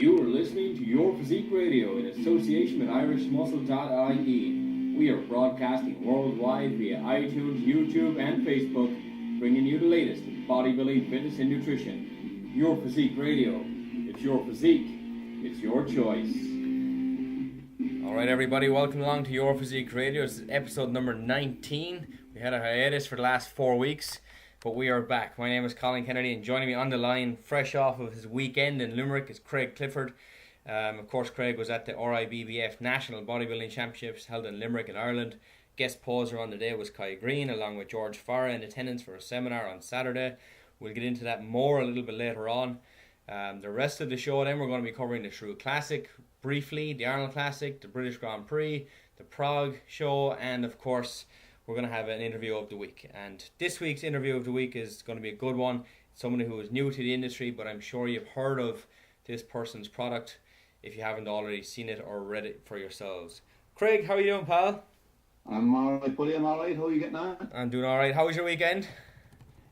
You are listening to Your Physique Radio in association with IrishMuscle.ie. We are broadcasting worldwide via iTunes, YouTube, and Facebook, bringing you the latest in bodybuilding, fitness, and nutrition. Your Physique Radio. It's your physique. It's your choice. Alright everybody, welcome along to Your Physique Radio. This is episode number 19. We had a hiatus for the last 4 weeks, but we are back. My name is Colin Kennedy, and joining me on the line, fresh off of his weekend in Limerick, is Craig Clifford. Of course, Craig was at the RIBBF National Bodybuilding Championships held in Limerick in Ireland. Guest poser on the day was Kai Green, along with George Farah, in attendance for a seminar on Saturday. We'll get into that more a little bit later on. The rest of the show then, we're going to be covering the Shrew Classic briefly, the Arnold Classic, the British Grand Prix, the Prague show, and of course we're going to have an interview of the week. And this week's interview of the week is going to be a good one. It's someone who is new to the industry, but I'm sure you've heard of this person's product if you haven't already seen it or read it for yourselves. Craig, how are you doing, pal? I'm alright, buddy. I'm alright. How are you getting on? I'm doing alright. How was your weekend?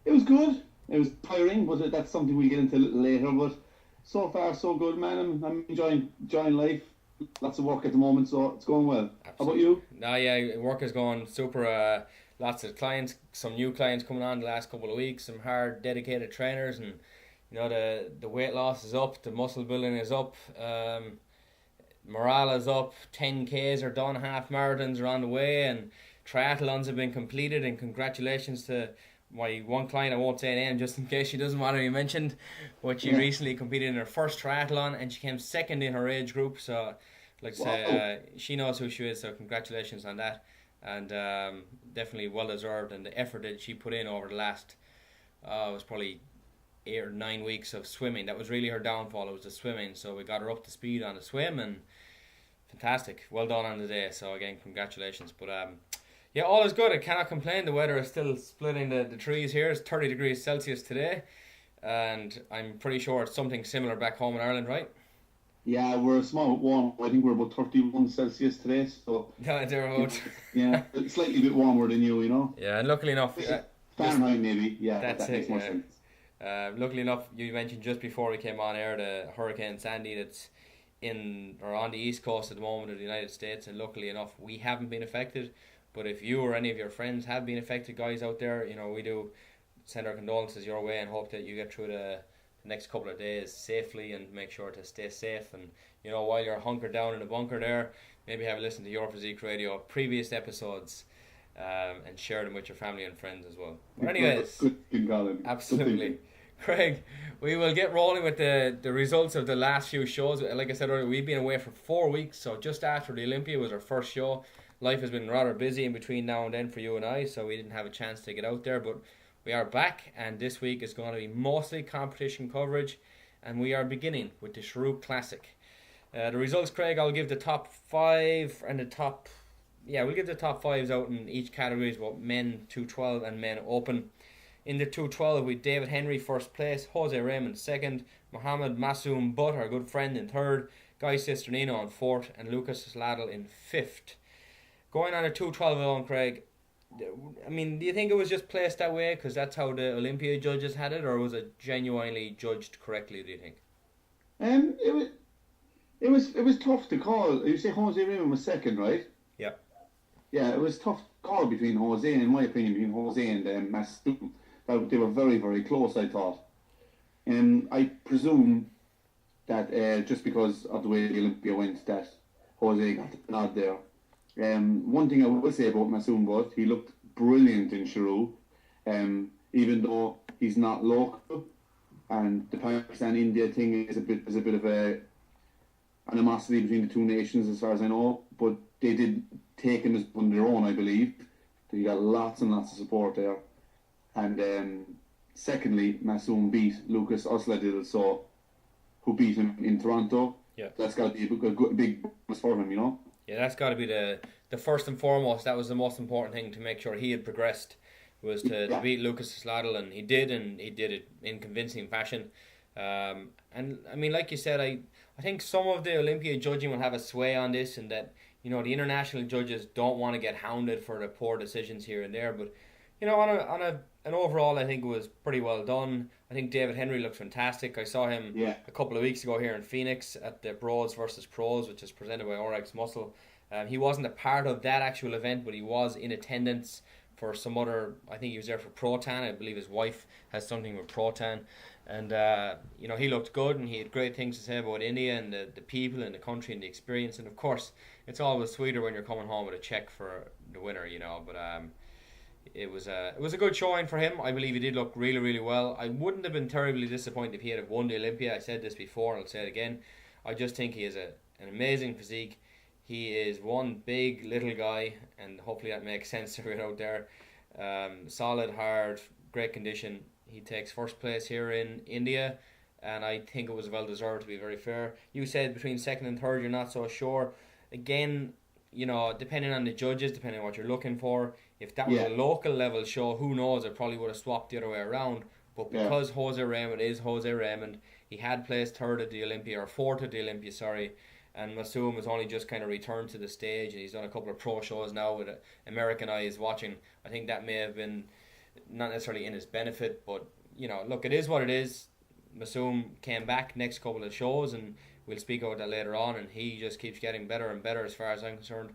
It was good. It was tiring, but that's something we'll get into a little later. But so far, so good, man. I'm enjoying life. Lots of work at the moment, so it's going well. Absolutely. How about you? Yeah, work is going super. Lots of clients, some new clients coming on the last couple of weeks, some hard, dedicated trainers, and you know the weight loss is up, the muscle building is up, morale is up, 10Ks are done, half marathons are on the way, and triathlons have been completed, and congratulations to my one client, I won't say name just in case she doesn't want to be mentioned, but she recently competed in her first triathlon and she came second in her age group, so like I say, she knows who she is, so congratulations on that, and definitely well deserved. And the effort that she put in over the last it was probably 8 or 9 weeks of swimming, that was really her downfall. It was the swimming, so we got her up to speed on the swim, and fantastic, well done on the day. So again, congratulations. But yeah, all is good. I cannot complain. The weather is still splitting the trees here. It's 30 degrees Celsius today, and I'm pretty sure it's something similar back home in Ireland, right? Yeah, we're a small bit warm. I think we're about 31 Celsius today, so yeah, they're about yeah, it's slightly bit warmer than you know. Yeah, and luckily enough, Fahrenheit maybe. Yeah, that makes more sense. Luckily enough, you mentioned just before we came on air the Hurricane Sandy that's in or on the east coast at the moment of the United States, and luckily enough, we haven't been affected. But if you or any of your friends have been affected, guys out there, you know, we do send our condolences your way and hope that you get through the next couple of days safely, and make sure to stay safe. And you know, while you're hunkered down in a bunker there, maybe have a listen to Your Physique Radio previous episodes, and share them with your family and friends as well. But anyways, good Colin. Absolutely. Craig, we will get rolling with the results of the last few shows. Like I said earlier, we've been away for 4 weeks, so just after the Olympia was our first show. Life has been rather busy in between now and then for you and I, so we didn't have a chance to get out there, but we are back, and this week is going to be mostly competition coverage, and we are beginning with the Shrew Classic. The results, Craig, I'll give the top 5 and we'll give the top 5s out in each categories, well, men 212 and men open. In the 212, with David Henry first place, Jose Raymond second, Mohammed Masoom Butt, our good friend, in third, Guy Cisternino in fourth, and Lucas Sladel in fifth. Going on a 212 alone, Craig, I mean, do you think it was just placed that way because that's how the Olympia judges had it, or was it genuinely judged correctly, do you think? It was tough to call. You say Jose Raymond was second, right? Yeah. Yeah, it was tough to call between Jose, in my opinion, between Jose and Masoom. They were very, very close, I thought. And I presume that just because of the way the Olympia went, that Jose got the nod there. One thing I will say about Masoom Butt, he looked brilliant in Shrew, even though he's not local, and the Pakistan-India thing is a bit of a animosity between the two nations, as far as I know. But they did take him as on their own, I believe. He got lots and lots of support there. And secondly, Masoom beat Lucas Osladil, so who beat him in Toronto. Yeah, that's got to be a big bonus for him, you know. Yeah, that's got to be the first and foremost. That was the most important thing to make sure he had progressed, was to beat Lucas Sladel, and he did it in convincing fashion. And I mean, like you said, I think some of the Olympia judging will have a sway on this, and that, you know, the international judges don't want to get hounded for the poor decisions here and there. But you know, on an overall, I think it was pretty well done. I think David Henry looked fantastic. I saw him a couple of weeks ago here in Phoenix at the Broads versus Pros, which is presented by RX Muscle. He wasn't a part of that actual event, but he was in attendance for some other. I think he was there for Protan. I believe his wife has something with Protan. And, he looked good, and he had great things to say about India and the people and the country and the experience. And, of course, it's always sweeter when you're coming home with a check for the winner, But it was a good showing for him. I believe he did look really, really well. I wouldn't have been terribly disappointed if he had won the Olympia. I said this before, and I'll say it again. I just think he is an amazing physique. He is one big little guy, and hopefully that makes sense to everyone out there. Solid, hard, great condition. He takes first place here in India, and I think it was well deserved, to be very fair. You said between second and third you're not so sure. Again, depending on the judges, depending on what you're looking for, if that was a local level show, who knows, I probably would have swapped the other way around. But because Jose Raymond is Jose Raymond, he had placed third at the Olympia, or fourth at the Olympia, sorry, and Masoom has only just kind of returned to the stage, and he's done a couple of pro shows now with American eyes watching. I think that may have been not necessarily in his benefit, but look, it is what it is. Masoom came back next couple of shows, and we'll speak about that later on, and he just keeps getting better and better as far as I'm concerned.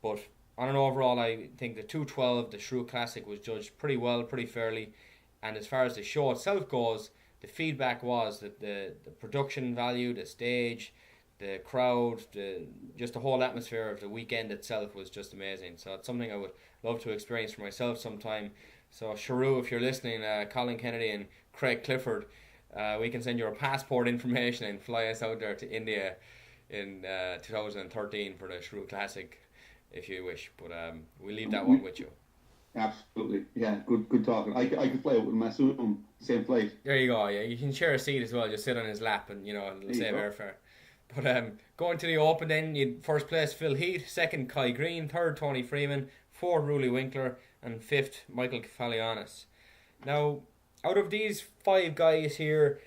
But on an overall, I think the 212, the Shrew Classic, was judged pretty well, pretty fairly, and as far as the show itself goes, the feedback was that the production value, the stage, the crowd, just the whole atmosphere of the weekend itself was just amazing. So it's something I would love to experience for myself sometime. So Shrew, if you're listening, Colin Kennedy and Craig Clifford, we can send you our passport information and fly us out there to India in 2013 for the Shrew Classic, if you wish. But we'll leave that one with you. Absolutely, yeah, good talking. I could play it with Masoom, same flight. There you go. Yeah, you can share a seat as well. Just sit on his lap and save airfare. But going to the Open, then you'd first place Phil Heath, second Kai Green, third Tony Freeman, fourth Ruli Winkler, and fifth Michael Kefalianis. Now, out of these five guys here,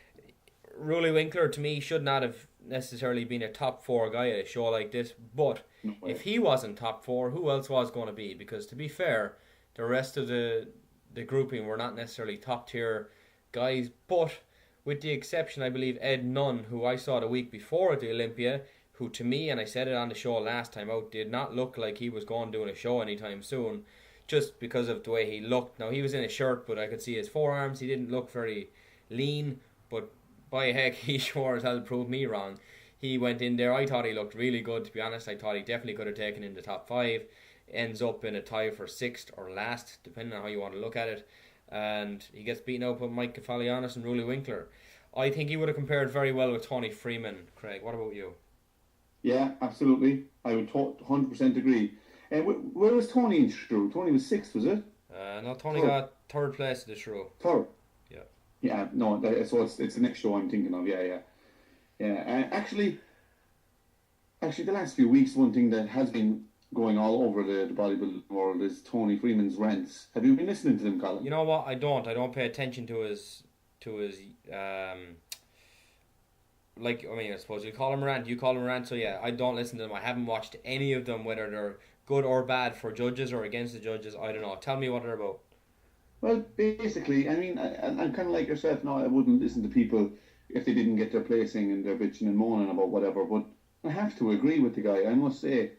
Ruli Winkler to me should not have necessarily been a top four guy at a show like this. But if he wasn't top four, who else was going to be? Because to be fair, the rest of the grouping were not necessarily top tier guys, but with the exception, I believe, Ed Nunn, who I saw the week before at the Olympia, who to me, and I said it on the show last time out, did not look like he was going doing a show anytime soon, just because of the way he looked. Now, he was in a shirt, but I could see his forearms. He didn't look very lean, but by heck, he sure as hell proved me wrong. He went in there. I thought he looked really good, to be honest. I thought he definitely could have taken in the top five. Ends up in a tie for sixth or last, depending on how you want to look at it. And he gets beaten out by Mike Kefalianis and Ruli Winkler. I think he would have compared very well with Tony Freeman. Craig, what about you? Yeah, absolutely. I would 100% agree. Where was Tony in Shrew? Tony was sixth, was it? No, Tony got third place at the Shrew. Third? Yeah. Yeah, no, so it's the next show I'm thinking of, yeah. Actually, the last few weeks, one thing that has been going all over the bodybuilding world is Tony Freeman's rants. Have you been listening to them, Colin? You know what? I don't pay attention to his I suppose you call him rant. You call him rant. So yeah, I don't listen to them. I haven't watched any of them, whether they're good or bad for judges or against the judges. I don't know. Tell me what they're about. Well, basically, I mean, I'm kind of like yourself now. I wouldn't listen to people if they didn't get their placing and they're bitching and moaning about whatever. But I have to agree with the guy. I must say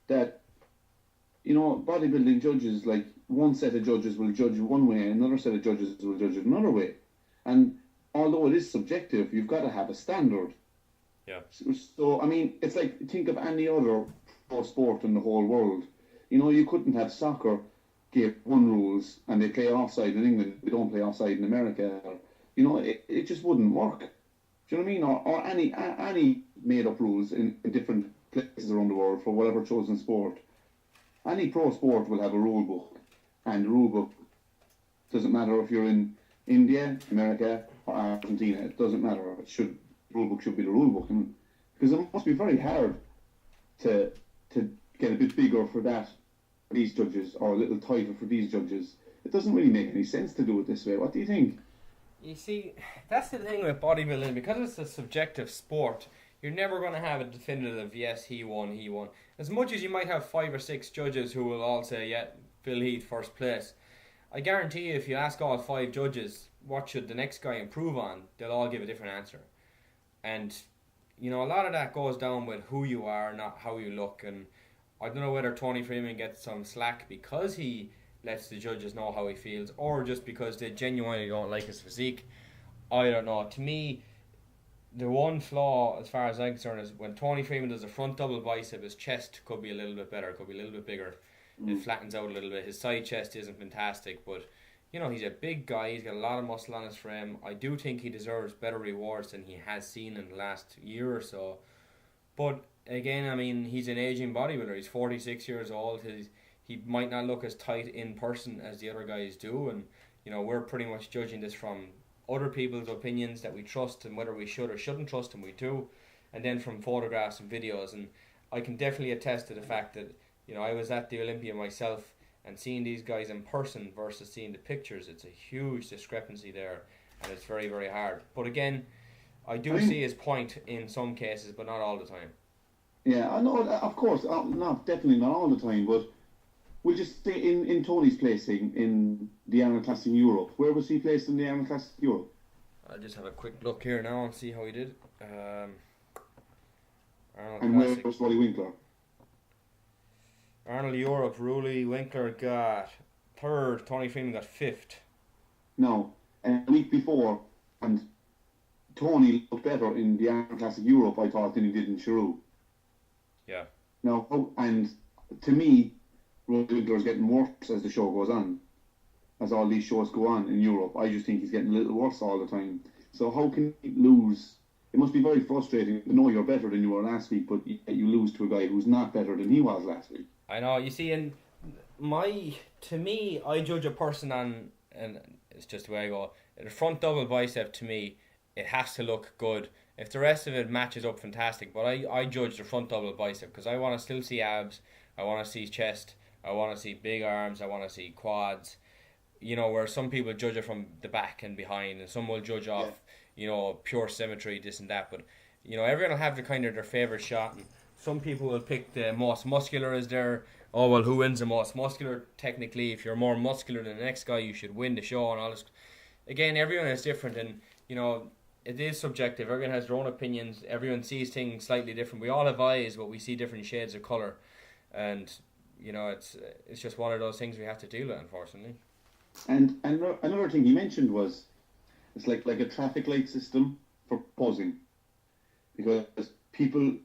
that, bodybuilding judges, like one set of judges will judge one way and another set of judges will judge it another way. And although it is subjective, you've got to have a standard. Yeah. So I mean, it's like, think of any other pro sport in the whole world. You couldn't have soccer give one rules and they play offside in England, they don't play offside in America. It just wouldn't work. Do you know what I mean? Or any made up rules in different places around the world for whatever chosen sport. Any pro sport will have a rule book, and the rule book doesn't matter if you're in India, America, or Argentina. It doesn't matter. Rule book should be the rule book, and because it must be very hard to get a bit bigger for these judges, or a little tighter for these judges. It doesn't really make any sense to do it this way. What do you think? You see, that's the thing with bodybuilding, because it's a subjective sport. You're never going to have a definitive, yes, he won. As much as you might have 5 or 6 judges who will all say, yeah, Phil Heath, first place. I guarantee you, if you ask all 5 judges, what should the next guy improve on, they'll all give a different answer. And, you know, a lot of that goes down with who you are, not how you look. And I don't know whether Tony Freeman gets some slack because he lets the judges know how he feels, or just because they genuinely don't like his physique. I don't know. To me, the one flaw, as far as I'm concerned, is when Tony Freeman does a front double bicep, his chest could be a little bit better, could be a little bit bigger. It flattens out a little bit. His side chest isn't fantastic, but you know, he's a big guy. He's got a lot of muscle on his frame. I do think he deserves better rewards than he has seen in the last year or so. But again, I mean, he's an aging bodybuilder. He's 46 years old. He might not look as tight in person as the other guys do, and you know, we're pretty much judging this from other people's opinions that we trust and whether we should or shouldn't trust, and we do, and then from photographs and videos. And I can definitely attest to the fact that, you know, I was at the Olympia myself, and seeing these guys in person versus seeing the pictures, it's a huge discrepancy there, and it's very, very hard. But again, I see his point in some cases, but not all the time. Yeah, I know, of course, definitely not all the time, but we'll just say in Tony's placing in the Arnold Classic in Europe. Where was he placed in the Arnold Classic in Europe? I'll just have a quick look here now and see how he did. Arnold and Classic. where was Rolly Winkler? Arnold Europe, Rulli Winkler got 3rd, Tony Freeman got 5th. No, and a week before, and Tony looked better in the Arnold Classic Europe, I thought, than he did in Chiru. Yeah. No, and to me, Rolly Winkler is getting worse as the show goes on. As all these shows go on in Europe, I just think he's getting a little worse all the time. So how can he lose? It must be very frustrating to know you're better than you were last week, but you lose to a guy who's not better than he was last week. I know. You see, to me, I judge a person on, and it's just the way I go. The front double bicep, to me, it has to look good. If the rest of it matches up, fantastic. But I judge the front double bicep because I want to still see abs. I want to see chest. I want to see big arms. I want to see quads. You know, where some people judge it from the back and behind, and some will judge off, you know, pure symmetry, this and that. But, you know, everyone will have their favourite shot. And some people will pick the most muscular as their, oh, well, who wins the most muscular? Technically, if you're more muscular than the next guy, you should win the show and all this. Again, everyone is different, and, you know, it is subjective. Everyone has their own opinions. Everyone sees things slightly different. We all have eyes, but we see different shades of colour. And, you know, it's just one of those things we have to deal with, unfortunately. And another thing he mentioned was it's like a traffic light system for posing, because people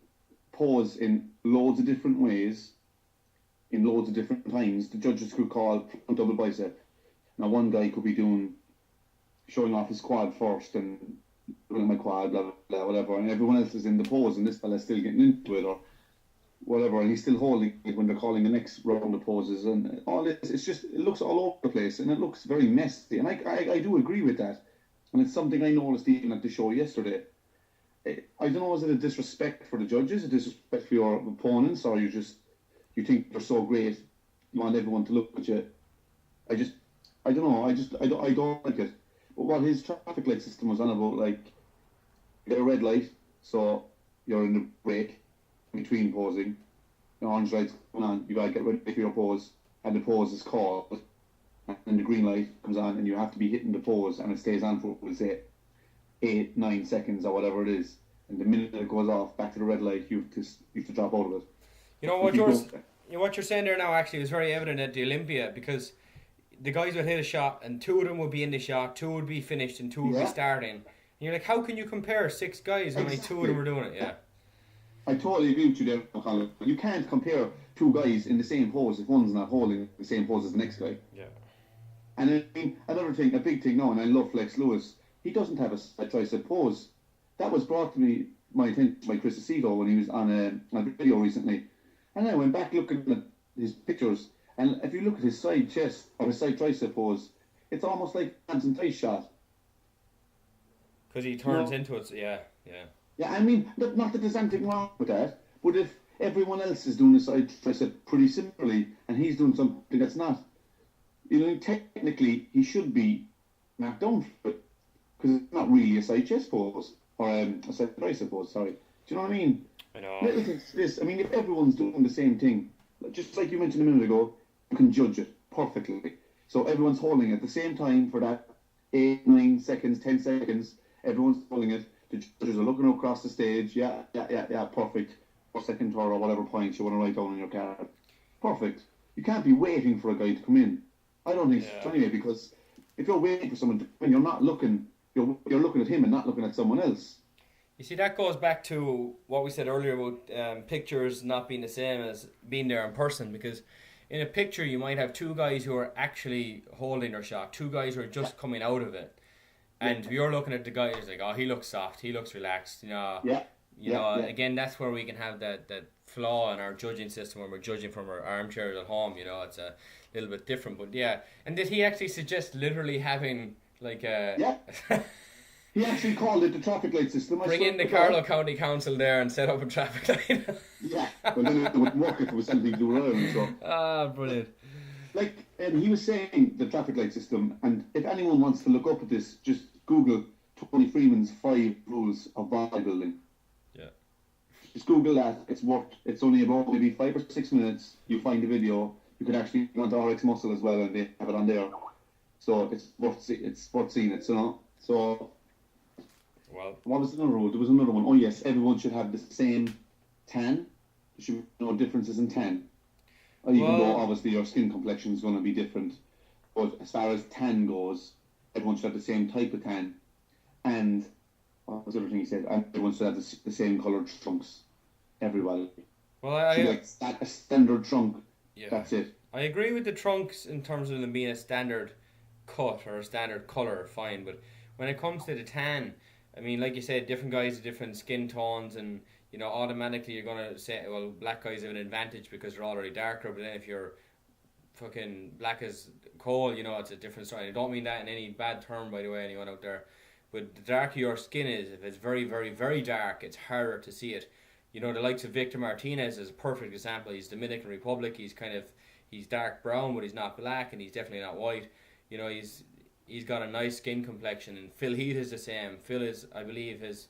pose in loads of different ways, in loads of different times. The judges could call front double bicep. Now one guy could be showing off his quad first and doing my quad, blah, blah, blah, whatever, and everyone else is in the pose, and this fella's still getting into it, or whatever, and he's still holding it when they're calling the next round of poses, and all this, it looks all over the place, and it looks very messy, and I do agree with that, and it's something I noticed even at the show yesterday. I don't know, is it a disrespect for the judges, a disrespect for your opponents, or you think you're so great, you want everyone to look at you? I don't know, I don't like it. But what his traffic light system was on about, like, you get a red light, so you're in the break between posing, the orange light's going on, you gotta get ready for your pose, and the pose is called, and the green light comes on, and you have to be hitting the pose, and it stays on for, we'll say, 8-9 seconds or whatever it is, and the minute it goes off back to the red light, you have to drop out of it. You know what you're saying there now actually was very evident at the Olympia, because the guys would hit a shot and 2 of them would be in the shot, 2 would be finished, and 2 would be starting. And you're like, how can you compare 6 guys when only 2 of them are doing it? Yeah. I totally agree with you there, Colin. You can't compare 2 guys in the same pose if one's not holding the same pose as the next guy. Yeah. And I mean, another thing, a big thing now, and I love Flex Lewis, he doesn't have a tricep pose. That was brought to my attention by Chris Aceto when he was on a video recently. And I went back looking at his pictures, and if you look at his side chest or his side tricep pose, it's almost like a Hands and Tice shot. Because he turns into it, yeah. Yeah, I mean, not that there's anything wrong with that, but if everyone else is doing a side tricep pretty similarly, and he's doing something that's not, technically he should be knocked down for it, because it's not really a side chest pose, or a side tricep pose, sorry. Do you know what I mean? I know. Little things like this, I mean, if everyone's doing the same thing, just like you mentioned a minute ago, you can judge it perfectly. So everyone's holding at the same time for that 8, 9 seconds, 10 seconds. Everyone's pulling it. The judges are looking across the stage. Yeah, perfect. Or second, third, or whatever points you want to write down on your card. Perfect. You can't be waiting for a guy to come in. I don't think so anyway, because if you're waiting for someone to come in, you're not looking. You're looking at him and not looking at someone else. You see, that goes back to what we said earlier about pictures not being the same as being there in person, because in a picture you might have two guys who are actually holding their shot, two guys who are just coming out of it, and you're looking at the guy who's like, oh, he looks soft, he looks relaxed, you know. Again, that's where we can have that flaw in our judging system when we're judging from our armchairs at home. You know, it's a little bit different, but yeah. And did he actually suggest literally having like a... Yeah. He actually called it the traffic light system. Bring in the Carlow County Council there and set up a traffic light. Yeah, but then it wouldn't work if it was something to do around. So. Ah, brilliant. Like, and he was saying the traffic light system, and if anyone wants to look up at this, just Google Tony Freeman's 5 rules of bodybuilding. Yeah. Just Google that. It's only about maybe 5 or 6 minutes. You find the video. You can actually go onto RX Muscle as well, and they have it on there. So it's worth seeing it. So. Well, what was another rule? There was another one. Oh yes, everyone should have the same tan. There should be no differences in tan. Even though obviously your skin complexion is going to be different. But as far as tan goes, everyone should have the same type of tan. And what was the other thing he said? And everyone should have the same coloured trunks. Everybody. Well, like a standard trunk. Yeah. That's it. I agree with the trunks in terms of them being a standard cut or a standard colour, fine. But when it comes to the tan, I mean, like you said, different guys have different skin tones, and you know, automatically you're gonna say, well, black guys have an advantage because they're already darker. But then if you're fucking black as coal, you know, it's a different story. I don't mean that in any bad term, by the way, anyone out there. But the darker your skin is, if it's very, very, very dark, it's harder to see it. You know, the likes of Victor Martinez is a perfect example. He's Dominican Republic. He's dark brown, but he's not black, and he's definitely not white. You know, he's got a nice skin complexion, and Phil Heath is the same. Phil is, I believe, his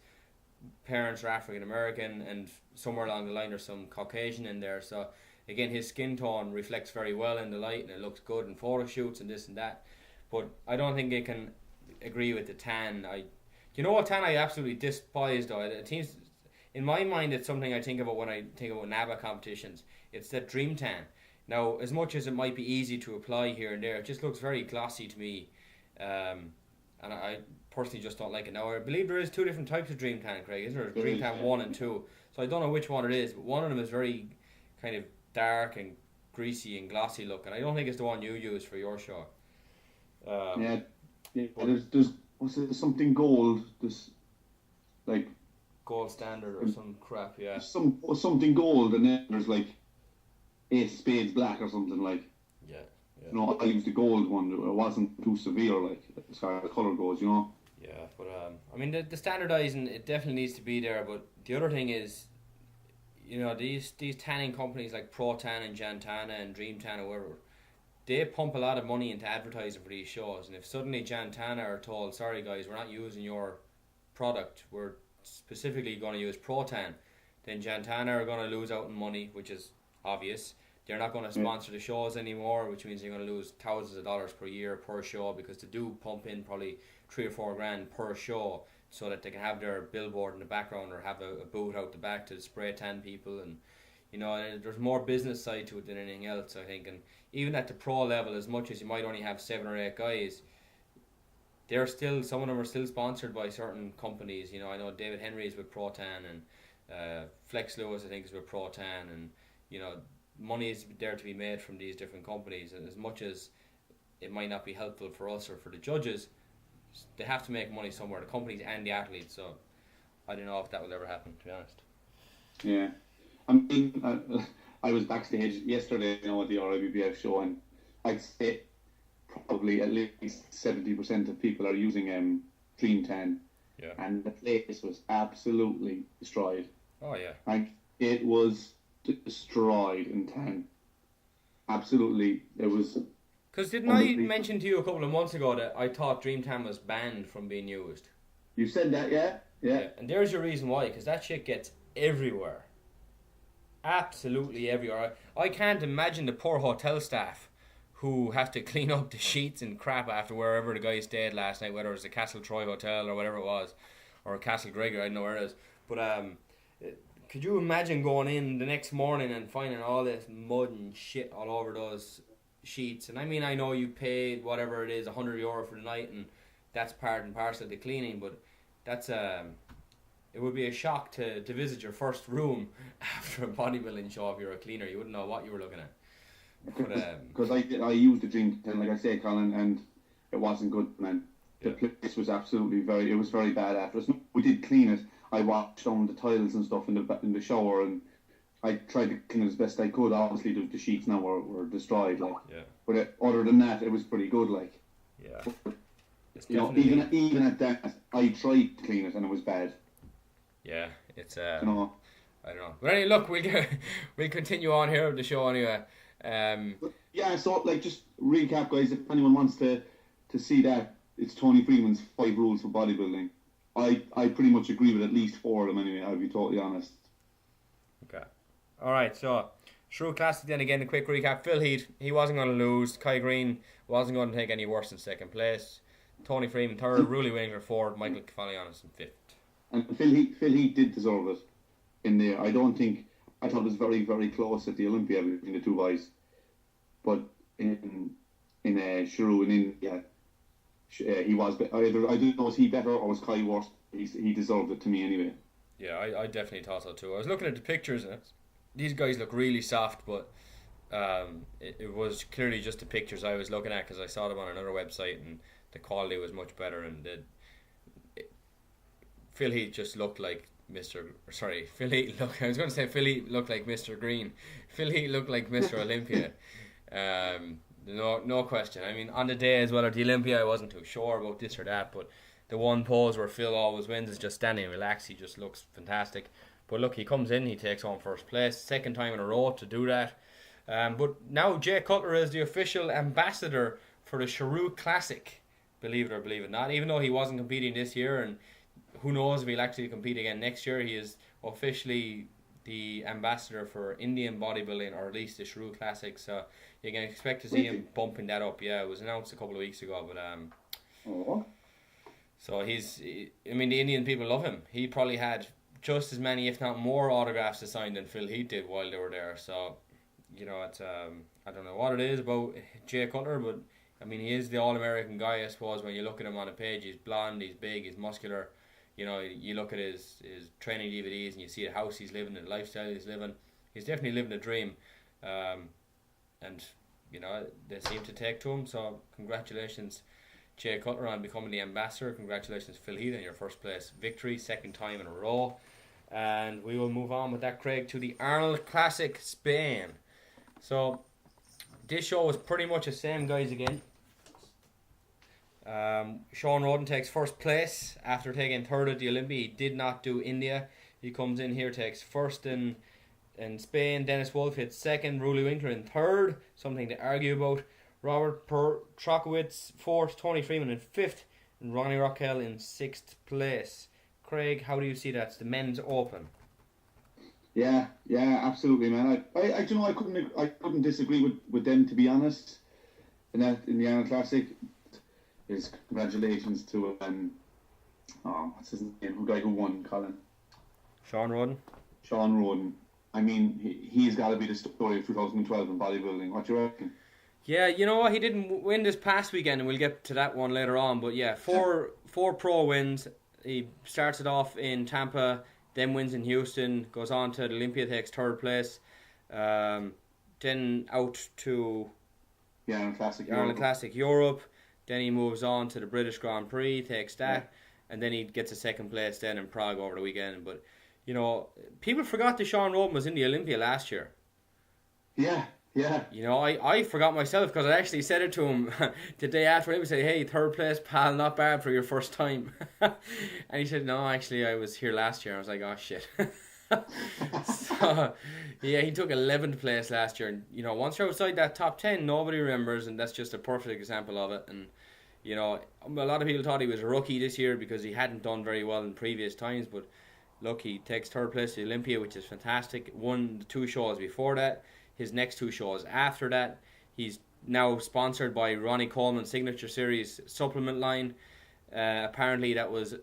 parents are African American, and somewhere along the line there's some Caucasian in there. So again, his skin tone reflects very well in the light, and it looks good in photo shoots and this and that. But I don't think they can agree with the tan. You know what tan I absolutely despise though? It seems, in my mind, it's something I think about when I think about NABA competitions. It's that dream tan. Now, as much as it might be easy to apply here and there, it just looks very glossy to me. And I personally just don't like it. Now, I believe there is 2 different types of dream tan, Craig, isn't there? Dream tan 1 and 2. So I don't know which one it is, but one of them is very kind of dark and greasy and glossy look, and I don't think it's the one you use for your show. There's something gold, this like gold standard or some crap, yeah. Something gold, and then there's like 8 spades black or something like. Yeah. You know, I used the gold one. It wasn't too severe, like as far as colour goes, you know. Yeah, but I mean the standardising, it definitely needs to be there. But the other thing is, you know, these tanning companies like Pro Tan and Jantana and Dream Tan or whatever, they pump a lot of money into advertising for these shows. And if suddenly Jantana are told, sorry guys, we're not using your product, we're specifically going to use Pro Tan, then Jantana are going to lose out on money, which is obvious. They're not going to sponsor the shows anymore, which means they're going to lose thousands of dollars per year per show, because they do pump in probably $3 or $4 grand per show so that they can have their billboard in the background or have a booth out the back to spray tan people. And you know, there's more business side to it than anything else, I think. And even at the pro level, as much as you might only have 7 or 8 guys, they're still, some of them are still sponsored by certain companies. You know, I know David Henry is with Pro Tan, and Flex Lewis I think is with Pro Tan, and you know, money is there to be made from these different companies, and as much as it might not be helpful for us or for the judges, they have to make money somewhere, the companies and the athletes. So I don't know if that will ever happen, to be honest. Yeah, I mean, I was backstage yesterday, you know, at the RIBBF show, and I'd say probably at least 70% of people are using Dream Tan, and the place was absolutely destroyed. Oh yeah, like it was destroyed in tan. Absolutely, it was. Because didn't I mention to you a couple of months ago that I thought Dream Tan was banned from being used? You said that, yeah. And there's your reason why, because that shit gets everywhere. Absolutely everywhere. I can't imagine the poor hotel staff who have to clean up the sheets and crap after wherever the guy stayed last night, whether it was the Castle Troy Hotel or whatever it was, or Castle Gregor, I don't know where it is. But could you imagine going in the next morning and finding all this mud and shit all over those sheets? And I mean, I know you paid whatever it is, €100 for the night, and that's part and parcel of the cleaning, but that's it would be a shock to visit your first room after a bodybuilding show if you're a cleaner. You wouldn't know what you were looking at. Because I used the drink, and like I say, Colin, and it wasn't good, man. The place was absolutely it was very bad after us. We did clean it. I washed on the tiles and stuff in the shower, and I tried to clean it as best I could. Obviously, the sheets now were destroyed, like. Yeah. But other than that, it was pretty good, like. Yeah. But, you know, even at that, I tried to clean it, and it was bad. Yeah, it's I don't know. But anyway, look, we'll continue on here with the show anyway. Yeah, so like just recap, guys. If anyone wants to see that, it's Tony Freeman's 5 rules for bodybuilding. I pretty much agree with at least 4 of them anyway. I'll be totally honest. Okay. All right. So Shrew Classic. Then again, a quick recap. Phil Heath, he wasn't going to lose. Kai Green wasn't going to take any worse than second place. Tony Freeman third. Ruli Winkler fourth. Michael Kafalianis in fifth. And Phil Heath did deserve it in there. I thought it was very, very close at the Olympia between the two guys. But in Shrew and India, he was better. I don't know, was he better or was Kai worse? He deserved it to me anyway. Yeah, I definitely thought so too. I was looking at the pictures and these guys look really soft, but it was clearly just the pictures I was looking at because I saw them on another website and the quality was much better. And Phil Heath just looked like Phil Heath looked like Mr. Green. Phil Heath looked like Mr. Olympia. No question. I mean, on the day as well at the Olympia, I wasn't too sure about this or that, but the one pose where Phil always wins is just standing relaxed. He just looks fantastic. But look, he comes in, he takes on first place, second time in a row to do that. But now Jay Cutler is the official ambassador for the Shrew Classic, believe it or believe it not. Even though he wasn't competing this year, and who knows if he'll actually compete again next year, he is officially the ambassador for Indian bodybuilding, or at least the Shrew Classic. So you can expect to see him bumping that up. Yeah, it was announced a couple of weeks ago, but so the Indian people love him. He probably had just as many, if not more, autographs to sign than Phil Heath did while they were there. So, you know, it's I don't know what it is about Jay Cutler, but I mean, he is the all-American guy, I suppose. When you look at him on a page, he's blonde, he's big, he's muscular. You know, you look at his training DVDs and you see the house he's living, the lifestyle he's living. He's definitely living a dream. And, you know, they seem to take to him. So, congratulations, Jay Cutler, on becoming the ambassador. Congratulations, Phil Heath, on your first place victory, second time in a row. And we will move on with that, Craig, to the Arnold Classic Spain. So, this show was pretty much the same guys again. Sean Roden takes first place after taking third at the Olympia. He did not do India. He comes in here, takes first in Spain. Dennis Wolf hits second. Ruli Winkler in third. Something to argue about. Robert Trokowitz fourth. Tony Freeman in fifth. And Ronnie Raquel in sixth place. Craig, how do you see that? It's the men's open. Yeah, absolutely, man. I couldn't disagree with them, to be honest. In the Arnold Classic. His congratulations to what's his name? The guy who won, Colin. Sean Roden. I mean, he's got to be the story of 2012 in bodybuilding. What do you reckon? Yeah, you know what? He didn't win this past weekend, and we'll get to that one later on. But yeah, four pro wins. He starts it off in Tampa, then wins in Houston, goes on to the Olympia, takes third place. Then out to the Arnold Classic Europe. Then he moves on to the British Grand Prix, takes that, and then he gets a second place then in Prague over the weekend. But, you know, people forgot that Sean Roden was in the Olympia last year. Yeah. You know, I forgot myself because I actually said it to him the day after. He would say, "Hey, third place, pal, not bad for your first time." And he said, "No, actually, I was here last year." I was like, "Oh, shit." So, yeah, he took 11th place last year. And, you know, once you're outside that top 10, nobody remembers, and that's just a perfect example of it. And, you know, a lot of people thought he was a rookie this year because he hadn't done very well in previous times. But, look, he takes third place at the Olympia, which is fantastic. Won the 2 shows before that. His next 2 shows after that, he's now sponsored by Ronnie Coleman's Signature Series supplement line. Apparently that was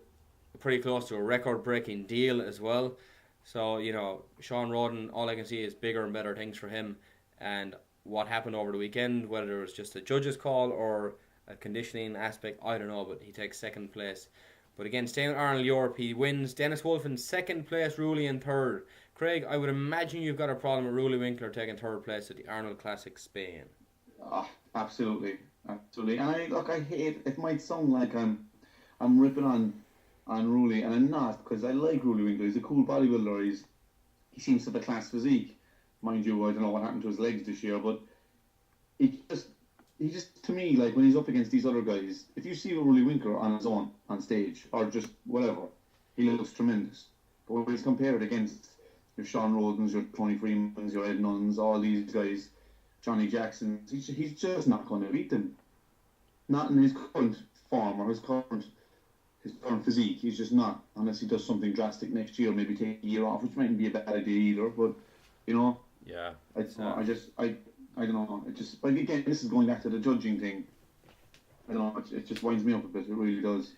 pretty close to a record-breaking deal as well. So, Sean Roden, all I can see is bigger and better things for him. And what happened over the weekend, whether it was just a judge's call or a conditioning aspect, I don't know, but he takes second place. But again, staying with Arnold Europe, he wins. Dennis Wolf in second place, Rulli in third. Craig, I would imagine you've got a problem with Rulli Winkler taking third place at the Arnold Classic Spain. Absolutely. And I hate, it might sound like I'm ripping on Rulli, and I'm not, because I like Rulli Winkler. He's a cool bodybuilder. He seems to have a class physique. Mind you, I don't know what happened to his legs this year, but he just, to me, like, when he's up against these other guys, if you see Rulli Winkler on his own, on stage, or just whatever, he looks tremendous. But when he's compared against your Sean Rodens, your Tony Freemans, your Ed Nuns, all these guys, Johnny Jackson, he's just not going to beat them. Not in his current form or his current physique. He's just not, unless he does something drastic next year, maybe take a year off, which mightn't be a bad idea either. But yeah, I don't know. It just, like, again, this is going back to the judging thing. I don't know. It just winds me up a bit. It really does.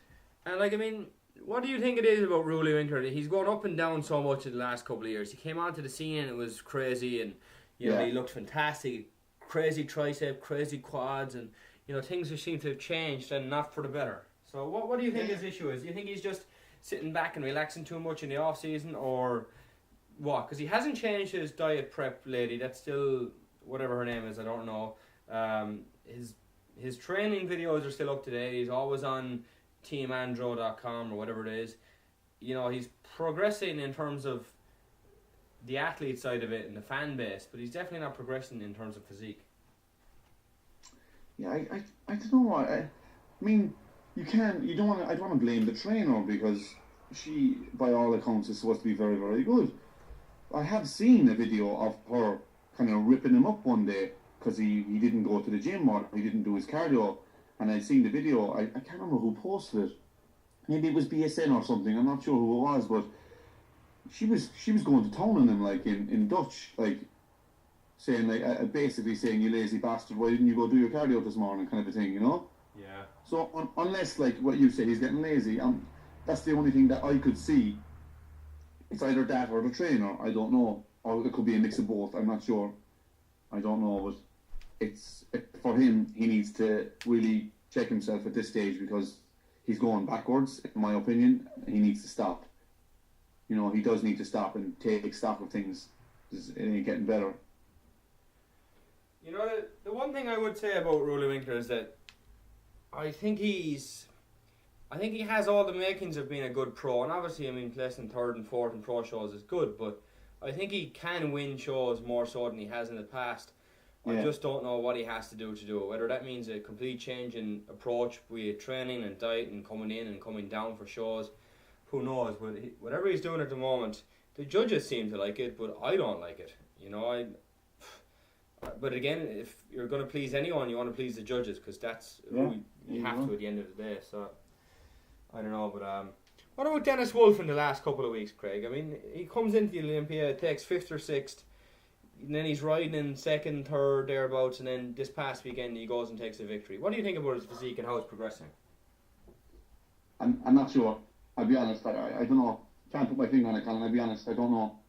And what do you think it is about Rulli Winkler? He's gone up and down so much in the last couple of years. He came onto the scene and it was crazy, and he looked fantastic. Crazy tricep, crazy quads, and things just seem to have changed and not for the better. So what do you think his issue is? Do you think he's just sitting back and relaxing too much in the off season, or what? Because he hasn't changed his diet prep lady. That's still whatever her name is. I don't know. His training videos are still up to date. He's always on teamandro.com or whatever it is. He's progressing in terms of the athlete side of it and the fan base, but he's definitely not progressing in terms of physique. Yeah, I don't know. I mean, I don't want to blame the trainer, because she, by all accounts, is supposed to be very, very good. I have seen a video of her kind of ripping him up one day because he didn't go to the gym or he didn't do his cardio, and I'd seen the video. I can't remember who posted it. Maybe it was BSN or something. I'm not sure who it was, but she was going to town on him, like, in Dutch, like, saying, like, basically saying, "You lazy bastard, why didn't you go do your cardio this morning," kind of a thing, Yeah. So unless, like what you say, he's getting lazy, that's the only thing that I could see. It's either that or the trainer. I don't know, or it could be a mix of both. I'm not sure. I don't know, but for him, he needs to really check himself at this stage, because he's going backwards, in my opinion. He needs to stop. He does need to stop and take stock of things. It ain't getting better. The one thing I would say about Rulli Winkler is that I think he has all the makings of being a good pro, and obviously, placing third and fourth in pro shows is good, but I think he can win shows more so than he has in the past. Yeah. I just don't know what he has to do it, whether that means a complete change in approach with training and diet and coming in and coming down for shows. Who knows? But whatever he's doing at the moment, the judges seem to like it, but I don't like it. But again, if you're going to please anyone, you want to please the judges, because that's who you have to at the end of the day. So I don't know, but what about Dennis Wolf in the last couple of weeks, Craig? He comes into the Olympia, takes fifth or sixth, and then he's riding in second, third, thereabouts, and then this past weekend he goes and takes a victory. What do you think about his physique and how it's progressing? I'm not sure. I'll be honest. I don't know. Can't put my finger on it, Colin. I'll be honest. I don't know.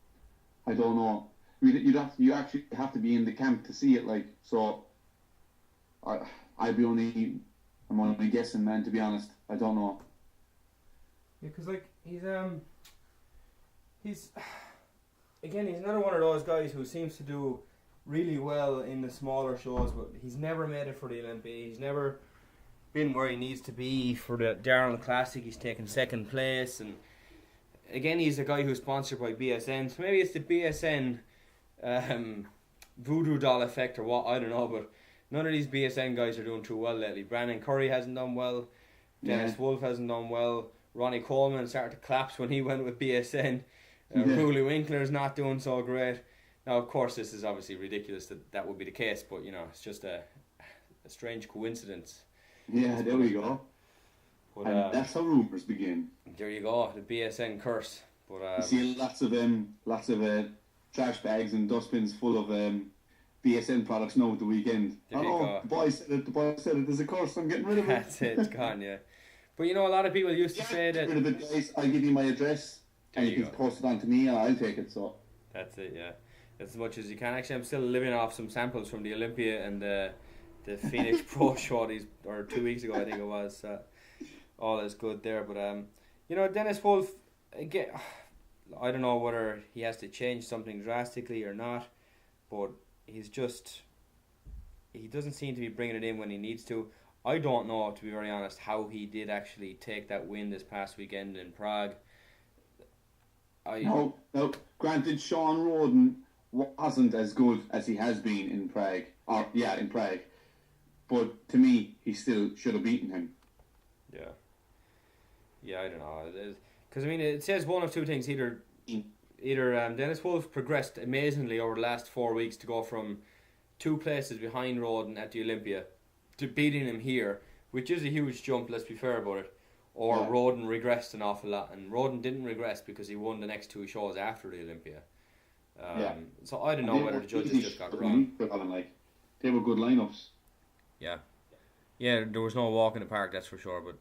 You actually have to be in the camp to see it. Like, so, I'm only guessing, man. To be honest, I don't know. Yeah, because he's another one of those guys who seems to do really well in the smaller shows, but he's never made it for the Olympia. He's never been where he needs to be for the Darren Classic. He's taken second place, and again, he's a guy who's sponsored by BSN. So maybe it's the BSN voodoo doll effect or what, I don't know, but none of these BSN guys are doing too well lately. Brandon Curry hasn't done well. Dennis Wolf hasn't done well. Ronnie Coleman started to collapse when he went with BSN. Rulli Winkler's not doing so great. Now, of course, this is obviously ridiculous that would be the case, but it's just a strange coincidence. Yeah, there we go. But, and that's how rumours begin. There you go, the BSN curse. But you see lots of trash bags and dustbins full of BSN products now at the weekend. There you go. The boy said it. The boy said it. There's a curse. I'm getting rid of it. That's it. It's gone. Yeah. But you know, a lot of people used to say that. Get rid of it, guys. I'll give you my address, and you can post it on to me, and I'll take it. So. That's it. Yeah. As much as you can. Actually, I'm still living off some samples from the Olympia and the Phoenix Pro show or 2 weeks ago, I think it was. All is good there, but you know, Dennis Wolf again. I don't know whether he has to change something drastically or not, but he doesn't seem to be bringing it in when he needs to. I don't know, to be very honest, how he did actually take that win this past weekend in Prague. No. Granted, Sean Roden wasn't as good as he has been in Prague. In Prague. But to me, he still should have beaten him. Yeah. Yeah, I don't know. Because, I mean, it says one of two things. Either Dennis Wolf progressed amazingly over the last 4 weeks to go from 2 places behind Roden at the Olympia to beating him here, which is a huge jump, let's be fair about it. Or Roden regressed an awful lot. And Roden didn't regress because he won the next 2 shows after the Olympia. So I don't know whether the judges just got it wrong. They were good lineups. Yeah. Yeah, there was no walk in the park, that's for sure. But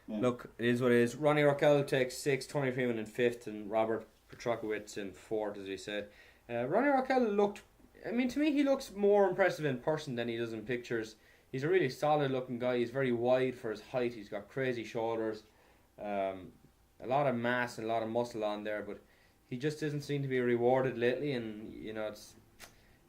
look, it is what it is. Ronnie Raquel takes 6th, Tony Freeman in 5th, and Robert Petrokowicz in 4th, as he said. Ronnie Raquel looked, I mean, to me, he looks more impressive in person than he does in pictures. He's a really solid looking guy. He's very wide for his height. He's got crazy shoulders. A lot of mass and a lot of muscle on there, but he just doesn't seem to be rewarded lately, and you know,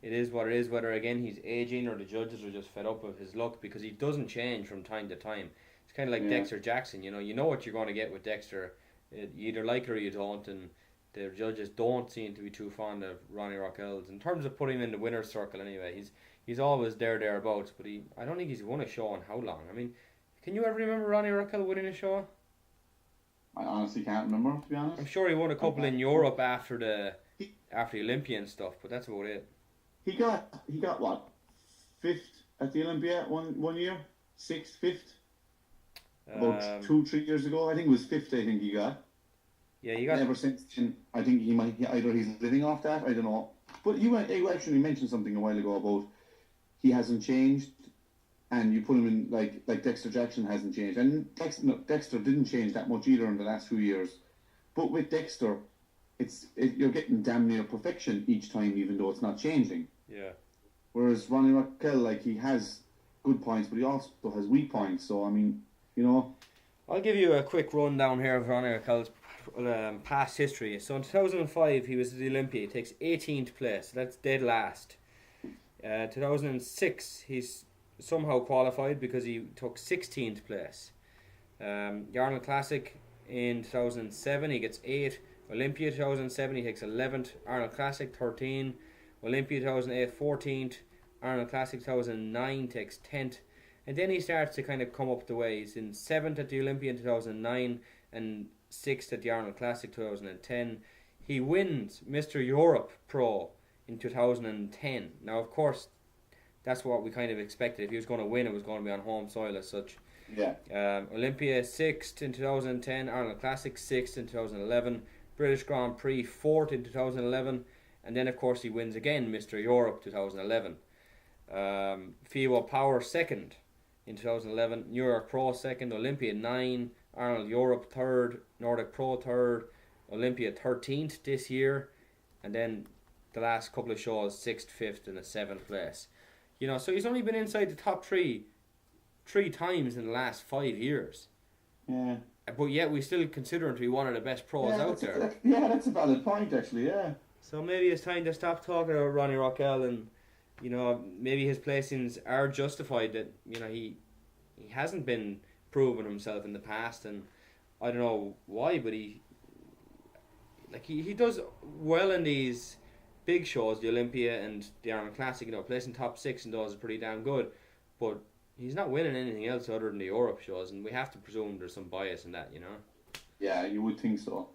it is what it is, whether again he's aging or the judges are just fed up with his look, because he doesn't change from time to time. It's kind of like Dexter Jackson, you know what you're going to get with Dexter. You either like it or you don't, and the judges don't seem to be too fond of Ronnie Raquel. In terms of putting him in the winner's circle anyway, he's always thereabouts, but I don't think he's won a show in how long? I mean, can you ever remember Ronnie Raquel winning a show? I honestly can't remember, to be honest. I'm sure he won a couple in Europe after the Olympia and stuff, but that's about it. He got what? 5th at the Olympia one year? 6th, 5th? About 2-3 years ago, I think it was 5th. I think he got. Yeah, he got. Ever since then, I think either he's living off that. I don't know. But you actually mentioned something a while ago about he hasn't changed, and you put him in like Dexter Jackson hasn't changed, and Dexter didn't change that much either in the last few years. But with Dexter, you're getting damn near perfection each time, even though it's not changing. Yeah. Whereas Ronnie Raquel, he has good points, but he also has weak points. So I mean, you know. I'll give you a quick rundown here of Ronnie Raquel's past history. So in 2005, he was at the Olympia. He takes 18th place. That's dead last. 2006, he's somehow qualified because he took 16th place. The Arnold Classic in 2007, he gets 8. Olympia 2007, he takes 11th. Arnold Classic 13. Olympia 2008, 14th. Arnold Classic 2009 takes 10th. And then he starts to kind of come up the way. He's in 7th at the Olympia in 2009 and 6th at the Arnold Classic 2010. He wins Mr. Europe Pro in 2010. Now, of course, that's what we kind of expected. If he was going to win, it was going to be on home soil as such. Yeah. Olympia 6th in 2010. Arnold Classic 6th in 2011. British Grand Prix 4th in 2011. And then, of course, he wins again Mr. Europe 2011. FIBO Power 2nd in 2011, New York Pro 2nd, Olympia 9, Arnold Europe 3rd, Nordic Pro 3rd, Olympia 13th this year, and then the last couple of shows 6th, 5th and a 7th place. You know, so he's only been inside the top three times in the last 5 years. Yeah. But yet we still consider him to be one of the best pros out there. That's a valid point actually, yeah. So maybe it's time to stop talking about Ronnie Raquel, and you know, maybe his placings are justified. That, you know, he hasn't been proving himself in the past, and I don't know why, but he does well in these big shows, the Olympia and the Arnold Classic. You know, placing top 6 in those is pretty damn good, but he's not winning anything else other than the Europe shows, and we have to presume there's some bias in that, you know. Yeah, you would think so.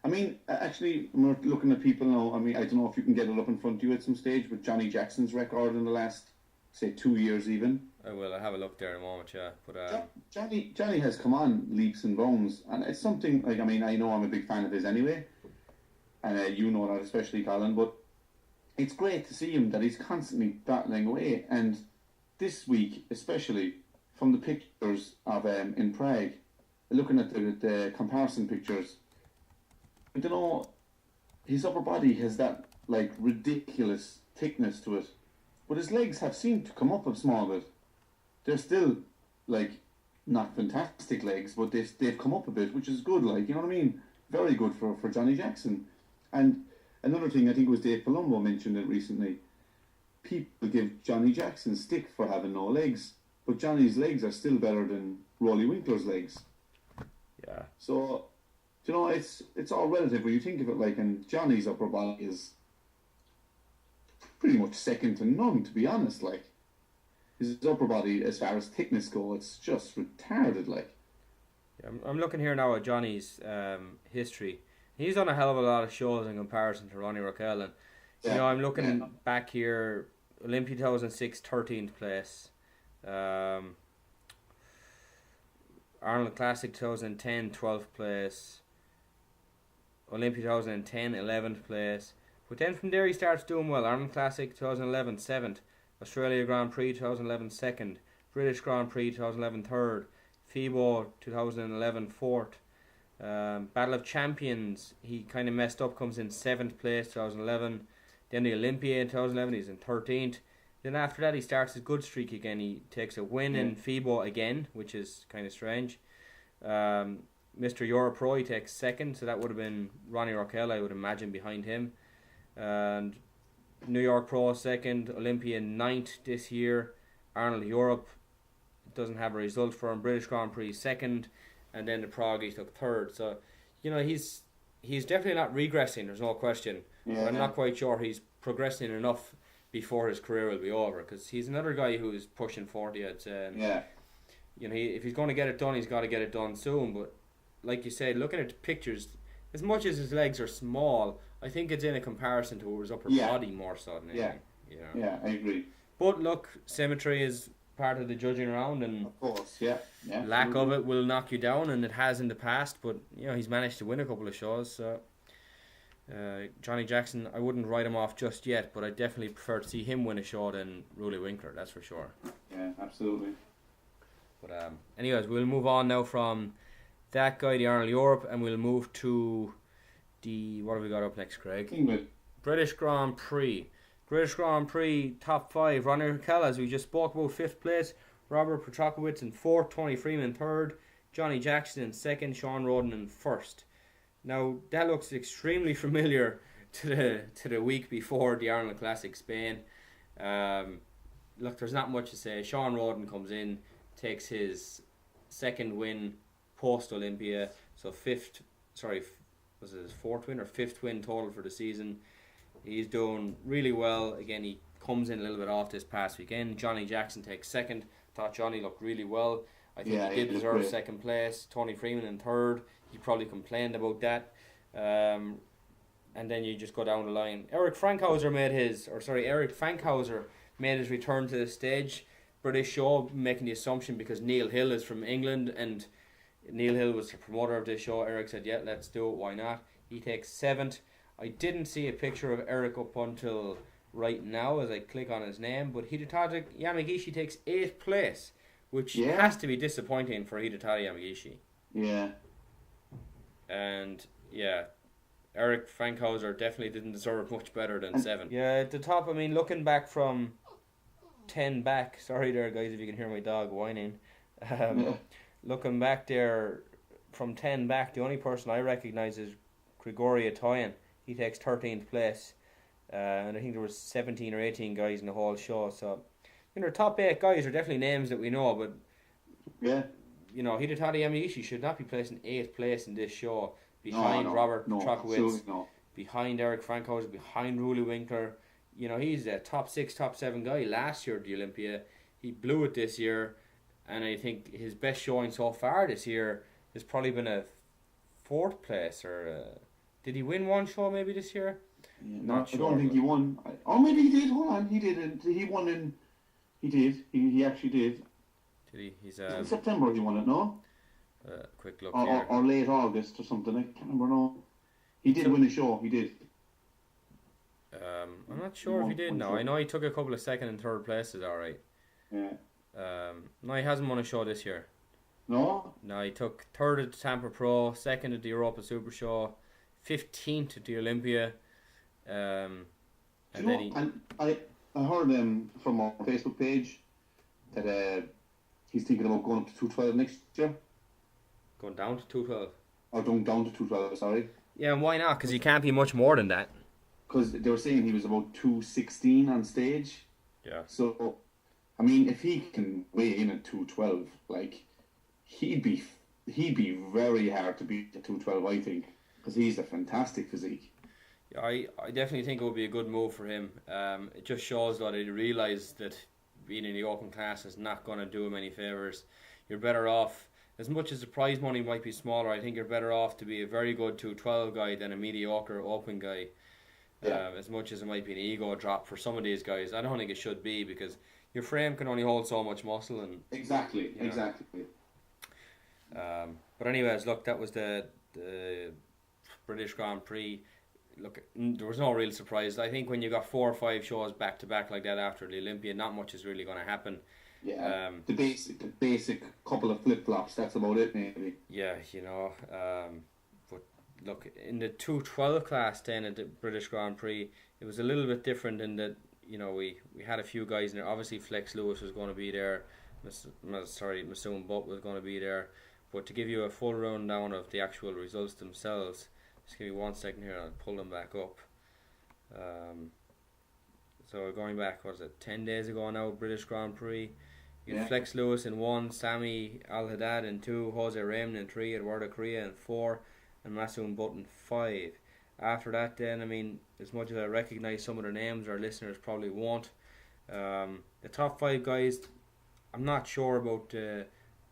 I mean, actually, we're looking at people now. I mean, I don't know if you can get it up in front of you at some stage with Johnny Jackson's record in the last, say, 2 years even. I will. I'll have a look there in a moment, yeah. But Johnny has come on leaps and bounds, and it's something, I mean, I know I'm a big fan of his anyway, and you know that especially, Colin, but it's great to see him that he's constantly battling away. And this week, especially from the pictures of in Prague, looking at the comparison pictures, I don't know, his upper body has that like ridiculous thickness to it, but his legs have seemed to come up a small bit. They're still like not fantastic legs, but they've come up a bit, which is good. Like, you know what I mean? Very good for Johnny Jackson. And another thing, I think it was Dave Palumbo mentioned it recently. People give Johnny Jackson stick for having no legs, but Johnny's legs are still better than Rolly Winkler's legs. Yeah. So, you know, it's all relative when you think of it. Like, and Johnny's upper body is pretty much second to none, to be honest. Like, his upper body, as far as thickness goes, it's just retarded. Like, yeah, I'm looking here now at Johnny's history. He's done a hell of a lot of shows in comparison to Ronnie Raquel, and you know, I'm looking back here. Olympia 2006, 13th place. Arnold Classic 2010, 12th place. Olympia 2010, 11th place. But then from there he starts doing well. Arnold Classic 2011, 7th. Australia Grand Prix 2011, 2nd. British Grand Prix 2011, 3rd. FIBO 2011, 4th. Battle of Champions, he kind of messed up, comes in 7th place 2011. Then the Olympia in 2011, he's in 13th. Then after that he starts his good streak again. He takes a win in FIBO again, which is kind of strange. Mr. Euro Pro, he takes 2nd, so that would have been Ronnie Raquel, I would imagine, behind him. And New York Pro 2nd, Olympia 9th this year. Arnold Europe doesn't have a result for him. British Grand Prix 2nd, and then the Prague he took 3rd. So, you know, he's definitely not regressing, there's no question. But I'm not quite sure he's progressing enough before his career will be over, because he's another guy who's pushing 40, I'd say. You know, if he's going to get it done, he's got to get it done soon. But like you said, looking at the pictures, as much as his legs are small, I think it's in a comparison to his upper body more so than anything. Yeah, I agree. But look, symmetry is part of the judging round, and of course, lack of it will knock you down, and it has in the past. But you know, he's managed to win a couple of shows. So Johnny Jackson, I wouldn't write him off just yet, but I definitely prefer to see him win a show than Rolly Winkler. That's for sure. Yeah, absolutely. But anyways, we'll move on now from that guy, the Arnold Europe, and we'll move to the, what have we got up next, Craig? England. British Grand Prix. British Grand Prix top 5. Ronnie Raquel, as we just spoke about, 5th place. Robert Petrokowicz in 4th. Tony Freeman 3rd. Johnny Jackson in 2nd. Sean Roden in 1st. Now that looks extremely familiar to the week before the Arnold Classic Spain. Look, there's not much to say. Sean Roden comes in, takes his 2nd win post Olympia, so 4th win or 5th win total for the season. He's doing really well. Again, he comes in a little bit off this past weekend. Johnny Jackson takes 2nd. Thought Johnny looked really well. I think he did deserve 2nd place. Tony Freeman in 3rd. He probably complained about that. And then you just go down the line. Eric Fankhauser made his return to the stage. British show, making the assumption because Neil Hill is from England and Neil Hill was the promoter of this show. Eric said, yeah, let's do it, why not? He takes 7th. I didn't see a picture of Eric up until right now as I click on his name, but Hidetaka Yamagishi takes 8th place, which has to be disappointing for Hidetaka Yamagishi. Yeah. And, yeah, Eric Fankhauser definitely didn't deserve much better than 7th. Yeah, at the top, I mean, looking back from 10 back, sorry there guys if you can hear my dog whining, looking back there from 10 back, the only person I recognise is Grigory Atoyan. He takes 13th place, and I think there was 17 or 18 guys in the whole show, so you know, the top 8 guys are definitely names that we know, but you know, Hidetaka Yamaishi should not be placing 8th place in this show behind Robert Petrokowicz, behind Eric Fankhauser, behind Rolly Winkler. You know, he's a top 6, top 7 guy last year at the Olympia. He blew it this year, and I think his best showing so far this year has probably been a 4th place, or did he win one show maybe this year? Yeah, not sure. I don't think he won. Oh, maybe he did. Hold on, he didn't. He won in. He did. He actually did. Did he? He's in September he won it, no? Quick look here. Or late August or something. I can't remember. No, he did win a show. He did. I'm not sure if he did now. I know he took a couple of second and third places, alright. Yeah. No, he hasn't won a show this year. No? No, he took third at the Tampa Pro, second at the Europa Super Show, 15th at the Olympia. And I heard from our Facebook page that he's thinking about going up to 212 next year. Going down to 212? Or going down to 212, sorry. Yeah, and why not? Because he can't be much more than that. Because they were saying he was about 216 on stage. Yeah. So, I mean, if he can weigh in at 212, like, he'd be very hard to beat at 212, I think. Because he's a fantastic physique. Yeah, I definitely think it would be a good move for him. It just shows that he realised that being in the open class is not going to do him any favours. You're better off, as much as the prize money might be smaller, I think you're better off to be a very good 212 guy than a mediocre open guy. Yeah. As much as it might be an ego drop for some of these guys, I don't think it should be, because your frame can only hold so much muscle. And exactly. But anyways, look, that was the British Grand Prix. Look, there was no real surprise. I think when you got 4 or 5 shows back to back like that after the Olympia, not much is really going to happen. Yeah, the basic couple of flip flops. That's about it, maybe. Yeah, but look, in the 212 class then at the British Grand Prix, it was a little bit different in that we had a few guys in there. Obviously, Flex Lewis was going to be there. Masoom Butt was going to be there. But to give you a full rundown of the actual results themselves, just give me 1 second here. I'll pull them back up. So going back, 10 days ago now, British Grand Prix. You had Flex Lewis in 1, Sami Al Haddad in 2, Jose Raymond in 3, Eduardo Correa in 4, and Masoom Butt in 5. After that, then, I mean, as much as I recognise some of their names, our listeners probably won't. The top 5 guys, I'm not sure about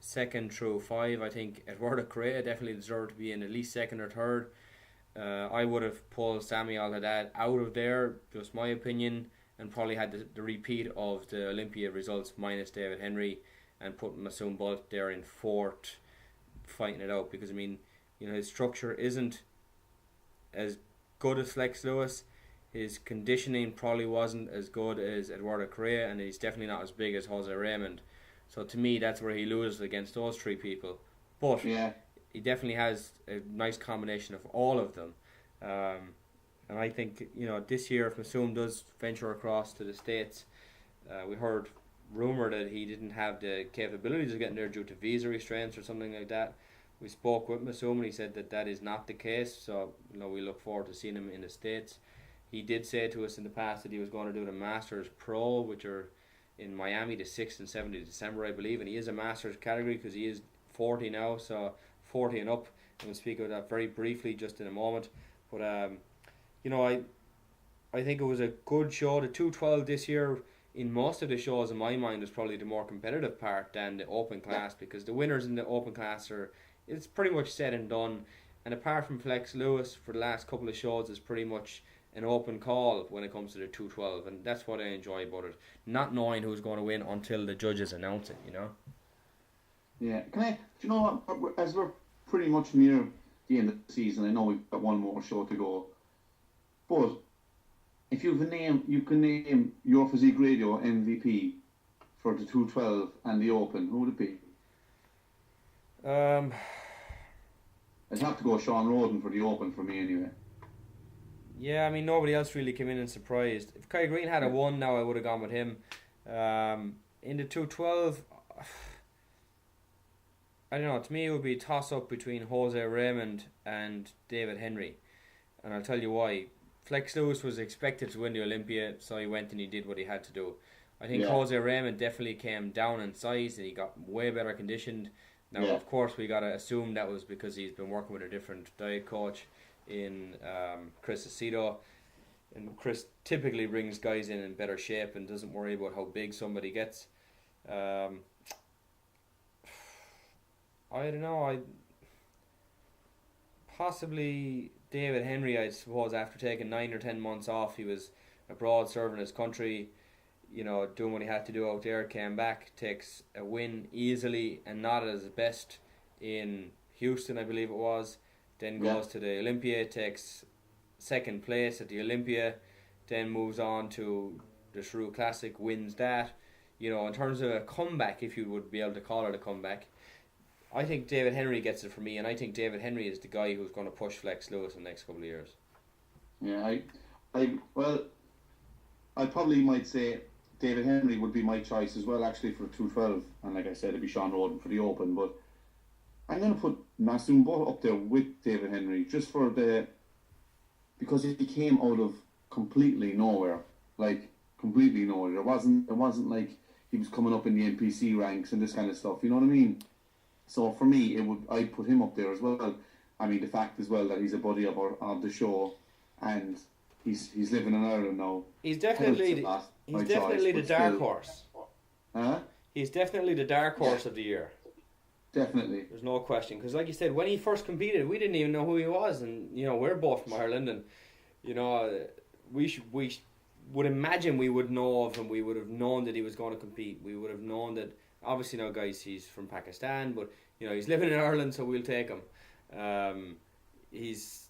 2nd through 5. I think Eduardo Correa definitely deserved to be in at least 2nd or 3rd. I would have pulled Sami Al Haddad out of there, just my opinion, and probably had the repeat of the Olympia results minus David Henry, and put Masoom Butt there in 4th, fighting it out, because I mean, his structure isn't as good as Flex Lewis. His conditioning probably wasn't as good as Eduardo Correa, and he's definitely not as big as Jose Raymond. So to me, that's where he loses against those 3 people. But he definitely has a nice combination of all of them. And I think, this year, if Masoom does venture across to the States, we heard rumour that he didn't have the capabilities of getting there due to visa restraints or something like that. We spoke with Masoom and he said that is not the case. So, we look forward to seeing him in the States. He did say to us in the past that he was going to do the Masters Pro, which are in Miami the 6th and 7th of December, I believe. And he is a Masters category because he is 40 now, so 40 and up. And we'll speak about that very briefly just in a moment. But, I think it was a good show. The 212 this year, in most of the shows, in my mind, was probably the more competitive part than the open class, because the winners in the open class it's pretty much said and done. And apart from Flex Lewis, for the last couple of shows, it's pretty much an open call when it comes to the 212, and that's what I enjoy about it. Not knowing who's going to win until the judges announce it, Yeah. As we're pretty much near the end of the season, I know we've got one more show to go, but if you can name your Physique Radio MVP for the 212 and the Open, who would it be? I'd have to go Sean Roden for the Open for me anyway. Yeah, I mean, nobody else really came in and surprised. If Kai Green had a 1 now, I would have gone with him. In the 212, I don't know, to me it would be a toss-up between Jose Raymond and David Henry. And I'll tell you why. Flex Lewis was expected to win the Olympia, so he went and he did what he had to do. I think Jose Raymond definitely came down in size and he got way better conditioned. Now, of course, we got to assume that was because he's been working with a different diet coach in Chris Aceto. And Chris typically brings guys in better shape and doesn't worry about how big somebody gets. I don't know. Possibly David Henry, I suppose, after taking 9 or 10 months off. He was abroad serving his country, doing what he had to do out there, came back, takes a win easily and not at his best in Houston, I believe it was. Then goes to the Olympia, takes 2nd place at the Olympia, then moves on to the Shrew Classic, wins that. You know, in terms of a comeback, if you would be able to call it a comeback, I think David Henry gets it for me, and I think David Henry is the guy who's going to push Flex Lewis in the next couple of years. Yeah, I probably might say David Henry would be my choice as well, actually, for 212. And like I said, it'd be Sean Roden for the Open. But I'm going to put Masoom Butt up there with David Henry just for because he came out of completely nowhere, like completely nowhere. It wasn't like he was coming up in the NPC ranks and this kind of stuff. You know what I mean? So for me, I'd put him up there as well. I mean, the fact as well that he's a buddy of the show, and he's living in Ireland now. He's definitely the dark horse. Huh? He's definitely the dark horse of the year. Definitely. There's no question, because like you said, when he first competed, we didn't even know who he was, and you know, we're both from Ireland, and you know, we would imagine we would know of him. We would have known that he was going to compete. We would have known that. Obviously now, guys, he's from Pakistan, but you know, he's living in Ireland, so we'll take him. He's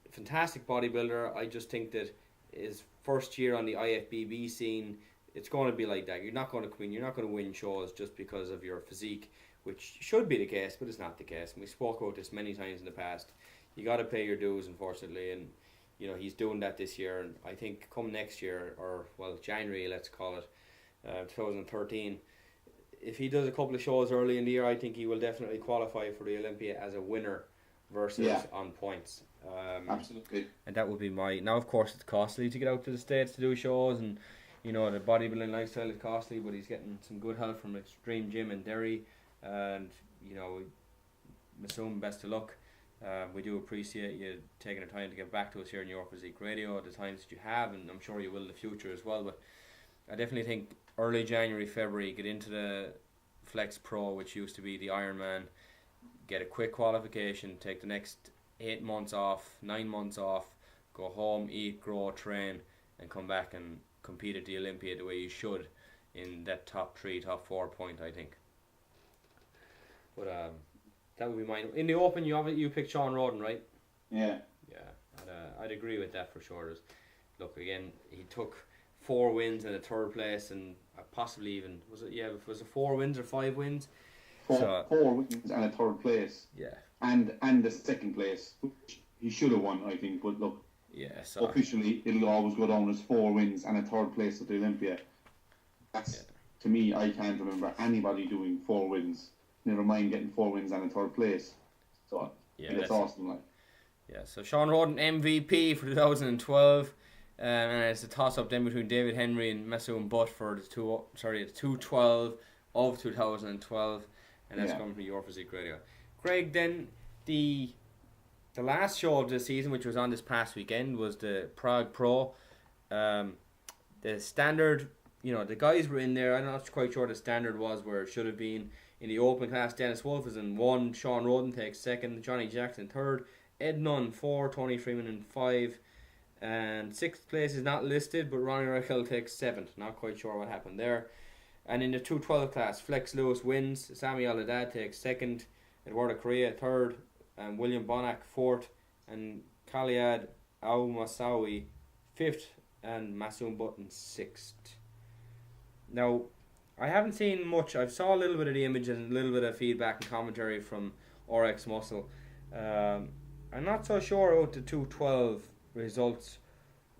a fantastic bodybuilder. I just think that his first year on the IFBB scene, it's going to be like that. You're not going to win shows just because of your physique, which should be the case, but it's not the case. And we spoke about this many times in the past. You got to pay your dues, unfortunately, and you know, he's doing that this year. And I think come next year, or well, January, let's call it, 2013. If he does a couple of shows early in the year, I think he will definitely qualify for the Olympia as a winner versus on points. Absolutely. And that would be my... Now, of course, it's costly to get out to the States to do shows, and, you know, the bodybuilding lifestyle is costly, but he's getting some good help from Extreme Gym in Derry. And, you know, Masoom, best of luck. We do appreciate you taking the time to get back to us here in Your Physique Radio, the times that you have, and I'm sure you will in the future as well. But I definitely think early January, February, get into the Flex Pro, which used to be the Ironman, get a quick qualification, take the next 8 months off, 9 months off, go home, eat, grow, train, and come back and compete at the Olympia the way you should in that top 3, top 4 point, I think. But that would be mine. In the Open, you picked Sean Roden, right? Yeah. Yeah, I'd agree with that for sure. Look, again, he took 4 wins and a 3rd place, and possibly even was it 4 wins or 5 wins? 4 wins and a 3rd place. Yeah. And the 2nd place, which he should have won, I think. But look, officially it'll always go down as 4 wins and a 3rd place at the Olympia. That's to me, I can't remember anybody doing 4 wins. Never mind getting 4 wins and a 3rd place. So that's awesome. Like. Yeah. So Sean Roden MVP for 2012. And it's a toss-up then between David Henry and Masoom Butt for the 212 of 2012, and that's coming from Your Physique Radio. Craig, then the last show of the season, which was on this past weekend, was the Prague Pro. The standard, you know, the guys were in there. I'm not quite sure the standard was where it should have been. In the open class, Dennis Wolf is in 1, Sean Roden takes 2nd, Johnny Jackson 3rd, Ed Nunn 4, Tony Freeman in 5. And 6th place is not listed, but Ronnie Raquel takes 7th. Not quite sure what happened there. And in the 212 class, Flex Lewis wins. Sami Al-Haddad takes 2nd. Eduardo Correa 3rd. And William Bonac 4th. And Khalid Al-Masawi 5th. And Masoom Button 6th. Now, I haven't seen much. I saw a little bit of the images and a little bit of feedback and commentary from RX Muscle. I'm not so sure about the 212 results.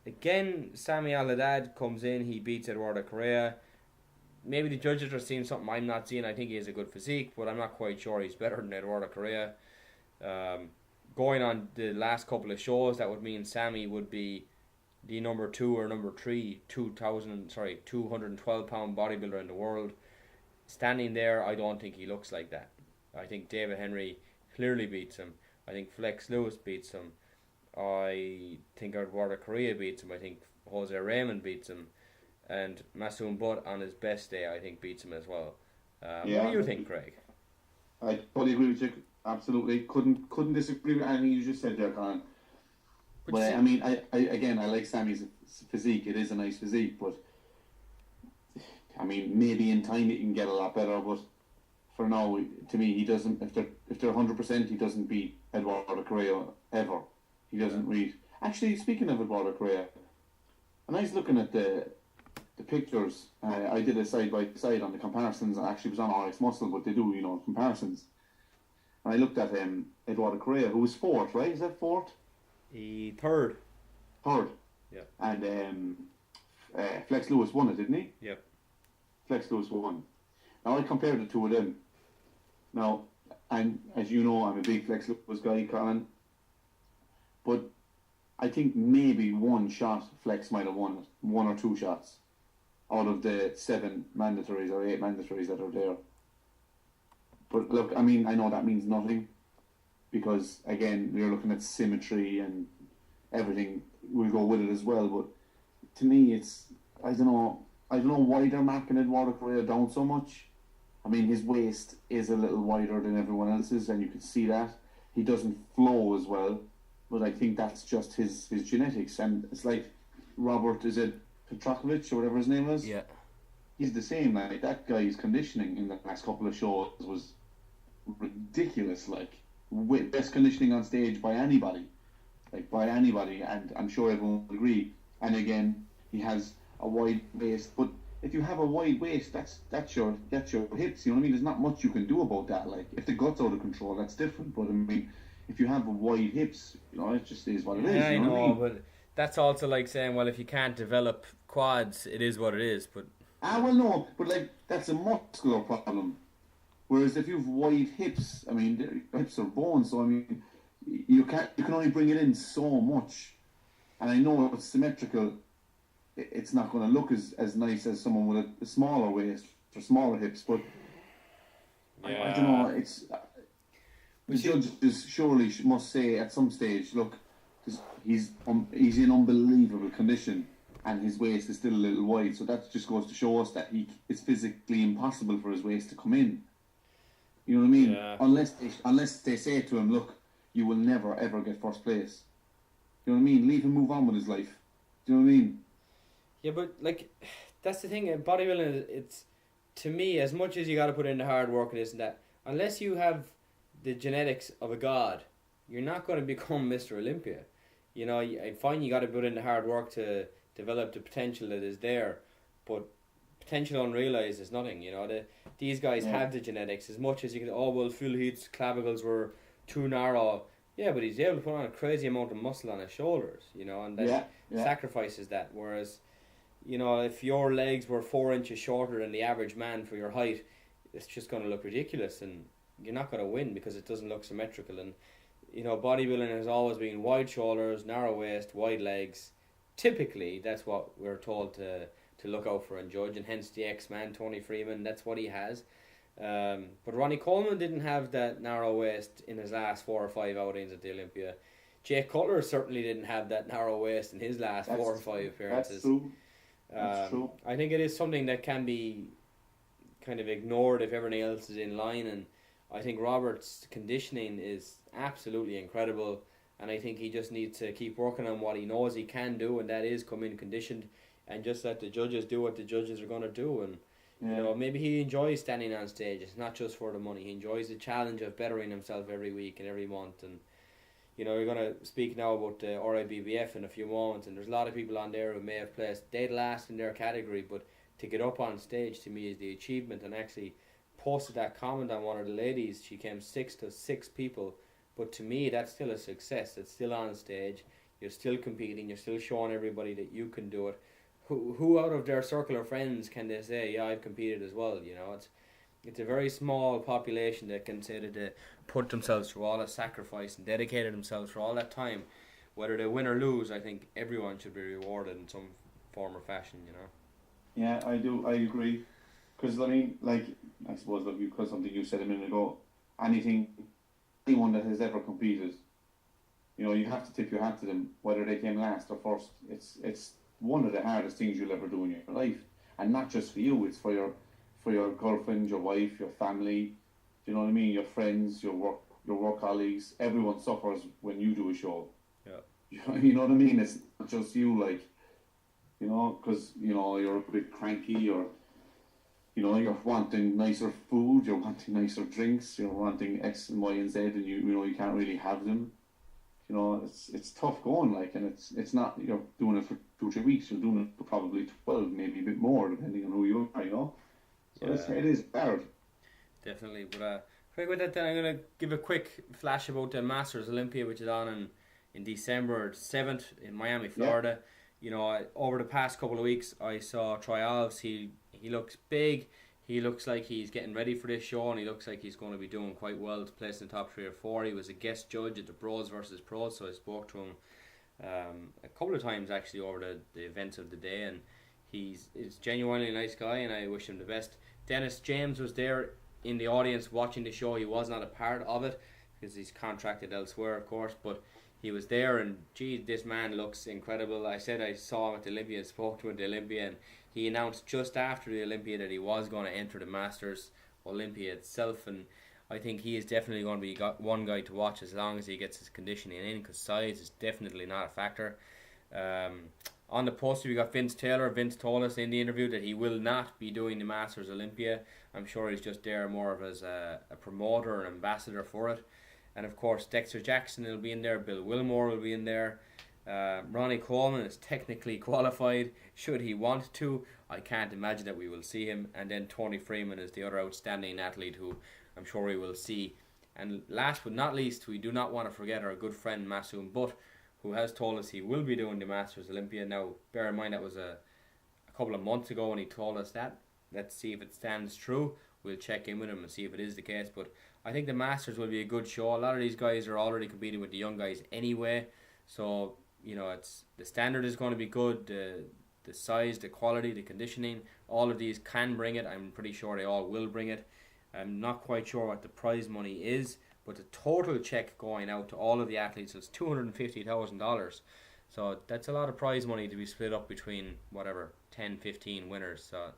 Again, Sami Al-Haddad comes in, he beats Eduardo Correa. Maybe the judges are seeing something I'm not seeing. I think he has a good physique, but I'm not quite sure he's better than Eduardo Correa. Going on the last couple of shows, that would mean Sami would be the number 2 or number 3 212 pound bodybuilder in the world. Standing there, I don't think he looks like that. I think David Henry clearly beats him. I think Flex Lewis beats him. I think Eduardo Correa beats him. I think Jose Raymond beats him. And Masoom Butt on his best day, I think, beats him as well. What do you think, Craig? I totally agree with you. Absolutely. Couldn't disagree with anything you just said there, Colin. But I mean, I like Sammy's physique. It is a nice physique, but I mean, maybe in time it can get a lot better. But for now, to me, he doesn't. If they're 100%, he doesn't beat Eduardo Correa ever. He doesn't read. Actually, speaking of Eduardo Correa, And I was looking at the pictures. I did a side by side on the comparisons. I actually was on RX Muscle, but they do, comparisons. And I looked at Eduardo Correa, who was fourth, right? Is that fourth? Third. Third. Yeah. And Flex Lewis won it, didn't he? Yep. Flex Lewis won. Now I compared the two of them. Now, and as you know, I'm a big Flex Lewis guy, Colin. But I think maybe one shot Flex might have won it, 1 or 2 shots out of the 7 mandatories or 8 mandatories that are there. But look, I mean, I know that means nothing because, again, you're looking at symmetry and everything will go with it as well. But to me, it's, I don't know why they're marking Eduardo Correa down so much. I mean, his waist is a little wider than everyone else's, and you can see that. He doesn't flow as well, but I think that's just his genetics. And it's like Robert, is it Petrakovic or whatever his name is? Yeah. He's the same. Like, that guy's conditioning in the last couple of shows was ridiculous. Like, best conditioning on stage by anybody. And I'm sure everyone will agree. And again, he has a wide waist, but if you have a wide waist, that's your hips. You know what I mean? There's not much you can do about that. Like, if the gut's out of control, that's different. But I mean, if you have wide hips, it just is what it is. I know what I mean? but that's also like saying, well, if you can't develop quads, it is what it is. But well, no, but like that's a muscular problem. Whereas if you have wide hips, I mean, hips are bone, so I mean, you can only bring it in so much. And I know it's symmetrical. It's not going to look as nice as someone with a smaller waist or smaller hips, but I don't know. It's the judges surely must say at some stage, look, he's in unbelievable condition, and his waist is still a little wide. So that just goes to show us that it's physically impossible for his waist to come in. You know what I mean? Yeah. Unless they say to him, look, you will never ever get first place. You know what I mean? Leave him move on with his life. Do you know what I mean? Yeah, but like, that's the thing. Bodybuilding, it's, to me, as much as you got to put in the hard work and this and that, unless you have the genetics of a god, you're not going to become Mr. Olympia. I find you got to put in the hard work to develop the potential that is there, but potential unrealized is nothing. These guys have the genetics. As much as you can, Phil Heath's clavicles were too narrow. Yeah, but he's able to put on a crazy amount of muscle on his shoulders, and that sacrifices that. Whereas, if your legs were 4 inches shorter than the average man for your height, it's just going to look ridiculous, and you're not going to win because it doesn't look symmetrical. And bodybuilding has always been wide shoulders, narrow waist, wide legs. Typically, that's what we're told to look out for and judge, and hence the X-Man, Tony Freeman, that's what he has. But Ronnie Coleman didn't have that narrow waist in his last 4 or 5 outings at the Olympia. Jake Cutler certainly didn't have that narrow waist in his last 4 or 5 appearances. That's true. I think it is something that can be kind of ignored if everything else is in line, and I think Robert's conditioning is absolutely incredible, and I think he just needs to keep working on what he knows he can do, and that is come in conditioned and just let the judges do what the judges are going to do. And maybe he enjoys standing on stage. It's not just for the money. He enjoys the challenge of bettering himself every week and every month. And you're going to speak now about the RIBBF in a few moments, and there's a lot of people on there who may have placed dead last in their category, but to get up on stage to me is the achievement. And actually posted that comment on one of the ladies. She came 6 to 6 people, but to me that's still a success. It's still on stage. You're still competing. You're still showing everybody that you can do it. Who out of their circle of friends can they say, yeah, I've competed as well? It's a very small population that can say that they put themselves through all that sacrifice and dedicated themselves for all that time. Whether they win or lose, I think everyone should be rewarded in some form or fashion, Yeah, I do. I agree. Because, I suppose, because something you said a minute ago, anyone that has ever competed, you have to tip your hat to them, whether they came last or first. It's one of the hardest things you'll ever do in your life. And not just for you, it's for your girlfriend, your wife, your family, do you know what I mean? Your friends, your work colleagues, everyone suffers when you do a show. Yeah. You know what I mean? It's not just you, because, you're a bit cranky, or, you're wanting nicer food, you're wanting nicer drinks, you're wanting X and Y and Z, and you can't really have them. You know, it's tough going, like, and it's not, you're doing it for 2 or 3 weeks. You're doing it for probably 12, maybe a bit more, depending on who you are. You know, so it is hard. Definitely. But Craig, with that, then I'm gonna give a quick flash about the Masters Olympia, which is on in December 7th in Miami, Florida. Yeah. You know, over the past couple of weeks, I saw Troy Alves. He looks big. He looks like he's getting ready for this show, and he looks like he's going to be doing quite well to place in the top 3 or 4. He was a guest judge at the Bros versus Pros, so I spoke to him a couple of times actually over the events of the day, and he's genuinely a nice guy, and I wish him the best. Dennis James was there in the audience watching the show. He was not a part of it because he's contracted elsewhere, of course, but he was there, and gee, this man looks incredible. I said I saw him at the Olympia and spoke to him at the Olympia, and he announced just after the Olympia that he was going to enter the Masters Olympia itself, and I think he is definitely going to be one guy to watch as long as he gets his conditioning in, because size is definitely not a factor. On the poster we got Vince Taylor. Vince told us in the interview that he will not be doing the Masters Olympia. I'm sure he's just there more of as a promoter or ambassador for it. And of course Dexter Jackson will be in there, Bill Wilmore will be in there. Ronnie Coleman is technically qualified should he want to. I can't imagine that we will see him. And then Tony Freeman is the other outstanding athlete who I'm sure we will see. And last but not least, we do not want to forget our good friend Masoom Butt, who has told us he will be doing the Masters Olympia. Now bear in mind that was a couple of months ago when he told us that. Let's see if it stands true. We'll check in with him and see if it is the case. But I think the Masters will be a good show. A lot of these guys are already competing with the young guys anyway. So, you know, it's the standard is going to be good. The size, the quality, the conditioning, all of these can bring it. I'm pretty sure they all will bring it. I'm not quite sure what the prize money is, but the total check going out to all of the athletes is $250,000. So that's a lot of prize money to be split up between whatever 10, 15 winners. So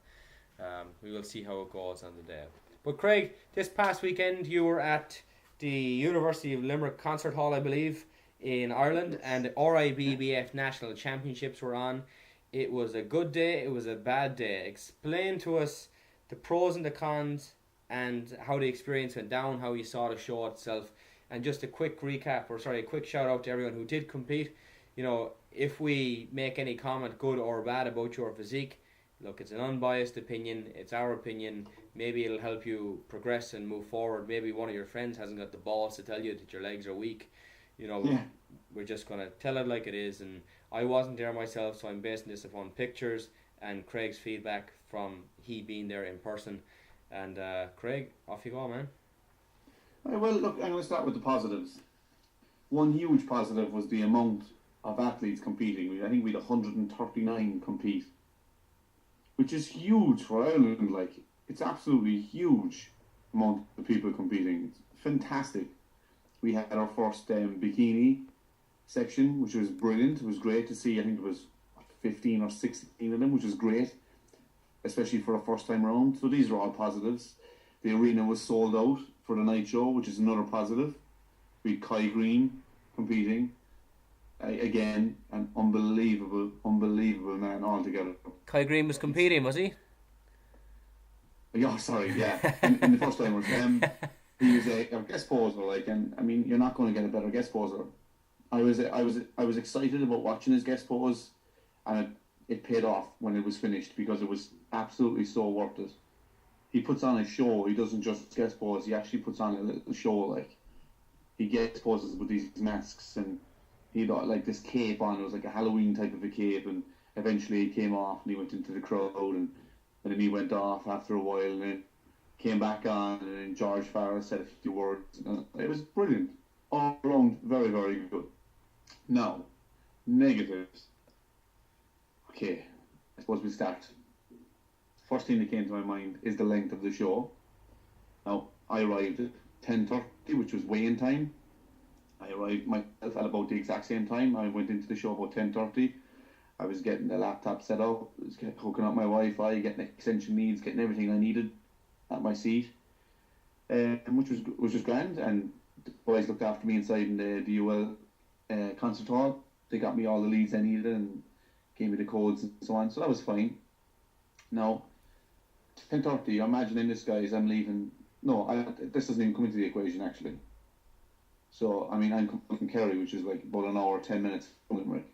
we will see how it goes on the day. But Craig, this past weekend you were at the University of Limerick Concert Hall, I believe, in Ireland, and the RIBBF National Championships were on. It was a good day, it was a bad day. Explain to us the pros and the cons and how the experience went down, how you saw the show itself, and just a quick recap, a quick shout out to everyone who did compete. You know, if we make any comment, good or bad, about your physique, look, it's an unbiased opinion, it's our opinion. Maybe it'll help you progress and move forward. Maybe one of your friends hasn't got the balls to tell you that your legs are weak. You know, we're just going to tell it like it is, and I wasn't there myself, so I'm basing this upon pictures and Craig's feedback from he being there in person. And Craig, off you go, man. Well, look, I'm going to start with the positives. One huge positive was the amount of athletes competing. I think we had 139 compete, which is huge for Ireland. Like, it's absolutely huge amount of people competing. It's fantastic. We had our first bikini section, which was brilliant. It was great to see. I think it was 15 or 16 of them, which was great, especially for a first time round. So these are all positives. The arena was sold out for the night show, which is another positive. We had Kai Green competing. Again, an unbelievable man altogether. Kai Green was competing, was he? Yeah, sorry, yeah. in the first time, he was a guest poser, like, and I mean, you're not going to get a better guest poser. I was excited about watching his guest pose, and it paid off when it was finished because it was absolutely so worth it. He puts on a show. He doesn't just guest pose. He actually puts on a little show. Like, he guest poses with these masks, and he got like this cape on. It was like a Halloween type of a cape, and eventually he came off and he went into the crowd, and then he went off after a while, and then came back on, and then George Farrell said a few words. It was brilliant. All around, very, very good. Now, negatives. Okay, I suppose we start. First thing that came to my mind is the length of the show. Now, I arrived at 10:30, which was weigh-in time. I arrived myself at about the exact same time. I went into the show about 10:30. I was getting the laptop set up, hooking up my Wi-Fi, getting extension leads, getting everything I needed at my seat, which was grand. And the boys looked after me inside in the UL concert hall. They got me all the leads I needed and gave me the codes and so on. So that was fine. Now, 10:30. I'm imagining this, guys. I'm leaving. No, this doesn't even come into the equation actually. So, I mean, I'm coming from Kerry, which is like about an hour, 10 minutes from Limerick.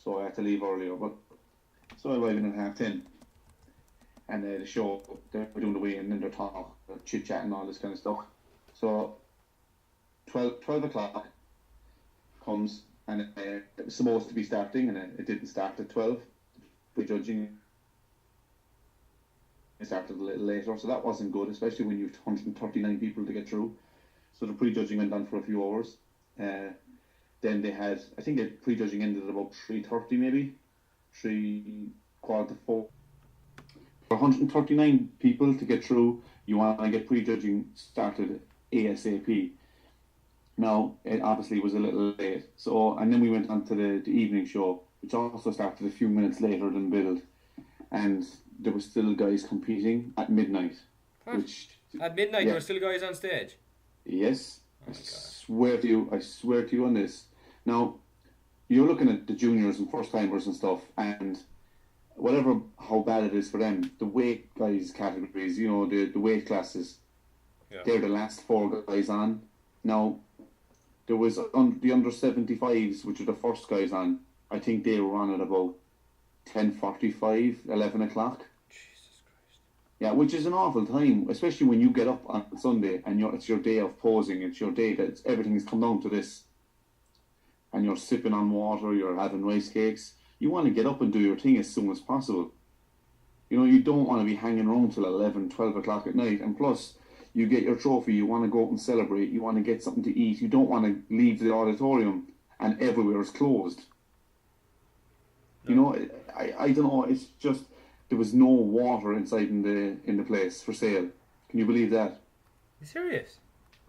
So I had to leave earlier. But so I arrived in at 10:30. And the show, they're doing the weigh-in and they're talking, chit-chat and all this kind of stuff. So 12 o'clock comes and it was supposed to be starting and it didn't start at 12. Prejudging it started a little later, so that wasn't good, especially when you've 139 people to get through. So the prejudging went on for a few hours. Then they had, I think the prejudging ended at about 3:30 maybe, 3:45. For 139 people to get through, you want to get prejudging started ASAP. Now, it obviously was a little late. So, and then we went on to the evening show, which also started a few minutes later than billed. And there were still guys competing at midnight. What? Which, at midnight, there were still guys on stage? Yes. Oh, I swear to you on this. Now, you're looking at the juniors and first timers and stuff, and whatever how bad it is for them, the weight guys categories, you know, the weight classes, they're the last 4 guys on. Now, there was the under 75s, which are the first guys on. I think they were on at about 10:45, 11 o'clock. Jesus Christ. Yeah, which is an awful time, especially when you get up on Sunday and it's your day of posing. It's your day that everything's come down to this. And you're sipping on water, you're having rice cakes. You want to get up and do your thing as soon as possible. You know, you don't want to be hanging around till 11, 12 o'clock at night. And plus, you get your trophy, you want to go out and celebrate, you want to get something to eat. You don't want to leave the auditorium and everywhere is closed. No. You know, I don't know, it's just, there was no water inside in the place for sale. Can you believe that? Are you serious?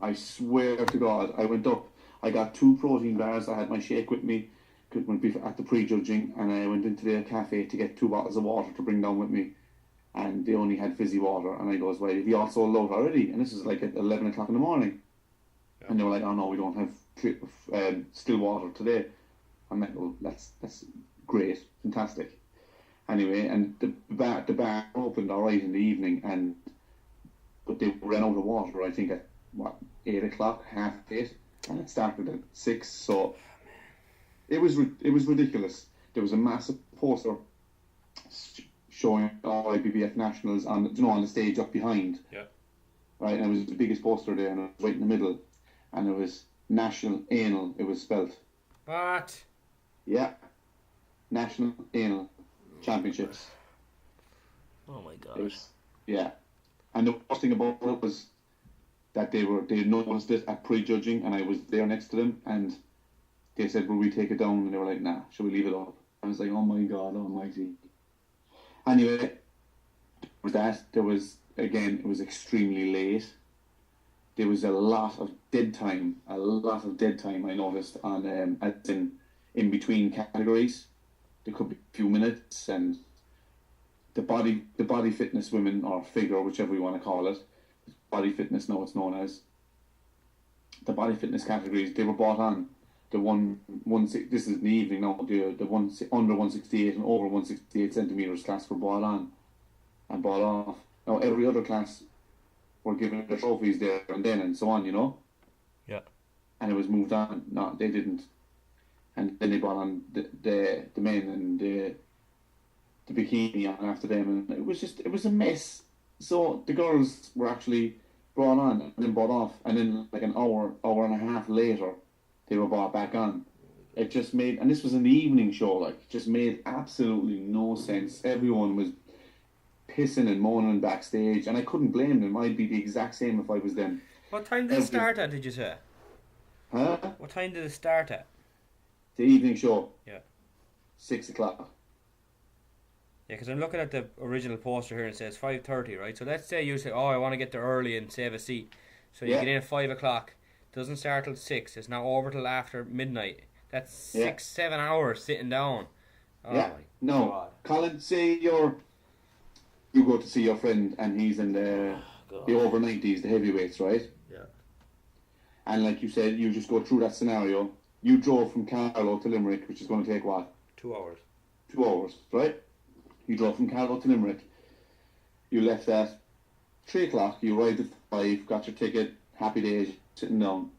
I swear to God, I went up, I got 2 protein bars, I had my shake with me, at the prejudging, and I went into the cafe to get 2 bottles of water to bring down with me, and they only had fizzy water, and I goes, well, we all sold out already, and this is like at 11 o'clock in the morning, and they were like, oh no, we don't have still water today. I'm like, well, that's great, fantastic. Anyway, and the bar opened alright in the evening, but they ran out of water, I think at 8 o'clock, 8:30, and it started at 6, so it was ridiculous. There was a massive poster showing all IBBF nationals on the stage up behind. Yeah. Right, and it was the biggest poster there, and it was right in the middle, and it was National Anal. It was spelt. What? Yeah. National Anal Championships. Oh my God. Yeah. And the worst thing about it was that they noticed it at prejudging, and I was there next to them, and they said, will we take it down? And they were like, nah, should we leave it up? I was like, oh my God almighty. Anyway, there was, again, it was extremely late. There was a lot of dead time I noticed on, as in between categories. There could be a few minutes, and the body fitness women, or figure, whichever you want to call it, body fitness, now it's known as, the body fitness categories, they were brought on. This is in the evening now, the one under 168 and over 168 centimetres class were brought on and brought off. Now every other class were given their trophies there and then and so on, you know? Yeah. And it was moved on. No, they didn't. And then they brought on the men and the bikini on after them, and it was a mess. So the girls were actually brought on and then brought off, and then like an hour and a half later, they were brought back on. It just made, and this was an evening show, like, it just made absolutely no sense. Everyone was pissing and moaning backstage, and I couldn't blame them. I'd be the exact same if I was them. What time did it start at, did you say? Huh? What time did it start at? The evening show. Yeah. 6 o'clock. Yeah, because I'm looking at the original poster here and it says 5:30, right? So let's say you say, oh, I want to get there early and save a seat. So you get in at 5 o'clock. Doesn't start till 6. It's now over till after midnight. That's 6-7 hours sitting down. Oh yeah. No. God. Colin, say you go to see your friend and he's in the over 90s, the heavyweights, right? Yeah. And like you said, you just go through that scenario. You drove from Carlow to Limerick, which is going to take what? 2 hours. 2 hours, right? You drove from Carlow to Limerick. You left at 3 o'clock. You arrived at 5, got your ticket, happy days, sitting down.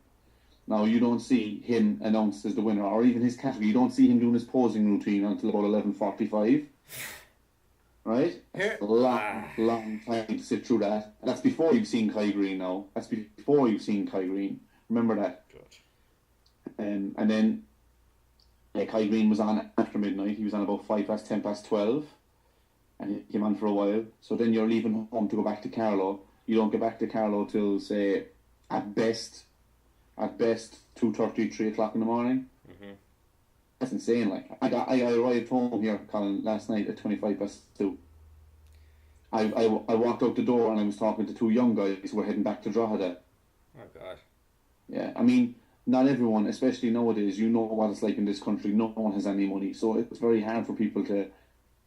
Now, you don't see him announced as the winner, or even his category. You don't see him doing his posing routine until about 11:45. Right? That's a long time to sit through that. And that's before you've seen Kai Green now. That's before you've seen Kai Green. Remember that. Good. And then Kai Green was on after midnight. He was on about 12:05. And he came on for a while. So then you're leaving home to go back to Carlow. You don't get back to Carlow till, say, at best 2:30, 3 o'clock in the morning. Mm-hmm. That's insane. Like I arrived home here, Colin, last night at 2:25. I walked out the door and I was talking to two young guys who were heading back to Drogheda. Oh God. Yeah, I mean, not everyone, especially nowadays, you know what it's like in this country. No one has any money, so it's very hard for people to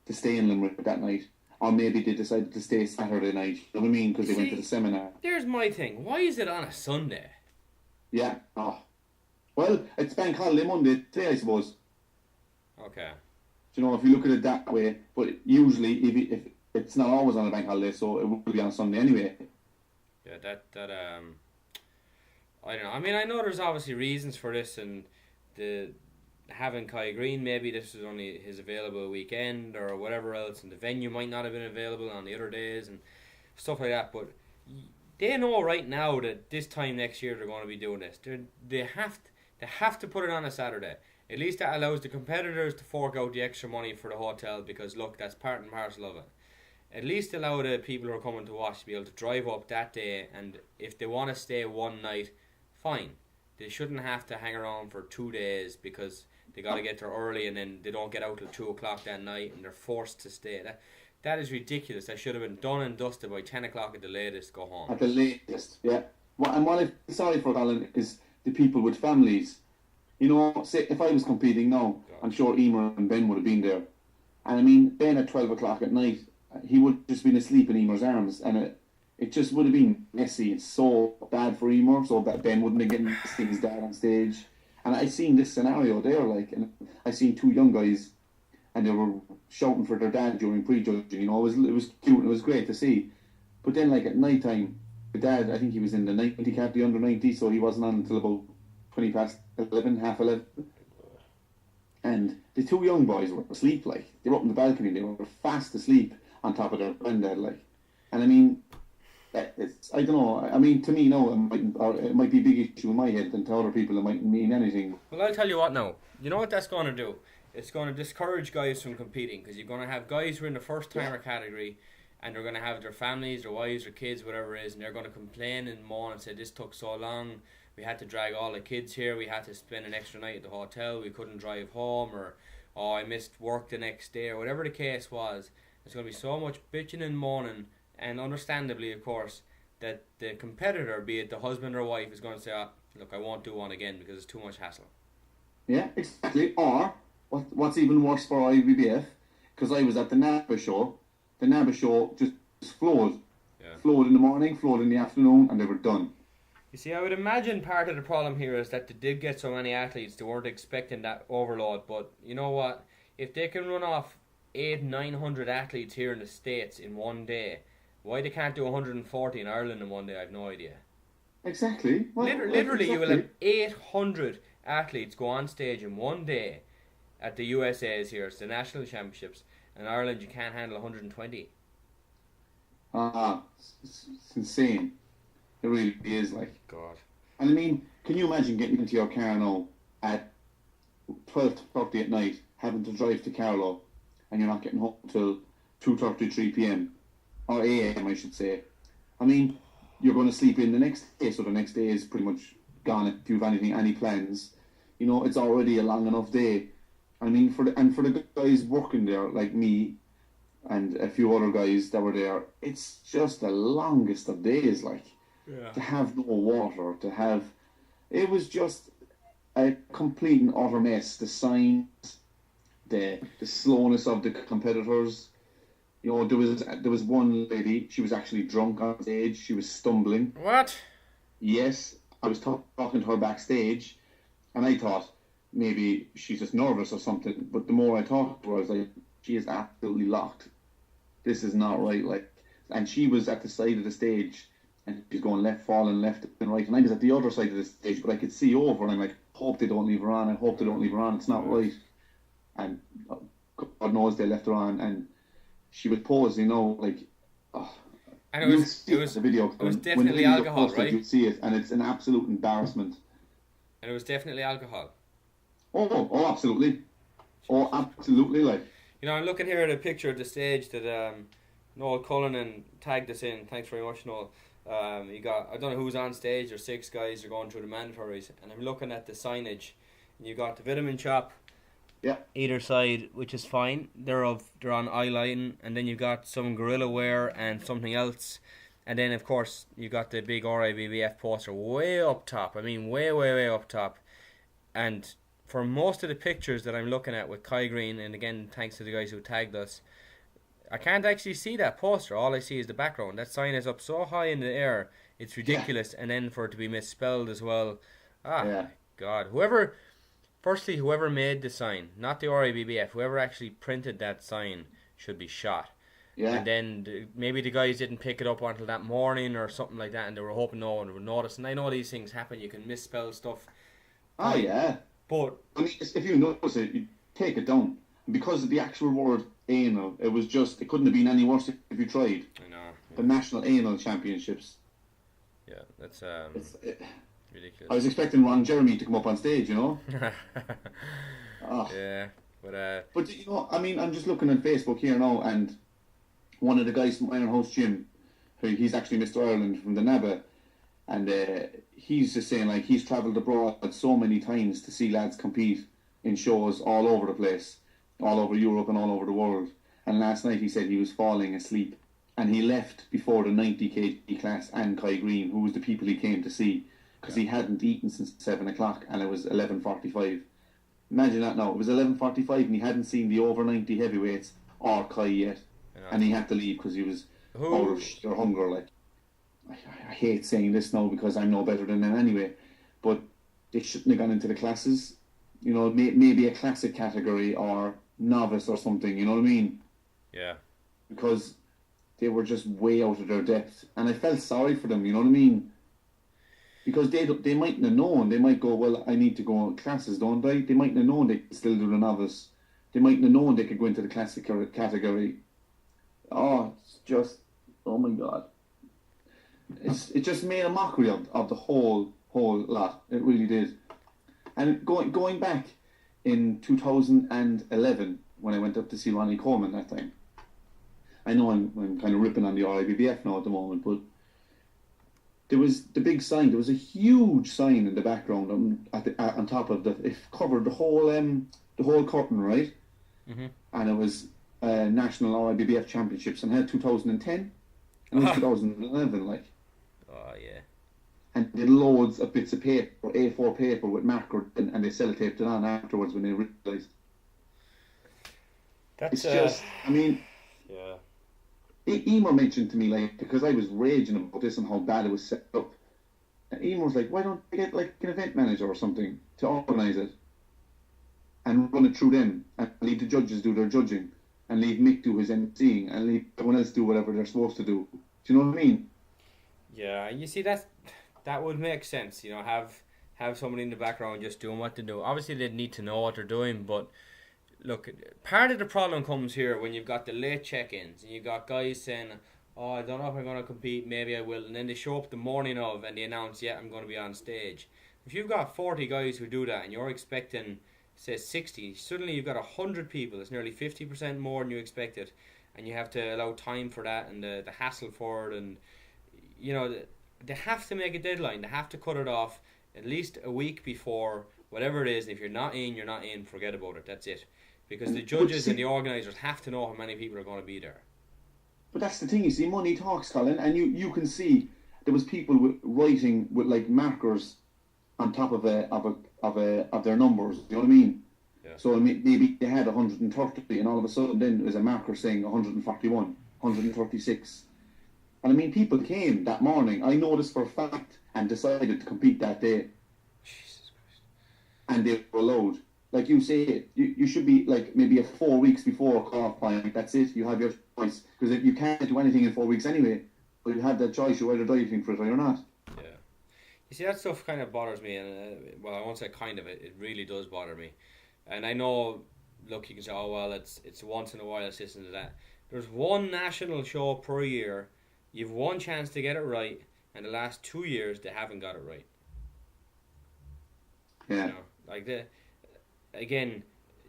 stay in Limerick that night. Or maybe they decided to stay Saturday night. You know what I mean? Because they went to the seminar. There's my thing. Why is it on a Sunday? Yeah. Oh. Well, it's Bank Holiday Monday today, I suppose. Okay. You know, if you look at it that way, but usually if it's not always on a bank holiday, so it will be on Sunday anyway. Yeah, that I don't know. I mean, I know there's obviously reasons for this, and the having Kai Green, maybe this was only his available weekend or whatever else, and the venue might not have been available on the other days and stuff like that. But they know right now that this time next year they're going to be doing this. They have to put it on a Saturday. At least that allows the competitors to fork out the extra money for the hotel, because look, that's part and parcel of it. At least allow the people who are coming to watch to be able to drive up that day, and if they want to stay one night, fine. They shouldn't have to hang around for 2 days because they got to get there early and then they don't get out till 2 o'clock that night and they're forced to stay. That is ridiculous. That should have been done and dusted by 10 o'clock at the latest. Go home. At the latest, yeah. And what I'm sorry for, Colin, is the people with families. You know, say if I was competing now, I'm sure Emer and Ben would have been there. And I mean, Ben at 12 o'clock at night, he would have just been asleep in Emer's arms, and it just would have been messy. It's so bad for Emer, so that Ben wouldn't have getting to see his dad on stage. And I seen this scenario there, like, and I seen two young guys, and they were shouting for their dad during prejudging. You know, it was cute and it was great to see. But then, like, at night time, the dad, I think he was in the 90 cap, the under 90, so he wasn't on until about 11:20, half 11. And the two young boys were asleep, like, they were up on the balcony, they were fast asleep on top of their granddad, like. And I mean, it's, I don't know, I mean, to me, no, it might be a big issue in my head, and to other people it mightn't mean anything. Well, I'll tell you what now, you know what that's going to do? It's going to discourage guys from competing, because you're going to have guys who are in the first timer category, and they're going to have their families, their wives, their kids, whatever it is, and they're going to complain and moan and say, this took so long, we had to drag all the kids here, we had to spend an extra night at the hotel, we couldn't drive home, or, oh, I missed work the next day, or whatever the case was. There's going to be so much bitching and moaning, and understandably, of course, that the competitor, be it the husband or wife, is going to say, oh, look, I won't do one again because it's too much hassle. Yeah, exactly. Or, what's even worse for IBBF, because I was at the NABA show, just flowed. Yeah. Flowed in the morning, flowed in the afternoon, and they were done. You see, I would imagine part of the problem here is that they did get so many athletes, they weren't expecting that overload, but you know what? If they can run off 800-900 athletes here in the States in one day, why they can't do 140 in Ireland in one day, I have no idea. Exactly. Well, literally, you will have 800 athletes go on stage in one day at the USA's here, it's the national championships. In Ireland, you can't handle 120. It's insane. It really is, like. God. And I mean, can you imagine getting into your car now at 12:30 at night, having to drive to Carlow, and you're not getting home till 2:30, 3 p.m. or a.m. I should say. I mean, you're going to sleep in the next day, so the next day is pretty much gone. If you have any plans, you know, it's already a long enough day. I mean, for the guys working there, like me and a few other guys that were there, it's just the longest of days, like. Yeah. To have no water, it was just a complete and utter mess. The signs, the slowness of the competitors. You know, there was one lady, she was actually drunk on stage, she was stumbling. What? Yes, I was talking to her backstage, and I thought maybe she's just nervous or something, but the more I talked to her, I was like, she is absolutely locked. This is not right, like. And she was at the side of the stage, and she's going left, falling left and right. And I was at the other side of the stage, but I could see over, and I'm like, hope they don't leave her on. I hope they don't leave her on. It's not right. And God knows they left her on, and she would pose, like. Oh, and it was the video. It was definitely alcohol, posted, right? You'd see it, and it's an absolute embarrassment. And it was definitely alcohol. Oh, absolutely. Oh, absolutely, like. I'm looking here at a picture of the stage that Noel Cullinan tagged us in. Thanks very much, Noel. You got, I don't know who's on stage. There's 6 guys are going through the mandatories, and I'm looking at the signage. And you got the vitamin shop. Yeah. Either side, which is fine. They're on eye lighting, and then you've got some gorilla wear and something else, and then of course you got the big RIBBF poster way up top. I mean, way up top. And for most of the pictures that I'm looking at with Kai Green, and again thanks to the guys who tagged us, I can't actually see that poster. All I see is the background. That sign is up so high in the air, it's ridiculous. Yeah. And then for it to be misspelled as well. God, whoever made the sign, not the RIBBF, whoever actually printed that sign should be shot. Yeah. And then maybe the guys didn't pick it up until that morning or something like that, and they were hoping no one would notice. And I know these things happen. You can misspell stuff. Oh, yeah. But I mean, if you notice it, you take it down. Because of the actual word anal, it couldn't have been any worse if you tried. I know. Yeah. The National Anal Championships. Yeah, that's ridiculous. I was expecting Ron Jeremy to come up on stage, Oh. Yeah, but I mean, I'm just looking on Facebook here now, and one of the guys from Iron House Gym, he's actually Mr. Ireland from the NABA, and he's just saying, like, he's travelled abroad so many times to see lads compete in shows all over the place, all over Europe and all over the world. And last night he said he was falling asleep, and he left before the 90 kg class and Kai Green, who was the people he came to see, because he hadn't eaten since 7 o'clock, and it was 11:45. Imagine that now. It was 11:45 and he hadn't seen the over 90 heavyweights or Kai yet. And he had to leave because he was out of sheer hunger. Like, I hate saying this now because I'm no better than them anyway, but they shouldn't have gone into the classes. Maybe a classic category or novice or something, you know what I mean? Yeah. Because they were just way out of their depth. And I felt sorry for them, you know what I mean? Because they mightn't have known. They might go, well, I need to go on classes, don't I? They mightn't have known they could still do the novice. They mightn't have known they could go into the classic category. Oh, it's just, oh my God. It just made a mockery of the whole lot. It really did. And going back in 2011, when I went up to see Ronnie Coleman that time, I know I'm kind of ripping on the RIBBF now at the moment, but there was the big sign. There was a huge sign in the background on top of it covered the whole curtain, right? Mm-hmm. And it was National RIBBF Championships, and it had 2010 and it was 2011, like. Oh yeah. And they had loads of bits of paper, A4 paper with marker, and they sellotaped it on afterwards when they realised. That's it's just, I mean. Yeah. Emer mentioned to me, like, because I was raging about this and how bad it was set up. And Emer was like, why don't they get, like, an event manager or something to organise it? And run it through them, and leave the judges do their judging, and leave Mick do his emceeing, and leave everyone else do whatever they're supposed to do. Do you know what I mean? Yeah, you see, that would make sense, have somebody in the background just doing what they do. Obviously, they need to know what they're doing, but look, part of the problem comes here when you've got the late check-ins and you've got guys saying, oh, I don't know if I'm going to compete, maybe I will, and then they show up the morning of and they announce, yeah, I'm going to be on stage. If you've got 40 guys who do that and you're expecting, say, 60, suddenly you've got 100 people. It's nearly 50% more than you expected, and you have to allow time for that and the hassle for it, and they have to make a deadline. They have to cut it off at least a week before whatever it is. And if you're not in, you're not in. Forget about it. That's it. Because the judges and the organisers have to know how many people are going to be there. But that's the thing, you see, money talks, Colin, and you can see there was people writing with like markers on top of their numbers. You know what I mean? Yeah. So maybe they had 130, and all of a sudden then there was a marker saying 141, 136. And I mean, people came that morning. I know this for a fact, and decided to compete that day. Jesus Christ! And they were allowed. Like you say, you should be like maybe 4 weeks before qualifying. That's it. You have your choice, because you can't do anything in 4 weeks anyway. you have that choice. You're either dieting for it or you're not. Yeah. You see, that stuff kind of bothers me, and well, I won't say kind of, it really does bother me. And I know, look, you can say, oh well, it's once in a while, it's this and that. There's one national show per year. You've one chance to get it right, and the last 2 years they haven't got it right. Yeah. You know, like again,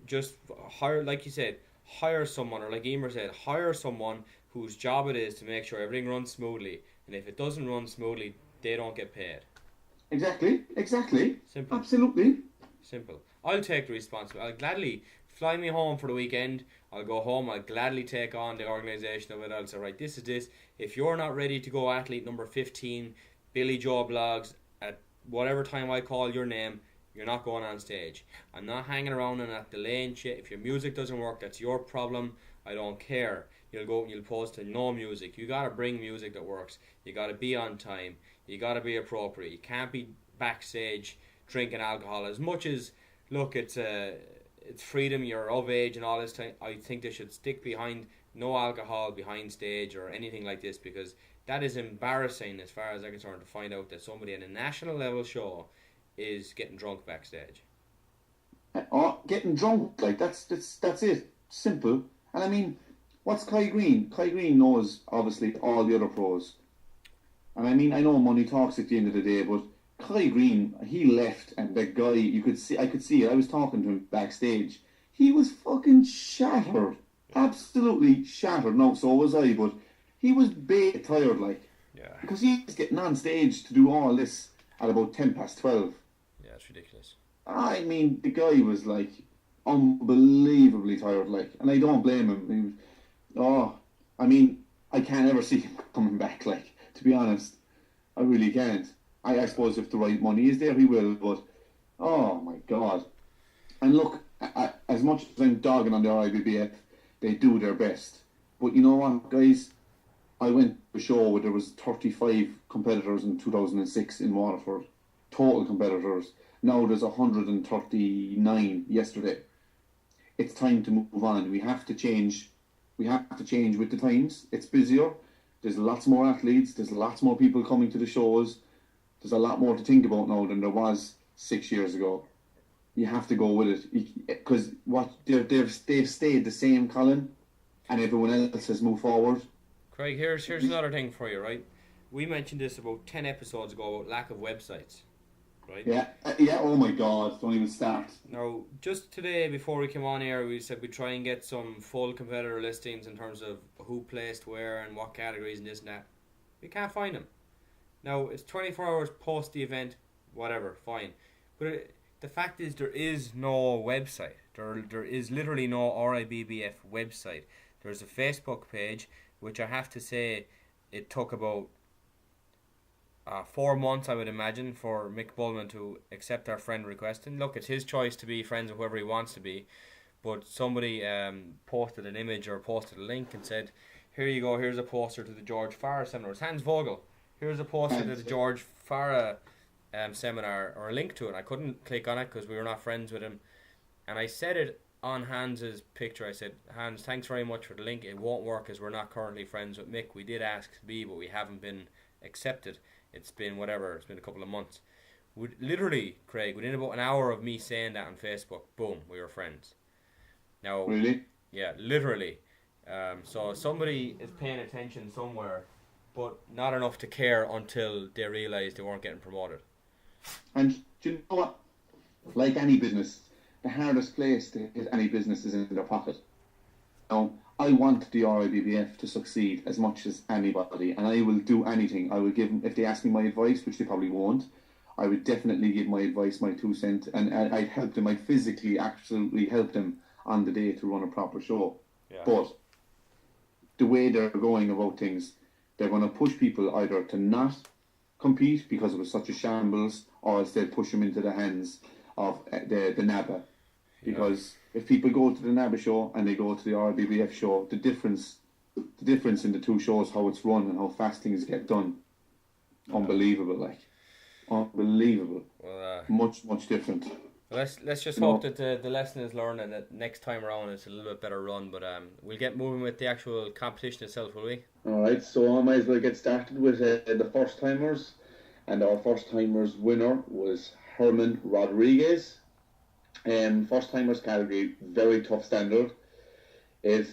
just hire, like you said, hire someone, or like Emer said, hire someone whose job it is to make sure everything runs smoothly. And if it doesn't run smoothly, they don't get paid. Exactly. Simple. Absolutely. Simple. I'll take the responsibility. I'll gladly fly me home for the weekend. I'll go home. I'll gladly take on the organisation of it. I'll say, right, this is this. If you're not ready to go athlete number 15, Billy Joe Blogs, at whatever time I call your name, you're not going on stage. I'm not hanging around and at delaying shit. If your music doesn't work, that's your problem. I don't care. You'll go and you'll post to no music. You gotta bring music that works. You gotta be on time. You gotta be appropriate. You can't be backstage drinking alcohol. As much as, look, it's freedom, you're of age and all this time, I think they should stick behind no alcohol behind stage or anything like this, because that is embarrassing as far as I'm concerned, to find out that somebody in a national level show is getting drunk backstage. Getting drunk, like that's it. Simple. And I mean, what's Kai Green? Kai Green knows obviously all the other pros. And I mean, I know money talks at the end of the day, but Kai Green, he left, and the guy, I could see it. I was talking to him backstage. He was fucking shattered, absolutely shattered. No, so was I, but he was bait tired, like, yeah, because he was getting on stage to do all this at about 12:10. Yeah, it's ridiculous. I mean, the guy was like unbelievably tired, like, and I don't blame him. I mean, I can't ever see him coming back, like, to be honest. I really can't. I suppose if the right money is there, he will, but oh my God. And look, as much as I'm dogging on the RIBBF, they do their best. But you know what, guys? I went to a show where there was 35 competitors in 2006 in Waterford. Total competitors. Now there's 139 yesterday. It's time to move on. We have to change. We have to change with the times. It's busier. There's lots more athletes. There's lots more people coming to the shows. There's a lot more to think about now than there was 6 years ago. You have to go with it, because they've stayed the same, Colin, and everyone else has moved forward. Craig, here's another thing for you, right? We mentioned this about 10 episodes ago about lack of websites, right? Yeah. Oh my God! Don't even start. Now, just today before we came on here, we said we'd try and get some full competitor listings in terms of who placed where and what categories and this and that. We can't find them. Now, it's 24 hours post the event, whatever, fine. But the fact is, there is no website. There is literally no RIBBF website. There's a Facebook page, which I have to say, it took about 4 months, I would imagine, for Mick Bullman to accept our friend request. And look, it's his choice to be friends with whoever he wants to be. But somebody posted an image or posted a link and said, here you go, here's a poster to the George Farah seminar. It's Hans Vogel. Here's a poster to the George Farah seminar, or a link to it. I couldn't click on it because we were not friends with him. And I said it on Hans's picture. I said, Hans, thanks very much for the link. It won't work as we're not currently friends with Mick. We did ask to be, but we haven't been accepted. It's been whatever. It's been a couple of months. Literally, Craig, within about an hour of me saying that on Facebook, boom, we were friends. Now, really? Yeah, literally. So somebody is paying attention somewhere, but not enough to care until they realised they weren't getting promoted. And do you know what? Like any business, the hardest place to hit any business is in their pocket. Now, I want the RIBBF to succeed as much as anybody, and I will do anything. I will give them, if they ask me my advice, which they probably won't, I would definitely give my advice, my 2 cents, and I'd help them. I physically, absolutely help them on the day to run a proper show. Yeah. But the way they're going about things, they're going to push people either to not compete because it was such a shambles, or else they'll push them into the hands of the NABA. Because if people go to the NABA show and they go to the RBBF show, the difference in the two shows, how it's run and how fast things get done, unbelievable, like. Unbelievable. Well, much different. Let's just hope that the lesson is learned and that next time around it's a little bit better run. But we'll get moving with the actual competition itself, will we? Alright, so I might as well get started with the first timers. And our first timers winner was Herman Rodriguez. First timers category, very tough standard. It's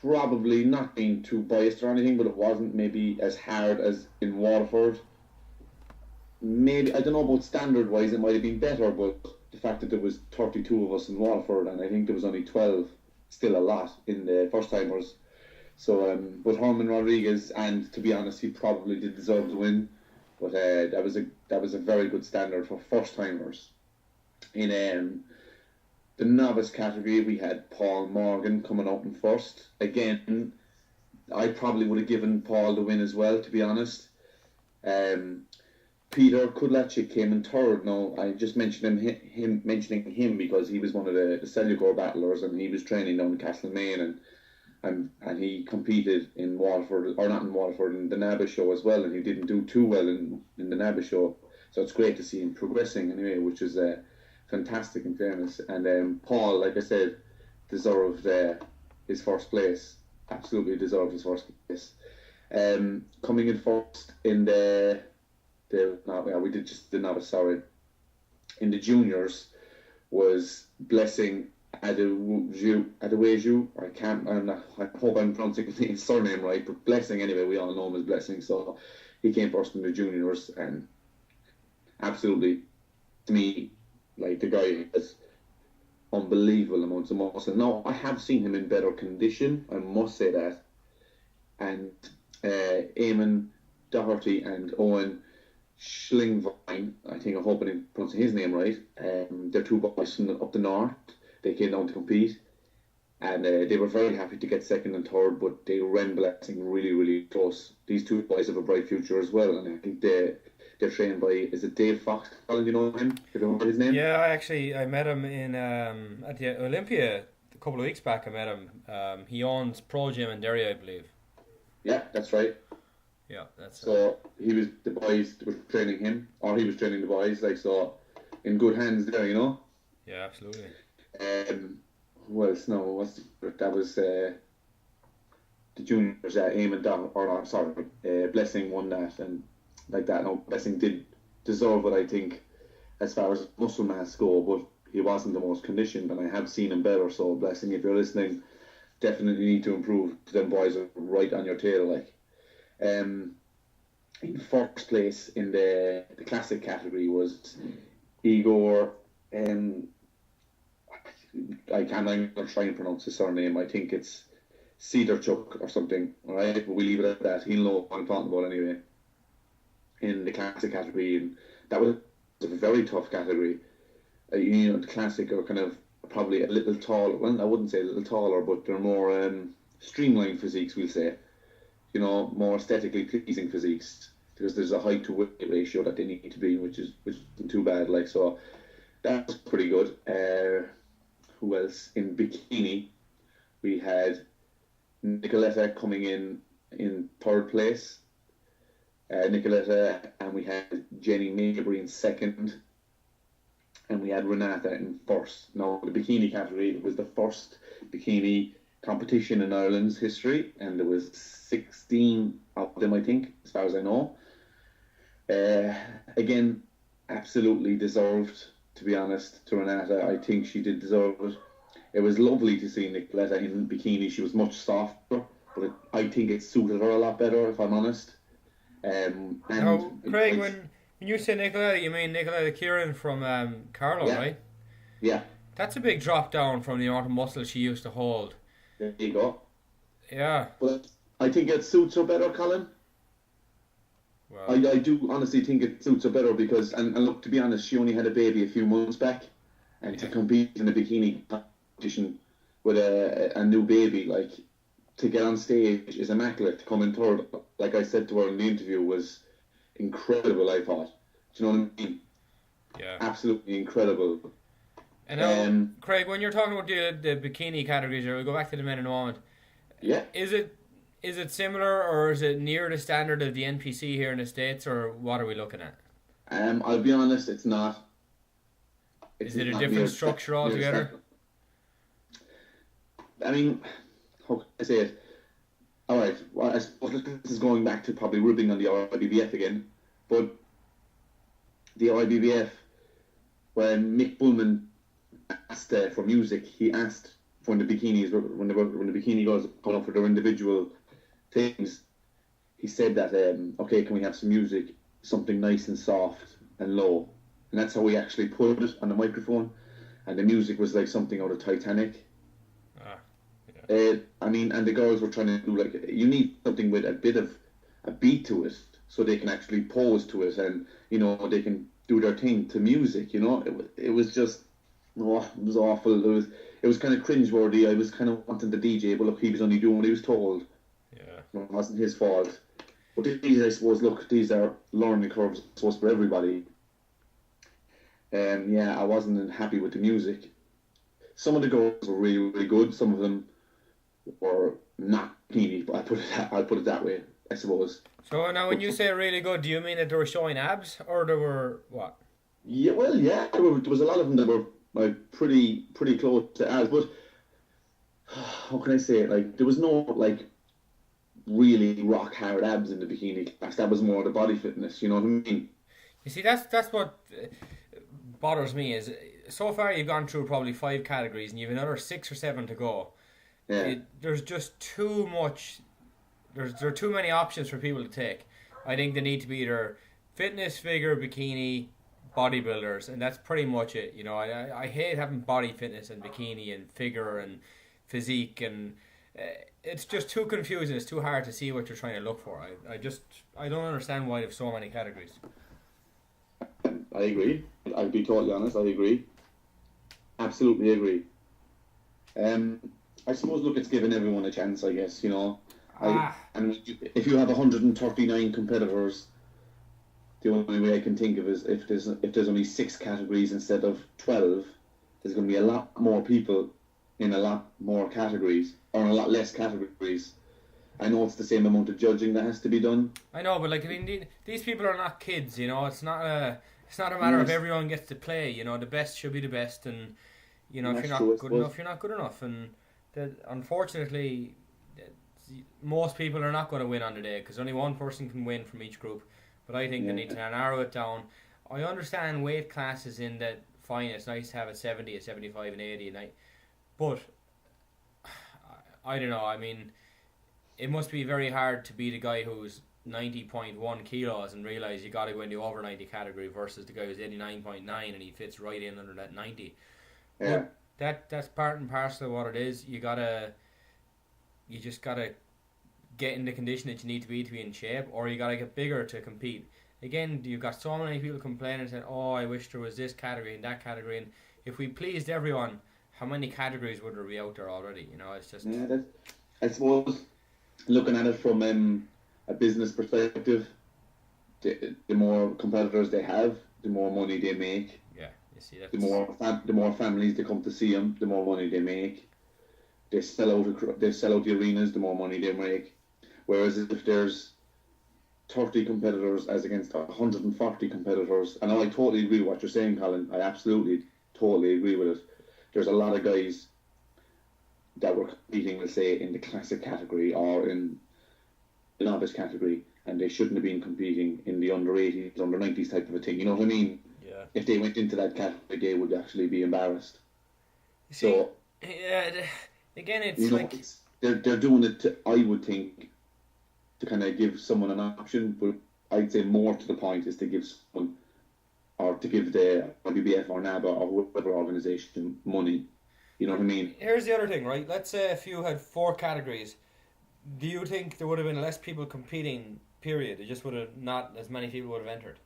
probably not being too biased or anything, but it wasn't maybe as hard as in Waterford. Maybe, I don't know about standard wise, it might have been better, but the fact that there was 32 of us in Waterford and I think there was only 12, still a lot in the first timers. So, but Herman Rodriguez, and to be honest, he probably did deserve to win. But that was a very good standard for first timers. In the novice category, we had Paul Morgan coming up in first. Again, I probably would have given Paul the win as well, to be honest. Peter Kudlachik came in third. Now, I just mentioned mentioning him because he was one of the Cellucor battlers and he was training down in Castlemaine and he competed in Waterford, or not in Waterford, in the NABA show as well, and he didn't do too well in the NABA show. So it's great to see him progressing anyway, which is fantastic in fairness. And Paul, like I said, deserved his first place. Absolutely deserved his first place. Coming in first in we did just the novice, sorry. In the juniors was Blessing Adeweju. I hope I'm pronouncing his surname right, but Blessing anyway, we all know him as Blessing. So he came first in the juniors, and absolutely, to me, like, the guy has unbelievable amounts of muscle. Now, I have seen him in better condition, I must say that. And Eamon Doherty and Owen Schlingvine, I think I hope I'm pronouncing his name right. They're two boys from up the north. They came down to compete, and they were very happy to get second and third, but they ran Blessing really, really close. These two boys have a bright future as well, and I think they're trained by, is it Dave Fox? Do you know him? Have you heard his name? Yeah, I met him in at the Olympia a couple of weeks back. I met him. He owns Pro Gym in Derry, I believe. Yeah, that's right. Yeah, that's so he was, the boys were training him, or he was training the boys, like, so in good hands there, you know. Yeah, absolutely. Who else? No, that was the juniors. Blessing won that, and like that. No, Blessing did deserve it, I think, as far as muscle mass go, but he wasn't the most conditioned, and I have seen him better. So Blessing, if you're listening, definitely need to improve. Them boys are right on your tail, like. In first place in the classic category was Igor. I can't even try and pronounce his surname. I think it's Cedarchuk or something. All right, but we leave it at that. He'll know what I'm talking about anyway. In the classic category, and that was a very tough category. The classic are kind of probably a little taller. Well, I wouldn't say a little taller, but they're more streamlined physiques, we'll say. More aesthetically pleasing physiques, because there's a height to weight ratio that they need to be, which isn't too bad. Like, so that's pretty good. Who else? In bikini, we had Nicoletta coming in third place. Nicoletta, and we had Jenny Mabry in second, and we had Renata in first. Now, the bikini category was the first bikini competition in Ireland's history, and there was 16 of them, I think, as far as I know. Again, absolutely deserved, to be honest, to Renata. I think she did deserve it. It was lovely to see Nicoletta in bikini. She was much softer, but I think it suited her a lot better, if I'm honest. Now, Craig, when you say Nicoletta, you mean Nicoletta Kieran from Carlow, yeah. Right? Yeah. That's a big drop down from the amount of muscle she used to hold. There you go. Yeah. But I think it suits her better, Colin. Well, I do honestly think it suits her better because, and look, to be honest, she only had a baby a few months back, and to compete in a bikini competition with a new baby, like, to get on stage is immaculate. To come in third, like I said to her in the interview, was incredible, I thought. Do you know what I mean? Yeah. Absolutely incredible. And now, Craig, when you're talking about the bikini categories, we'll go back to the men in a moment. Yeah. Is it similar, or is it near the standard of the NPC here in the States, or what are we looking at? I'll be honest, it's not. Is it a different structure altogether? I mean, how can I say it? All right, well, I suppose this is going back to probably ribbing on the IBBF again, but the IBBF, when Mick Bullman asked for music, he asked when the bikinis, when the bikini girls come up for their individual things, he said that, okay, can we have some music, something nice and soft and low, and that's how he actually put it on the microphone, and the music was like something out of Titanic. I mean, and the girls were trying to do like, you need something with a bit of a beat to it, so they can actually pose to it, and you know they can do their thing to music. You know, it was just, oh, it was awful. It was kind of cringeworthy. I was kind of wanting the DJ, but look, he was only doing what he was told. Yeah, it wasn't his fault. But these, I suppose, look, these are learning curves, I suppose, for everybody. Yeah, I wasn't happy with the music. Some of the girls were really, really good. Some of them were not bikini, but I'll put it that way, I suppose. So now, when you say really good, do you mean that they were showing abs, or they were what? Yeah, well, yeah, there was a lot of them that were like pretty close to abs, but how can I say it? Like, there was no like really rock hard abs in the bikini class. That was more the body fitness. You know what I mean? You see, that's what bothers me is, so far you've gone through probably 5 categories, and you've another 6 or 7 to go. Yeah. There's just too much. There are too many options for people to take. I think they need to be either fitness, figure, bikini, bodybuilders, and that's pretty much it. You know, I hate having body fitness and bikini and figure and physique, and it's just too confusing. It's too hard to see what you're trying to look for. I don't understand why there's so many categories. I agree. I'll be totally honest. I agree. Absolutely agree. I suppose, look, it's giving everyone a chance, I guess, you know. And if you have 139 competitors, the only way I can think of is if there's only 6 categories instead of 12, there's going to be a lot more people in a lot more categories, or a lot less categories. I know it's the same amount of judging that has to be done. I know, but like, I mean, these people are not kids, you know. It's not a matter of everyone gets to play. You know, the best should be the best, and you know, if you're not good enough, you're not good enough, and unfortunately, most people are not going to win on the day because only one person can win from each group. But I think they need to narrow it down. I understand weight classes in that, fine, it's nice to have a 70, a 75, and 80, but I don't know. I mean, it must be very hard to be the guy who's 90.1 kilos and realise you got to go into over 90 category versus the guy who's 89.9 and he fits right in under that 90. Yeah. But that's part and parcel of what it is. You just gotta get in the condition that you need to be in shape, or you gotta get bigger to compete. Again, you've got so many people complaining and saying, "Oh, I wish there was this category and that category." And if we pleased everyone, how many categories would there be out there already? You know, it's just. Yeah, I suppose looking at it from a business perspective, the more competitors they have, the more money they make. Yeah, you see that. The more families that come to see them, the more money they make. They sell out the arenas, the more money they make. Whereas if there's 30 competitors as against 140 competitors, and I totally agree with what you're saying, Colin. I absolutely, totally agree with it. There's a lot of guys that were competing, let's say, in the classic category or in the novice category, and they shouldn't have been competing in the under 80s, under 90s type of a thing. You know what I mean? Yeah. If they went into that category, they would actually be embarrassed. You see, yeah. Again, it's like they're doing it to, I would think, to kind of give someone an option, but I'd say more to the point is to give someone, or to give the IBBF or NABA or whatever organisation money. You know what I mean? Here's the other thing, right? Let's say if you had 4 categories, do you think there would have been less people competing, period? It just would have not as many people would have entered.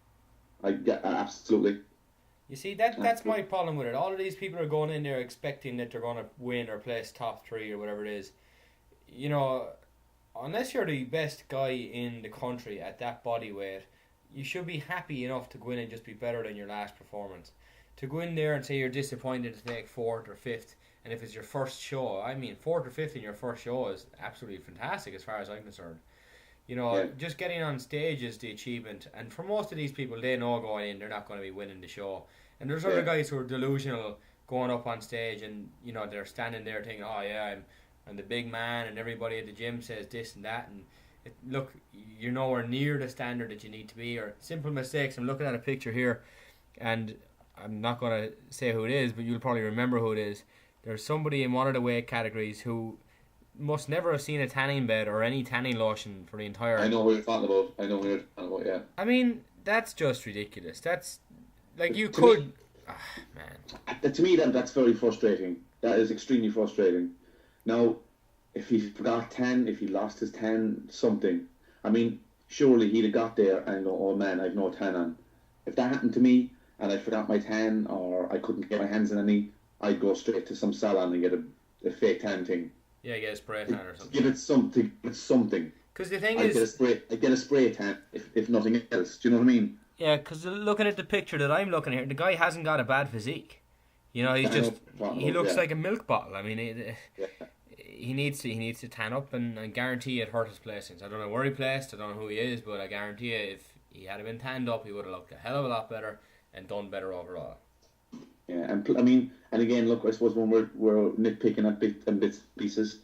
Absolutely. You see, that's my problem with it. All of these people are going in there expecting that they're going to win or place top 3 or whatever it is. You know, unless you're the best guy in the country at that body weight, you should be happy enough to go in and just be better than your last performance. To go in there and say you're disappointed to take 4th or 5th, and if it's your first show, I mean, 4th or 5th in your first show is absolutely fantastic as far as I'm concerned. You know, just getting on stage is the achievement, and for most of these people, they know going in they're not going to be winning the show. And there's other guys who are delusional going up on stage and, you know, they're standing there thinking, oh yeah, I'm the big man and everybody at the gym says this and that. And look, you're nowhere near the standard that you need to be. Or simple mistakes. I'm looking at a picture here and I'm not going to say who it is, but you'll probably remember who it is. There's somebody in one of the weight categories who must never have seen a tanning bed or any tanning lotion for the entire... I know who you're talking about. Yeah. I mean, that's just ridiculous. That's... Like, you could... man. To me, that's very frustrating. That is extremely frustrating. Now, if he forgot 10, if he lost his 10, something. I mean, surely he'd have got there and go, oh man, I've no 10 on. If that happened to me and I forgot my 10 or I couldn't get my hands on any, I'd go straight to some salon and get a fake 10 thing. Yeah, get a spray tan or something. Give it something. Because the thing I'd get a spray tan if nothing else. Do you know what I mean? Yeah, because looking at the picture that I'm looking at here, the guy hasn't got a bad physique. You know, he looks like a milk bottle. I mean, he needs to tan up, and I guarantee it hurt his placings. I don't know where he placed, I don't know who he is, but I guarantee you if he had been tanned up, he would have looked a hell of a lot better and done better overall. Yeah, and again, look, I suppose when we're nitpicking at bits and pieces,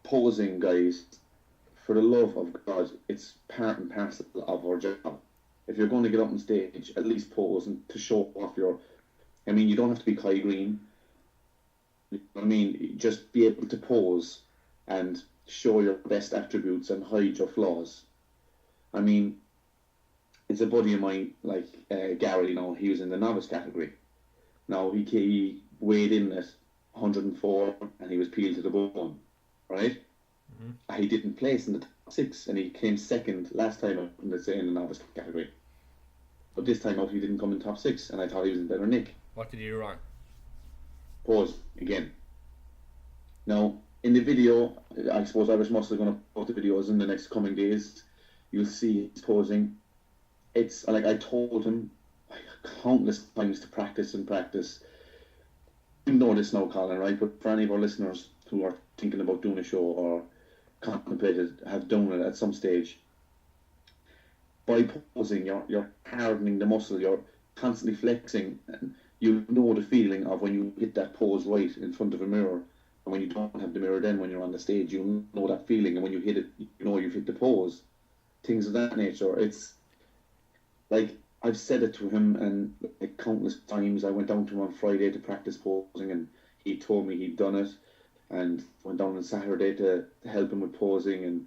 posing, guys, for the love of God, it's part and parcel of our job. If you're going to get up on stage, at least pose and to show off your... I mean, you don't have to be Kai Green. I mean, just be able to pose and show your best attributes and hide your flaws. I mean, it's a buddy of mine, like Gary, you know, he was in the novice category. Now, he weighed in at 104 and he was peeled to the bone, right? Mm-hmm. He didn't place in the top 6 and he came second last time out in the novice category. But this time out, he didn't come in top 6 and I thought he was in better nick. What did he do wrong? Pose again. Now, in the video, I suppose Irish Muscle are going to put the videos in the next coming days. You'll see he's posing. It's like I told him countless times to practice. You know this now, Colin, right? But for any of our listeners who are thinking about doing a show or contemplated, have done it at some stage, by posing, you're hardening the muscle, you're constantly flexing, and you know the feeling of when you hit that pose right in front of a mirror, and when you don't have the mirror then when you're on the stage, you know that feeling, and when you hit it, you know you've hit the pose. Things of that nature. It's like, I've said it to him, and like, countless times. I went down to him on Friday to practice posing, and he told me he'd done it, and went down on Saturday to help him with posing, and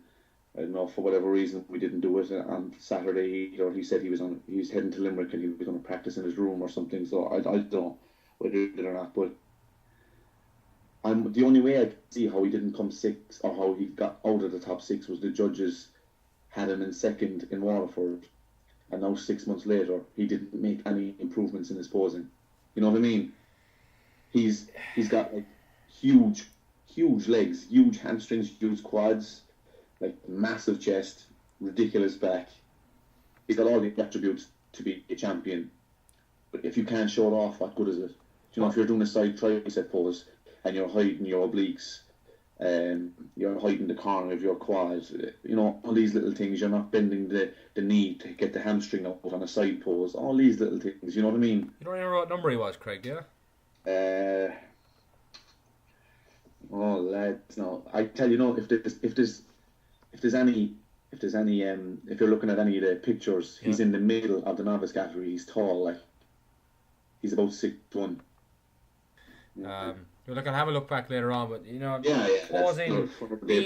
I don't know, for whatever reason we didn't do it on Saturday. He said he was heading to Limerick and he was going to practice in his room or something. So I don't know whether he did or not. But the only way I could see how he didn't come 6 or how he got out of the top 6 was the judges had him in second in Waterford, and now 6 months later he didn't make any improvements in his posing. You know what I mean? He's got like huge legs, huge hamstrings, huge quads, like massive chest, ridiculous back. He's got all the attributes to be a champion. But if you can't show it off, what good is it? You know, if you're doing a side tricep pose and you're hiding your obliques, you're hiding the corner of your quads, you know, all these little things, you're not bending the knee to get the hamstring out on a side pose, all these little things, you know what I mean? You don't remember what number he was, Craig, do you? Oh, lads, no. I tell you, no, if you're looking at any of the pictures, he's in the middle of the novice category. He's tall, like he's about 6'1". Look, I'll have a look back later on, but you know, posing, being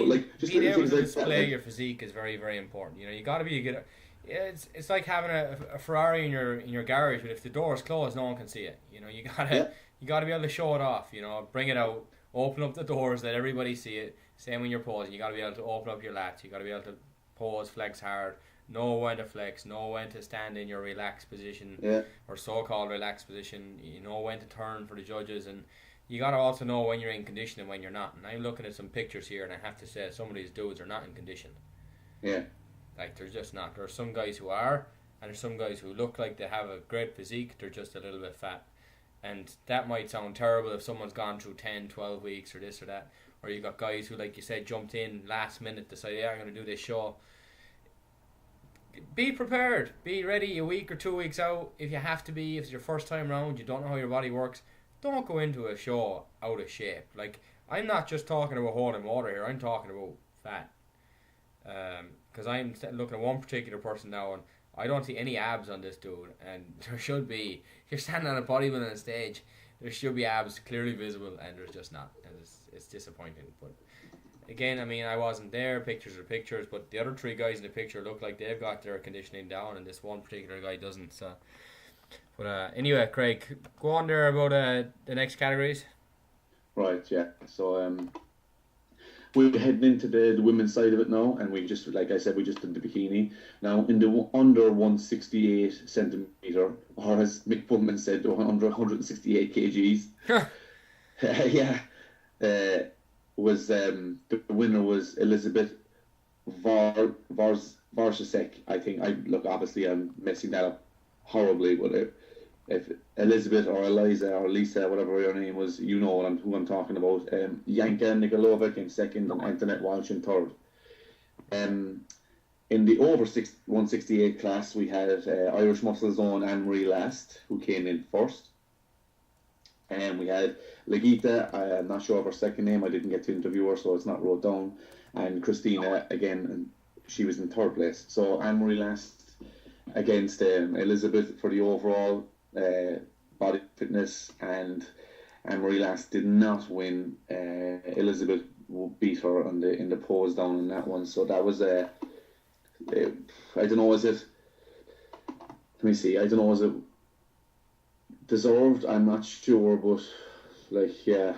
able to display your physique is very, very important. You know, you got to be a good. It's like having a Ferrari in your garage, but if the door is closed, no one can see it. You know, you gotta be able to show it off. You know, bring it out, open up the doors, let everybody see it. Same when you're posing, you gotta be able to open up your lats. You gotta be able to pose, flex hard, know when to flex, know when to stand in your relaxed position, or so-called relaxed position. You know when to turn for the judges, and you gotta also know when you're in condition and when you're not. And I'm looking at some pictures here, and I have to say some of these dudes are not in condition. Yeah. Like, they're just not. There are some guys who are, and there's some guys who look like they have a great physique, they're just a little bit fat. And that might sound terrible if someone's gone through 10, 12 weeks or this or that. Or you got guys who, like you said, jumped in last minute, decided, I'm going to do this show. be prepared. Be ready a week or 2 weeks out if you have to be. If it's your first time round, you don't know how your body works. Don't go into a show out of shape. Like, I'm not just talking about holding water here. I'm talking about fat. Because I'm looking at one particular person now, and I don't see any abs on this dude. And there should be. If you're standing on a bodybuilding stage, there should be abs clearly visible, and there's just not. And it's disappointing. But again, I mean, I wasn't there. Pictures are pictures, but the other 3 guys in the picture look like they've got their conditioning down, and this one particular guy doesn't. So, but anyway, Craig, go on there about the next categories. Right, yeah. So we're heading into the women's side of it now, and we just, like I said, we just did the bikini. Now, in the under 168 centimeter, or as Mick Pullman said, under 168 kgs. Yeah. The winner was Elizabeth Varsasek. I think obviously I'm messing that up horribly, but if Elizabeth or Eliza or Lisa, whatever your name was, you know who I'm talking about. Yanka Nikolova came second and Antoinette Walsh in third. In the over 168 class, we had Irish Muscle Zone Anne-Marie Last, who came in first. And we had Legita, I'm not sure of her second name, I didn't get to interview her, so it's not wrote down. And Christina, again, and she was in third place. So Anne-Marie Last against Elizabeth for the overall body fitness, and Anne-Marie Last did not win. Elizabeth beat her in the pose down in that one. So that was I don't know, is it? Let me see. I don't know, is it deserved? I'm not sure, but yeah.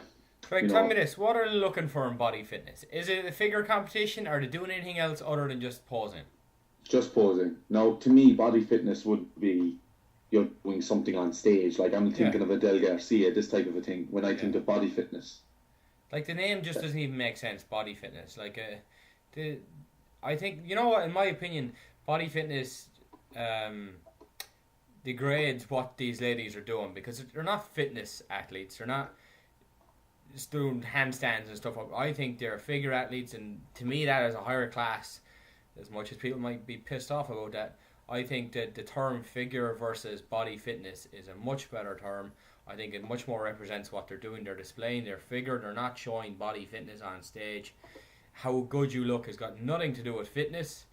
Right, tell me this: what are they looking for in body fitness? Is it a figure competition? Or are they doing anything else other than just posing? Just posing. Now, to me, body fitness would be you're doing something on stage. Like, I'm thinking of Adele Garcia, this type of a thing, when I think of body fitness. Like, the name just doesn't even make sense, body fitness. Like, I think, you know what, in my opinion, body fitness degrades what these ladies are doing, because they're not fitness athletes. They're not just doing handstands and stuff. I think they're figure athletes, and to me that is a higher class, as much as people might be pissed off about that. I think that the term figure versus body fitness is a much better term. I think it much more represents what they're doing. They're displaying their figure. They're not showing body fitness on stage. How good you look has got nothing to do with fitness.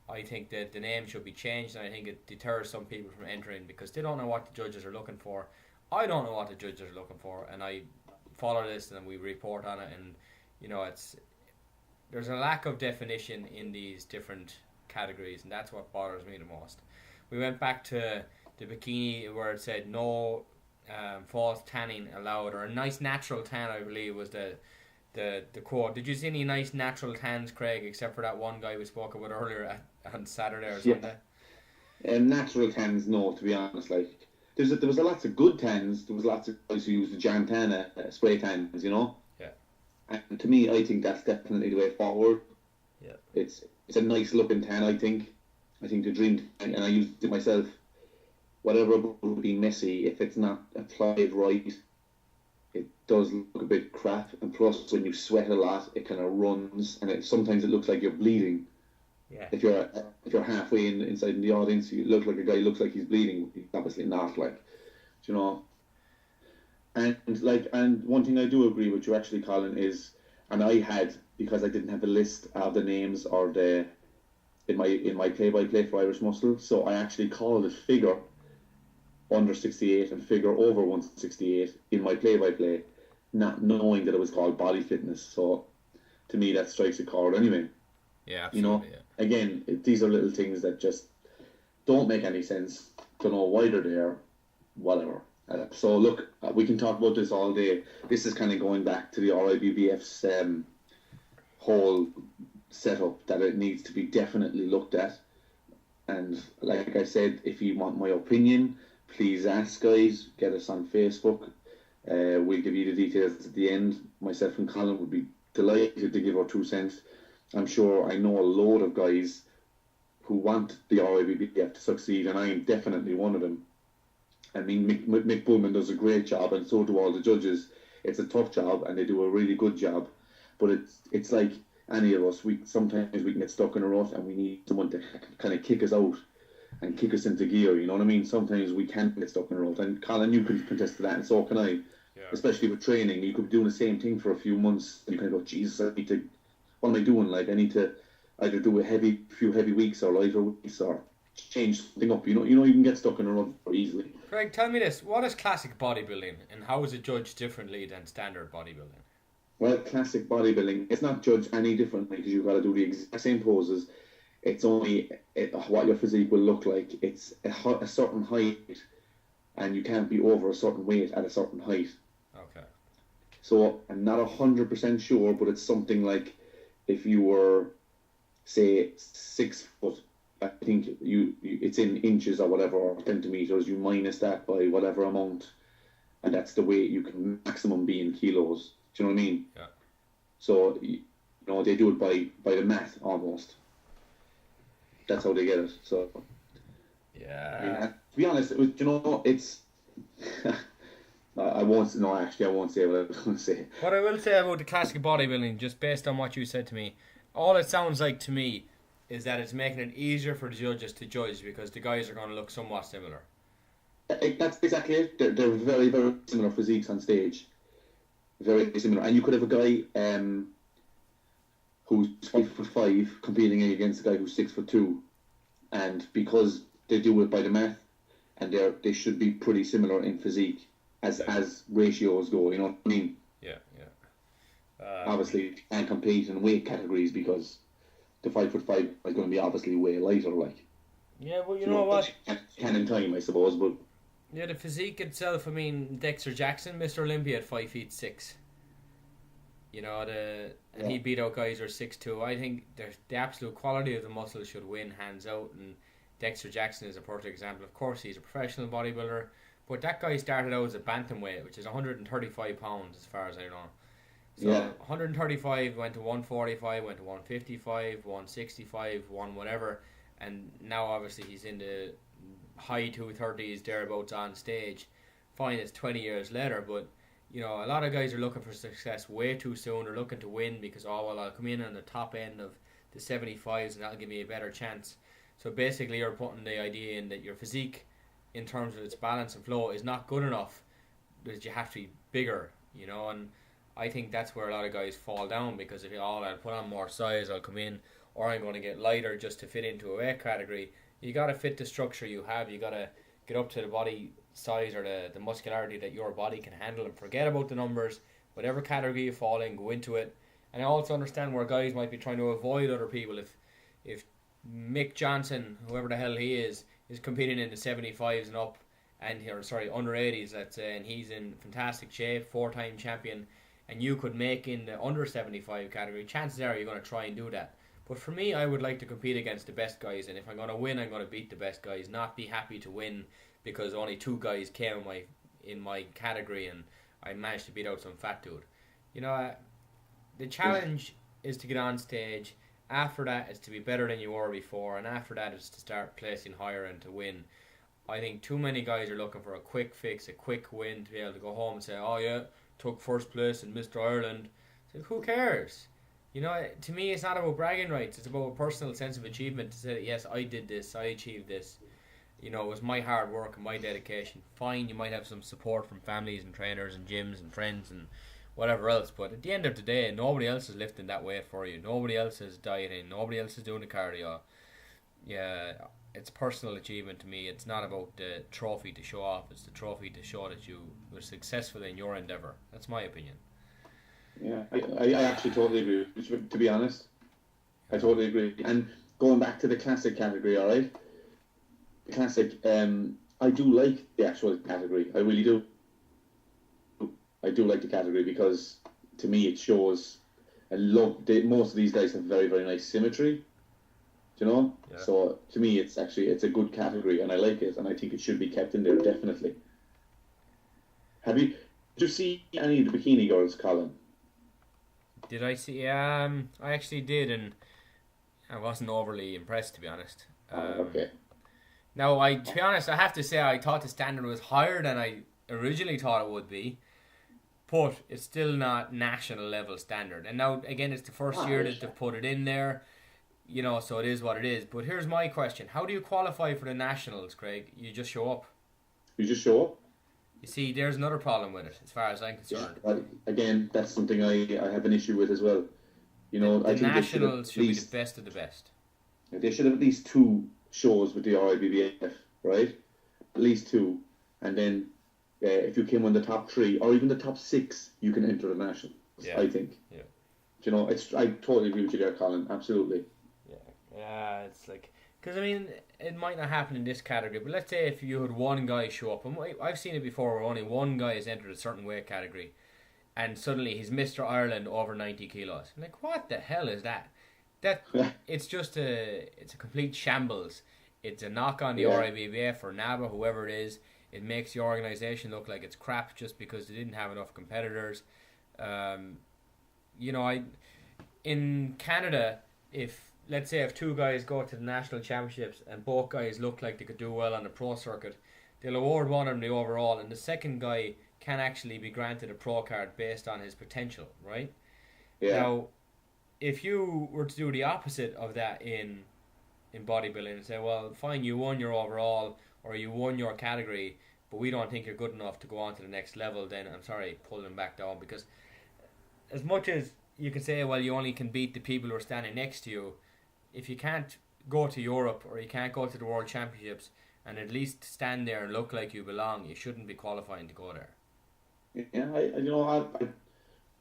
I think that the name should be changed, and I think it deters some people from entering because they don't know what the judges are looking for. I don't know what the judges are looking for, and I follow this and we report on it, and there's a lack of definition in these different categories, and that's what bothers me the most. We went back to the bikini where it said no false tanning allowed, or a nice natural tan, I believe was the quote. Did you see any nice natural tans, Craig, except for that one guy we spoke about earlier on Saturday or Sunday? Natural tans, no, to be honest. Like, there was a lots of good tans. There was lots of guys who used the Jantana spray tans, you know. Yeah. And to me, I think that's definitely the way forward. Yeah. It's a nice looking tan, I think. I think the dream tan, and I used it myself. Whatever would be messy, if it's not applied right, it does look a bit crap. And plus, when you sweat a lot, it kind of runs, and sometimes it looks like you're bleeding. Yeah. If you're halfway inside in the audience, you look like a guy who looks like he's bleeding. He's obviously not, like, you know. And one thing I do agree with you actually, Colin, is, and I had, because I didn't have a list of the names or in my play-by-play for Irish Muscle, so I actually called it figure under 68 and figure over 168 in my play-by-play, not knowing that it was called body fitness. So to me, that strikes a chord anyway. Yeah, absolutely. You know, again, these are little things that just don't make any sense. Don't know why they're there, whatever. So look, we can talk about this all day. This is kind of going back to the RIBBF's whole setup, that it needs to be definitely looked at. And like I said, if you want my opinion, please ask, guys. Get us on Facebook. We'll give you the details at the end. Myself and Colin would be delighted to give our 2 cents. I'm sure I know a load of guys who want the RIBBF to succeed, and I am definitely one of them. I mean, Mick Bullman does a great job, and so do all the judges. It's a tough job, and they do a really good job. But it's like, any of us, sometimes we can get stuck in a rut and we need someone to kind of kick us out and kick us into gear, you know what I mean? Sometimes we can get stuck in a rut, and Colin, you can contest to that, and so can I. Yeah. Especially with training, you could be doing the same thing for a few months, and you kind of go, Jesus, what am I doing? Like, I need to either do a few heavy weeks or lighter weeks, or change something up. You know, you can get stuck in a rut very easily. Craig, tell me this: what is classic bodybuilding, and how is it judged differently than standard bodybuilding? Well, classic bodybuilding, it's not judged any differently because you've got to do the exact same poses. It's only what your physique will look like. It's a certain height, and you can't be over a certain weight at a certain height. Okay. So I'm not 100% sure, but it's something like if you were, say, 6 foot, I think it's in inches or whatever, or centimeters. You minus that by whatever amount, and that's the weight you can maximum be in kilos. Do you know what I mean? Yeah. So they do it by the math almost. That's how they get it. So yeah. To be honest, it's. I won't say what I was going to say. What I will say about the classic bodybuilding, just based on what you said to me, all it sounds like to me is that it's making it easier for the judges to judge because the guys are going to look somewhat similar. That's exactly it. They're very, very similar physiques on stage. Very similar. And you could have a guy who's 5'5" competing against a guy who's 6'2", and because they do it by the math, and they should be pretty similar in physique as ratios go. You know what I mean? Yeah. Obviously, you can't compete in weight categories because the 5'5" is going to be obviously way lighter. Like. Yeah, well, you know what? Can in time, I suppose, but. Yeah, the physique itself, I mean, Dexter Jackson, Mr. Olympia at 5'6". You know, and he beat out guys who are 6'2". I think the absolute quality of the muscle should win hands out, and Dexter Jackson is a perfect example. Of course, he's a professional bodybuilder, but that guy started out as a bantamweight, which is 135 pounds as far as I know. So 135 went to 145, went to 155, 165, won whatever, and now obviously he's in the high 230s, thereabouts on stage. Fine, it's 20 years later, but you know, a lot of guys are looking for success way too soon. They're looking to win because, I'll come in on the top end of the 75s and that'll give me a better chance. So basically you're putting the idea in that your physique, in terms of its balance and flow, is not good enough, that you have to be bigger, you know, and I think that's where a lot of guys fall down, because if I'll put on more size, I'll come in, or I'm going to get lighter just to fit into a weight category. You got to fit the structure you have. You got to get up to the body size or the muscularity that your body can handle, and forget about the numbers. Whatever category you fall in, go into it. And I also understand where guys might be trying to avoid other people. If Mick Johnson, whoever the hell he is competing in the 75s and up, under 80s, let's say, and he's in fantastic shape, 4-time champion, and you could make in the under 75 category, chances are you're going to try and do that. But for me, I would like to compete against the best guys, and if I'm going to win, I'm going to beat the best guys, not be happy to win because only 2 guys came in my category and I managed to beat out some fat dude. You know, the challenge is to get on stage. After that, it's to be better than you were before, and after that, it's to start placing higher and to win. I think too many guys are looking for a quick fix, a quick win, to be able to go home and say, oh yeah, took first place in Mr. Ireland. So who cares? You know, to me, it's not about bragging rights. It's about a personal sense of achievement to say that, yes, I did this, I achieved this. You know, it was my hard work and my dedication. Fine, you might have some support from families and trainers and gyms and friends and whatever else, but at the end of the day, nobody else is lifting that weight for you. Nobody else is dieting. Nobody else is doing the cardio. Yeah, it's personal achievement to me. It's not about the trophy to show off. It's the trophy to show that you were successful in your endeavour. That's my opinion. Yeah, I actually totally agree. To be honest, I totally agree. And going back to the classic category, all right? The classic, I do like the actual category. I really do. I do like the category because, to me, it shows. Most of these guys have very, very nice symmetry. Do you know? Yeah. So to me, it's a good category, and I like it, and I think it should be kept in there definitely. Did you see any of the bikini girls, Colin? Did I see? I actually did, and I wasn't overly impressed, to be honest. Okay. Now, to be honest, I have to say I thought the standard was higher than I originally thought it would be. but it's still not national level standard. And now, again, it's the first year that they've put it in there, you know, so it is what it is. But here's my question. How do you qualify for the nationals, Craig? You just show up. You just show up? You see, there's another problem with it, as far as I'm concerned. Yeah, again, that's something I have an issue with as well. You know, the nationals should be the best of the best. They should have at least 2 shows with the RIBBF, right? At least 2. And then if you came on the top 3 or even the top 6, you can enter the nationals, I think. Yeah. You know, I totally agree with you there, Colin. Absolutely. Yeah, it's like... Because, I mean, it might not happen in this category, but let's say if you had one guy show up, and I've seen it before where only one guy has entered a certain weight category, and suddenly he's Mr. Ireland over 90 kilos. I'm like, what the hell is that? It's just it's a complete shambles. It's a knock on the RIBBF or NABA, whoever it is. It makes the organisation look like it's crap just because they didn't have enough competitors. You know, in Canada, let's say if 2 guys go to the national championships and both guys look like they could do well on the pro circuit, they'll award one of them the overall, and the second guy can actually be granted a pro card based on his potential, right? Yeah. Now, if you were to do the opposite of that in bodybuilding and say, well, fine, you won your overall or you won your category, but we don't think you're good enough to go on to the next level, then I'm sorry, pull them back down. Because as much as you can say, well, you only can beat the people who are standing next to you, if you can't go to Europe or you can't go to the World Championships and at least stand there and look like you belong, you shouldn't be qualifying to go there. Yeah, I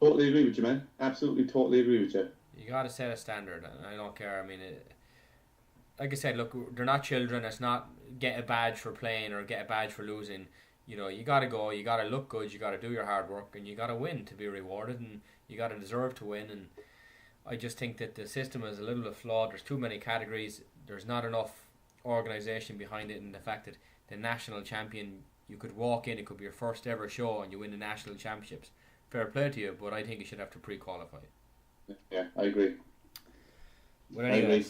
totally agree with you, man. Absolutely, totally agree with you. You got to set a standard, and I don't care. I mean, like I said, look, they're not children. It's not get a badge for playing or get a badge for losing. You know, you got to go. You got to look good. You got to do your hard work, and you got to win to be rewarded, and you got to deserve to win. And I just think that the system is a little bit flawed. There's too many categories. There's not enough organisation behind it, and the fact that the national champion, you could walk in, it could be your first ever show, and you win the national championships. Fair play to you, but I think you should have to pre-qualify. Yeah, I agree. But anyway,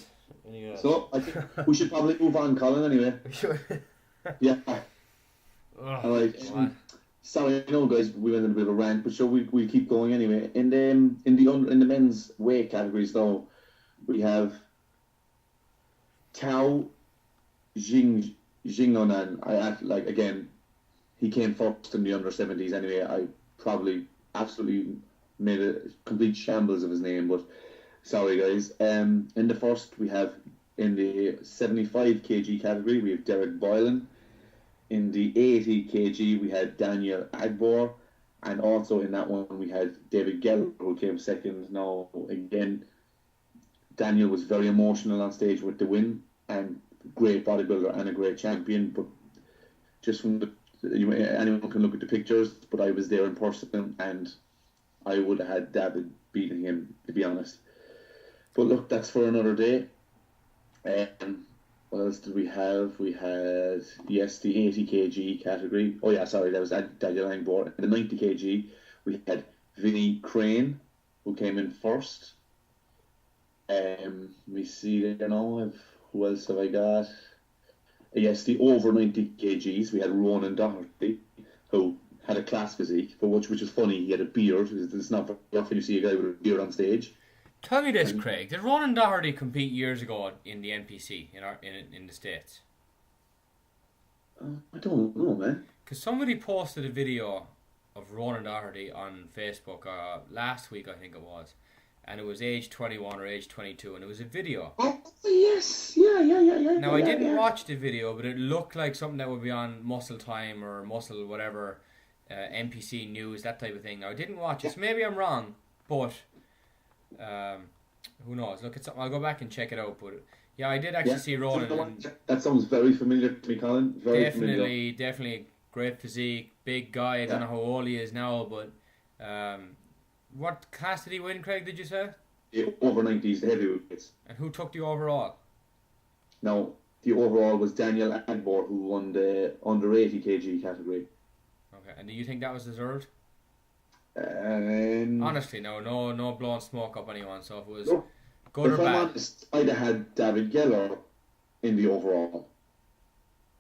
so I think we should probably move on, Colin. Anyway. Yeah. Sorry, I know, guys. We went in a bit of a rant, but sure, we keep going anyway. In the men's weight categories, though, we have Tao Jinghonan. Again, he came first in the under 70s. Anyway, I probably absolutely made a complete shambles of his name, but sorry, guys. In the first, we have in the 75 kg category, we have Derek Boylan. In the 80 kg, we had Daniel Agbor, and also in that one, we had David Geller, who came second. Now, again, Daniel was very emotional on stage with the win, and great bodybuilder and a great champion, but just from anyone can look at the pictures, but I was there in person, and I would have had David beating him, to be honest. But look, that's for another day. What else did we have? We had, the 80 kg category. Oh yeah, sorry, that was Daniel Agbor. In the 90 kg, we had Vinnie Crane, who came in first. We see there now, who else have I got? Yes, the over 90 kgs, we had Ronan Doherty, who had a class physique, but which is funny, he had a beard. It's not very often you see a guy with a beard on stage. Tell me this, Craig. Did Ronan Doherty compete years ago in the NPC in the States? I don't know, man. Because somebody posted a video of Ronan Doherty on Facebook last week, I think it was, and it was age 21 or age 22, and it was a video. Oh, yes. Yeah. Now, I didn't watch the video, but it looked like something that would be on Muscle Time or Muscle whatever, NPC News, that type of thing. Now, I didn't watch it, so maybe I'm wrong, but who knows? Look, I'll go back and check it out, but yeah, I did actually see Ronan. That sounds very familiar to me, Colin. Definitely great physique, big guy. I don't know how old he is now, but what class did he win, Craig, did you say? Yeah, over 90s, the heavyweights. And who took the overall? Now, the overall was Daniel Agbor, who won the under 80 kg category. Okay, and do you think that was deserved? Honestly, no blowing smoke up anyone. So if it was good or bad, I'm honest, I'd have had David Geller in the overall.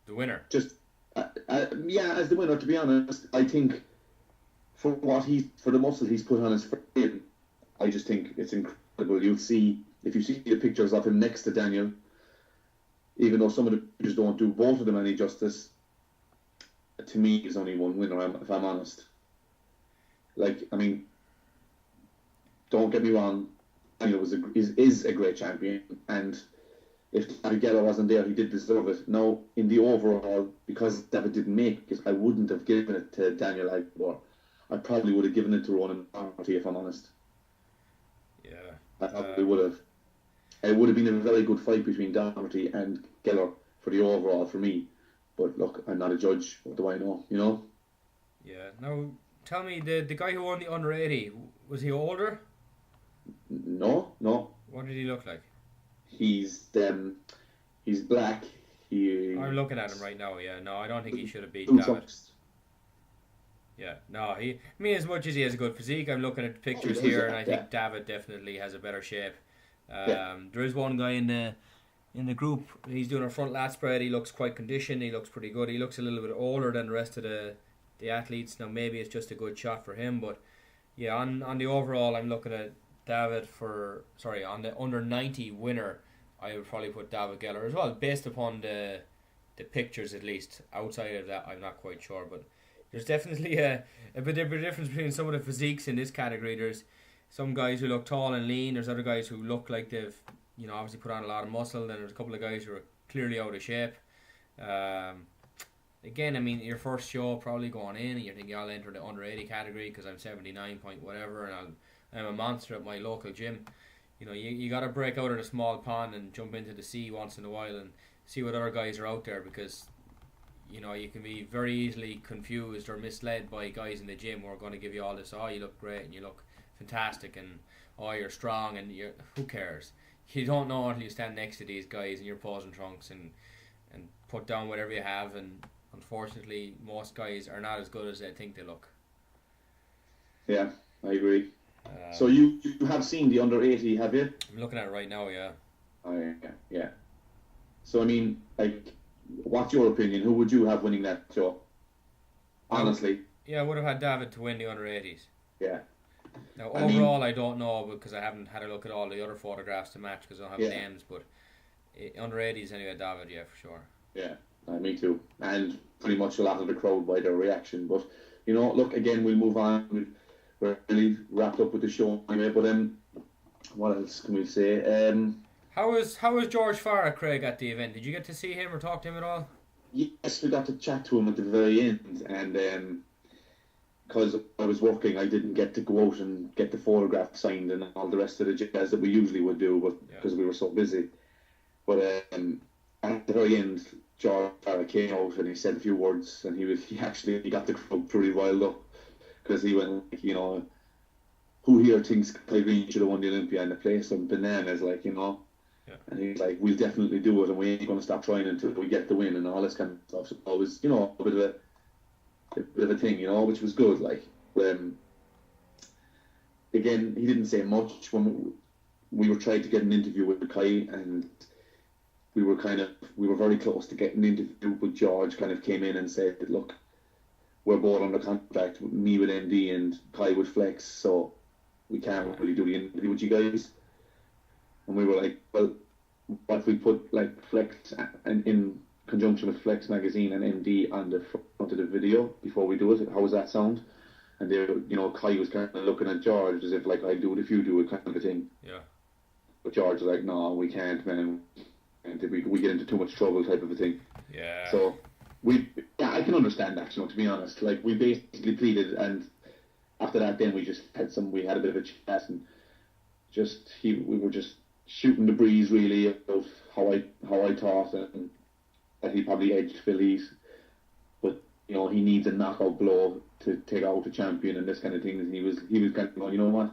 The winner. Just as the winner. To be honest, I think for the muscle he's put on his frame, I just think it's incredible. You'll see, if you see the pictures of him next to Daniel, even though some of the pictures don't do both of them any justice, to me, he's only one winner, if I'm honest. Like, I mean, don't get me wrong, Daniel is a great champion, and if David Geller wasn't there, he did deserve it. Now, in the overall, because David didn't make it, I wouldn't have given it to Daniel Agbor. I probably would have given it to Ronan Doherty, if I'm honest. Yeah. I probably would have. It would have been a very good fight between Doherty and Geller for the overall for me. But look, I'm not a judge. What do I know? You know? Yeah. Now, tell me, the guy who won the under 80, was he older? No. What did he look like? He's black. I'm looking at him right now. Yeah. No, I don't think he should have beat David. Yeah, no, as much as he has a good physique, I'm looking at the pictures here, and I think David definitely has a better shape. There is one guy in the group. He's doing a front lat spread. He looks quite conditioned. He looks pretty good. He looks a little bit older than the rest of the athletes. Now maybe it's just a good shot for him, but yeah, on the overall, I'm looking at David on the under 90 winner. I would probably put David Geller as well, based upon the pictures at least. Outside of that, I'm not quite sure, but there's definitely a bit of a difference between some of the physiques in this category. There's some guys who look tall and lean. There's other guys who look like they've, obviously put on a lot of muscle. Then there's a couple of guys who are clearly out of shape. Again, I mean, your first show probably going in, and you're thinking I'll enter the under 80 category because I'm 79 point whatever, and I'm a monster at my local gym. You got to break out of the small pond and jump into the sea once in a while and see what other guys are out there, because you can be very easily confused or misled by guys in the gym who are going to give you all this, you look great and you look fantastic and you're strong, and who cares? You don't know until you stand next to these guys and you're posing trunks and put down whatever you have, and unfortunately most guys are not as good as they think they look. Yeah, I agree. So you have seen the under 80, have you? I'm looking at it right now, yeah. Oh, yeah. So I mean, like, what's your opinion? Who would you have winning that show? Honestly. Yeah, I would have had David to win the under 80s. Yeah. Now, overall, I don't know, because I haven't had a look at all the other photographs to match because I don't have names, but under 80s anyway, David, yeah, for sure. Yeah, me too. And pretty much a lot of the crowd by their reaction. But, look, again, we'll move on. We're really wrapped up with the show anyway, but what else can we say? How was George Farah, Craig, at the event? Did you get to see him or talk to him at all? Yes, we got to chat to him at the very end, and because I was working, I didn't get to go out and get the photograph signed and all the rest of the jazz that we usually would do, but because we were so busy. But at the very end, George Farah came out and he said a few words, and he got the crowd pretty wild up, because he went like, who here thinks Kai Green should have won the Olympia, and the place some bananas, like, Yeah. And he's like, we'll definitely do it, and we ain't going to stop trying until we get the win and all this kind of stuff. So it was, a bit of a thing, which was good. Like, again, he didn't say much when we were trying to get an interview with Kai, and we were very close to getting an interview, but George kind of came in and said, look, we're both under contract, me with MD and Kai with Flex, so we can't really do the interview with you guys. And we were like, well, what if we put like Flex and in conjunction with Flex Magazine and MD on the front of the video before we do it? How does that sound? And they, Kai was kind of looking at George as if like, I'll do it if you do it, kind of a thing. Yeah. But George was like, no, we can't, man. And we get into too much trouble, type of a thing. Yeah. So I can understand that, to be honest. Like, we basically pleaded, and after that, then we had a bit of a chat, and we were just shooting the breeze really of how I thought, and that he probably edged Phillies, but he needs a knockout blow to take out the champion and this kind of thing. And he was kind of going, you know what,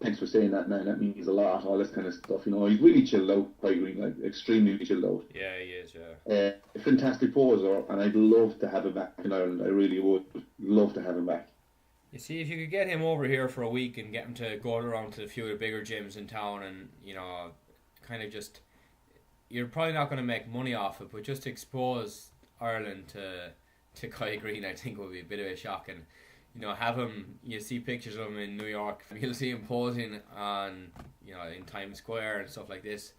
thanks for saying that, man. That means a lot. All this kind of stuff. He's really chilled out, Kai Green, like extremely chilled out. Yeah, he is. Yeah. A fantastic poser, and I'd love to have him back in Ireland. I really would love to have him back. You see, if you could get him over here for a week and get him to go around to a few of the bigger gyms in town, and kind of just, you're probably not going to make money off it, but just expose Ireland to Kai Green, I think would be a bit of a shock. And have him. You see pictures of him in New York. You'll see him posing on, in Times Square and stuff like this.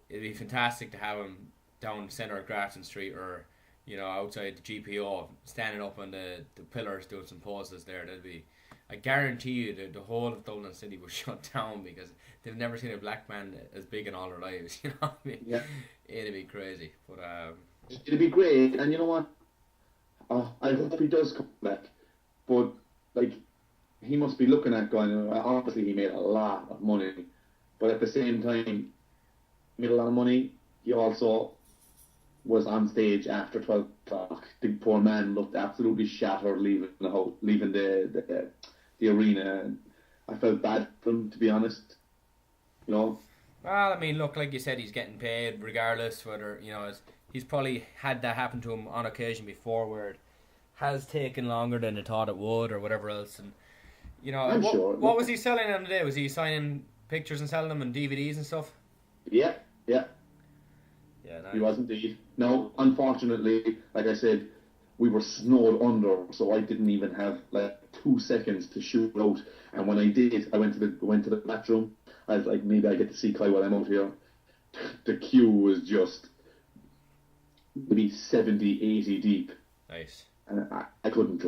It'd be fantastic to have him down the centre of Grafton Street or, outside the GPO, standing up on the pillars doing some poses there. I guarantee you that the whole of Dublin City was shut down because they've never seen a black man as big in all their lives. You know what I mean? Yeah. It'd be crazy. But it'd be great, and you know what? I hope he does come back. But he must be looking at going. Obviously, he made a lot of money, but at the same time, he made a lot of money. He also was on stage after 12 o'clock. The poor man looked absolutely shattered leaving the arena. And I felt bad for him, to be honest. Well, I mean, look, like you said, he's getting paid regardless whether, he's probably had that happen to him on occasion before where it has taken longer than they thought it would or whatever else. And, what was he selling on the day? Was he signing pictures and selling them and DVDs and stuff? Yeah. Yeah, He was indeed. No, unfortunately, like I said, we were snowed under, so I didn't even have 2 seconds to shoot out. And when I did, I went to the bathroom. I was like, maybe I get to see Kai while I'm out here. The queue was just maybe 70, 80 deep. Nice. And I couldn't,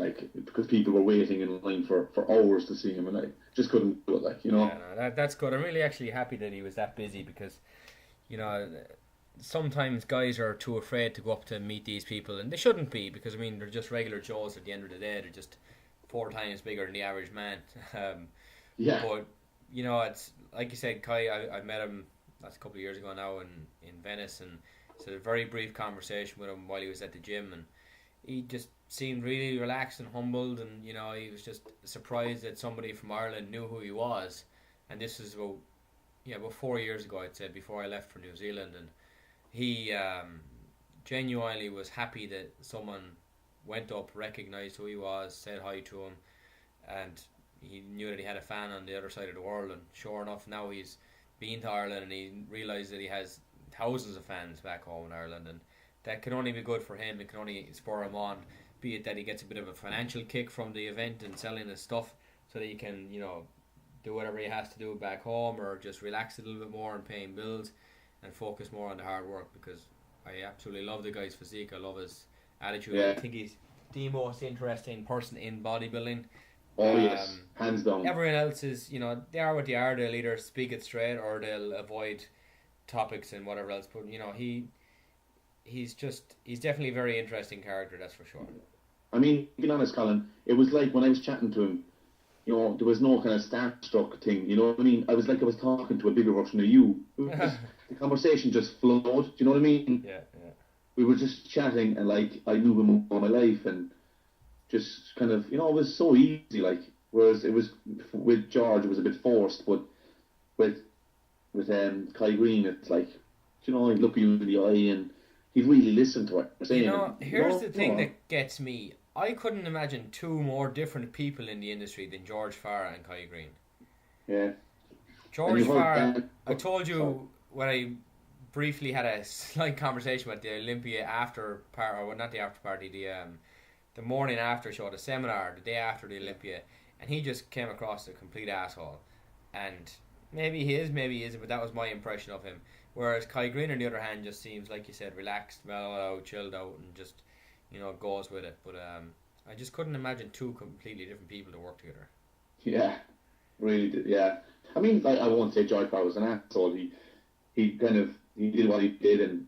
because people were waiting in line for hours to see him, and I just couldn't do it, Yeah, no, that's good. I'm really actually happy that he was that busy because, sometimes guys are too afraid to go up to meet these people, and they shouldn't be because, they're just regular Joes at the end of the day. They're just 4 times bigger than the average man. Yeah. But, it's like you said, Kai, I met him, that's a couple of years ago now in Venice, and had a very brief conversation with him while he was at the gym, and he just seemed really relaxed and humbled, and, he was just surprised that somebody from Ireland knew who he was. And this was about 4 years ago, I'd say, before I left for New Zealand, and he genuinely was happy that someone went up, recognised who he was, said hi to him, and he knew that he had a fan on the other side of the world. And sure enough, now he's been to Ireland and he realised that he has thousands of fans back home in Ireland, and that can only be good for him. It can only spur him on, be it that he gets a bit of a financial kick from the event and selling his stuff so that he can, do whatever he has to do back home, or just relax a little bit more and paying bills and focus more on the hard work, because I absolutely love the guy's physique. I love his attitude. Yeah. I think he's the most interesting person in bodybuilding. Oh, yes. Hands down. Everyone else is, they are what they are. They'll either speak it straight or they'll avoid topics and whatever else. But, he's definitely a very interesting character, that's for sure. Being honest, Colin, it was like when I was chatting to him, there was no kind of starstruck thing, you know what I mean? I was talking to a bigger version of you. The conversation just flowed, do you know what I mean? Yeah. We were just chatting, and I knew him all my life, and just kind of, it was so easy, whereas it was, with George, it was a bit forced, but with Kai Green, it's he'd look you in the eye, and he'd really listen to what you're saying. Here's the thing that gets me. I couldn't imagine 2 more different people in the industry than George Farah and Kai Green. Yeah. George Farah, I told you when I briefly had a slight conversation with the Olympia after party, or not the after party, the morning after show, the seminar, the day after the Olympia, and he just came across a complete asshole. And maybe he is, maybe he isn't, but that was my impression of him. Whereas Kai Green, on the other hand, just seems, like you said, relaxed, mellowed out, chilled out, and just, goes with it. But I just couldn't imagine 2 completely different people to work together. Yeah, really did, yeah. I won't say George Farah was an asshole. He did what he did, and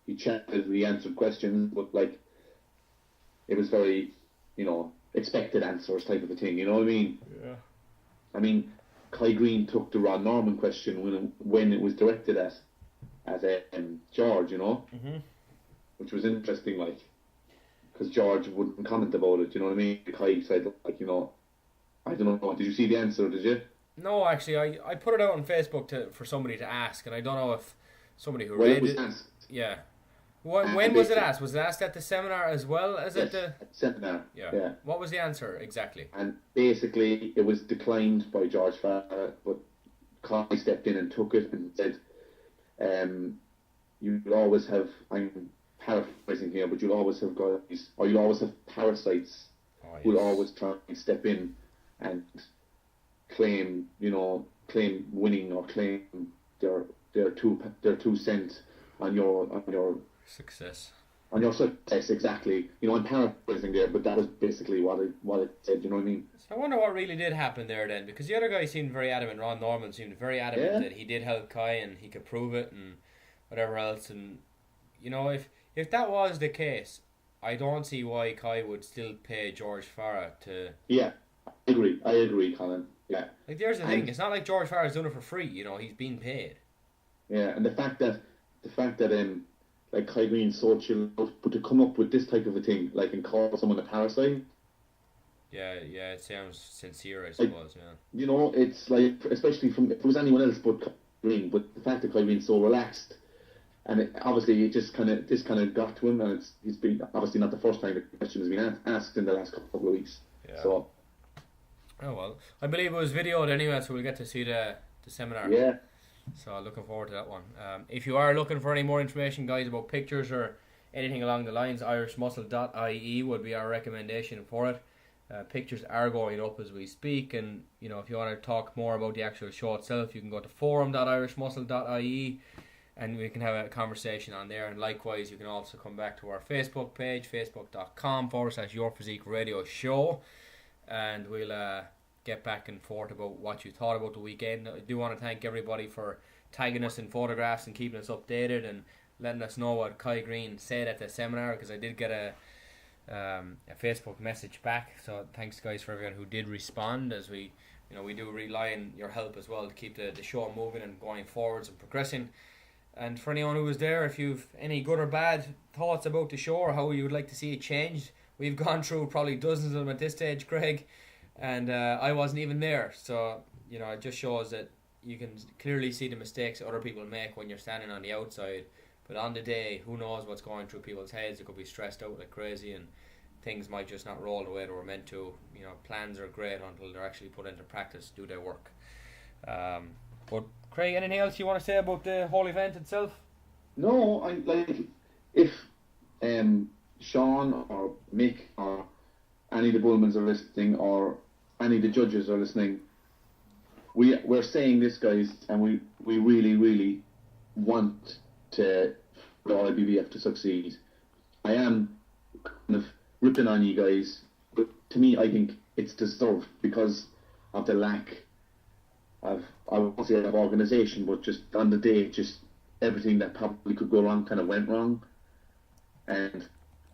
he chatted, he answered questions, but, it was very, expected answers type of a thing, you know what I mean? Yeah. Kai Green took the Ron Norman question when it was directed at George, Mm-hmm. which was interesting, because George wouldn't comment about it, you know what I mean? Kai said, I don't know, did you see the answer, did you? No, actually, I put it out on Facebook for somebody to ask, and I don't know if somebody who Well, read it was it... asked. Yeah. When was it asked? Was it asked at the seminar as well as Yes, at the... seminar, yeah. What was the answer, exactly? And basically, it was declined by George Farah, but Kai stepped in and took it and said, you'll always have, I'm paraphrasing here, but you'll always have guys, or you'll always have parasites will always try and step in and claim winning or claim their 2 cents on your success. On your success, exactly. I'm paraphrasing there, but that was basically what it said. You know what I mean? So I wonder what really did happen there then, because the other guy seemed very adamant. Ron Norman seemed very adamant that he did help Kai and he could prove it and whatever else. And if that was the case, I don't see why Kai would still pay George Farah to. Yeah, I agree, Colin. Yeah. Like there's the thing. It's not like George Farah's doing it for free. He's being paid. Yeah, and the fact that like Kai Green's so chill out, but to come up with this type of a thing, like, and call someone a parasite. Yeah, it sounds sincere, I suppose. Yeah. It's like, especially if it was anyone else but Kai Green, but the fact that Kai Green's so relaxed, and obviously it just kind of got to him, and he's been obviously not the first time the question has been asked in the last couple of weeks. Yeah. So. Oh well, I believe it was videoed anyway, so we'll get to see the seminar. Yeah. So looking forward to that one. If you are looking for any more information, guys, about pictures or anything along the lines, irishmuscle.ie would be our recommendation for it. Pictures are going up as we speak, and if you want to talk more about the actual show itself, you can go to forum.irishmuscle.ie and we can have a conversation on there. And likewise, you can also come back to our Facebook page, facebook.com/Your Physique Radio Show, and we'll get back and forth about what you thought about the weekend. I do want to thank everybody for tagging us in photographs and keeping us updated and letting us know what Kai Green said at the seminar, because I did get a Facebook message back. So thanks, guys, for everyone who did respond, as we do rely on your help as well to keep the show moving and going forwards and progressing. And for anyone who was there, if you've any good or bad thoughts about the show or how you would like to see it changed, we've gone through probably dozens of them at this stage, Craig. And I wasn't even there, so it just shows that you can clearly see the mistakes other people make when you're standing on the outside. But on the day, who knows what's going through people's heads? They could be stressed out like crazy, and things might just not roll the way they were meant to. Plans are great until they're actually put into practice, do their work. But Craig, anything else you want to say about the whole event itself? No, I like if Sean or Mick or any of the Bullmans are listening, or any of the judges are listening, we're saying this, guys, and we really, really want the IBBF to succeed. I am kind of ripping on you guys, but to me, I think it's deserved because of the lack of, I won't say of organisation, but just on the day, just everything that probably could go wrong kind of went wrong. And